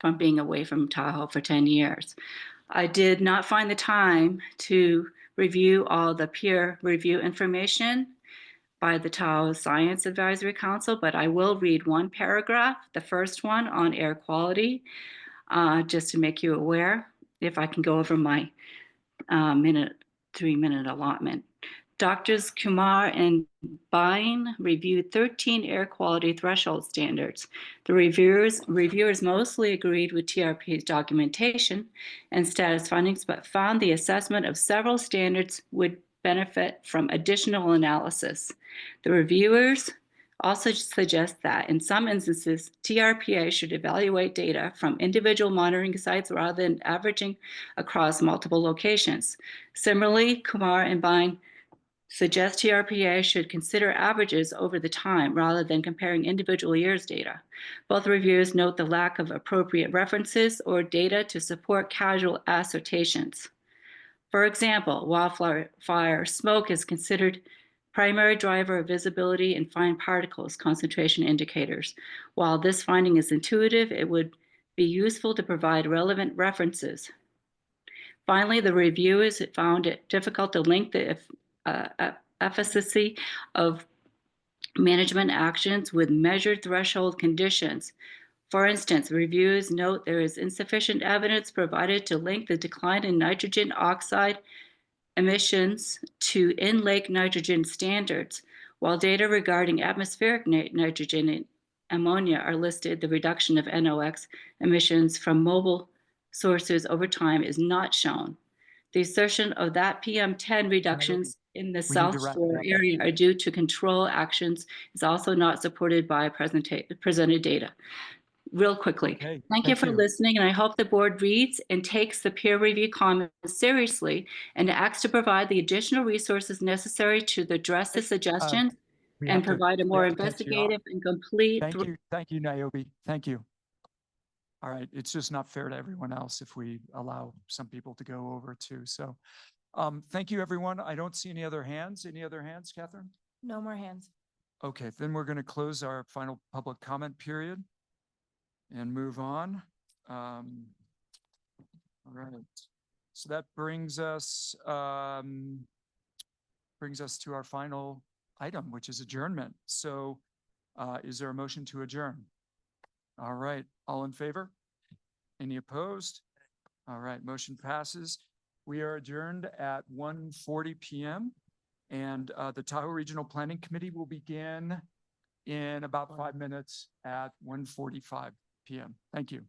from being away from Tahoe for 10 years. I did not find the time to review all the peer review information by the Tahoe Science Advisory Council, but I will read one paragraph, the first one on air quality, just to make you aware, if I can go over my 3-minute allotment. Doctors Kumar and Bain reviewed 13 air quality threshold standards. The reviewers mostly agreed with TRP's documentation and status findings, but found the assessment of several standards would benefit from additional analysis. The reviewers also suggest that in some instances, TRPA should evaluate data from individual monitoring sites rather than averaging across multiple locations. Similarly, Kumar and Bain suggest TRPA should consider averages over the time rather than comparing individual years' data. Both reviewers note the lack of appropriate references or data to support casual assertions. For example, wildfire smoke is considered primary driver of visibility and fine particles concentration indicators. While this finding is intuitive, it would be useful to provide relevant references. Finally, the reviewers found it difficult to link the efficacy of management actions with measured threshold conditions. For instance, reviews note there is insufficient evidence provided to link the decline in nitrogen oxide emissions to in-lake nitrogen standards. While data regarding atmospheric nitrogen and ammonia are listed, the reduction of NOx emissions from mobile sources over time is not shown. The assertion of that PM10 reductions in the We need to South wrap it Shore up. area are due to control actions is also not supported by presented data. Real quickly. Okay, Thank you thank for you. listening, and I hope the board reads and takes the peer review comments seriously and acts to provide the additional resources necessary to address the suggestions We and have to- provide a we more have to cut you off. investigative and complete. Thank you, Niobe. Thank you. All right, it's just not fair to everyone else if we allow some people to go over too. So, thank you, everyone. I don't see any other hands. Any other hands, Catherine? No more hands. Okay, then we're going to close our final public comment period and move on. All right. So that brings us to our final item, which is adjournment. So is there a motion to adjourn? All right, all in favor? Any opposed? All right, motion passes. We are adjourned at 1:40 p.m. And the Tahoe Regional Planning Committee will begin in about 5 minutes at 1:45 p.m. Thank you.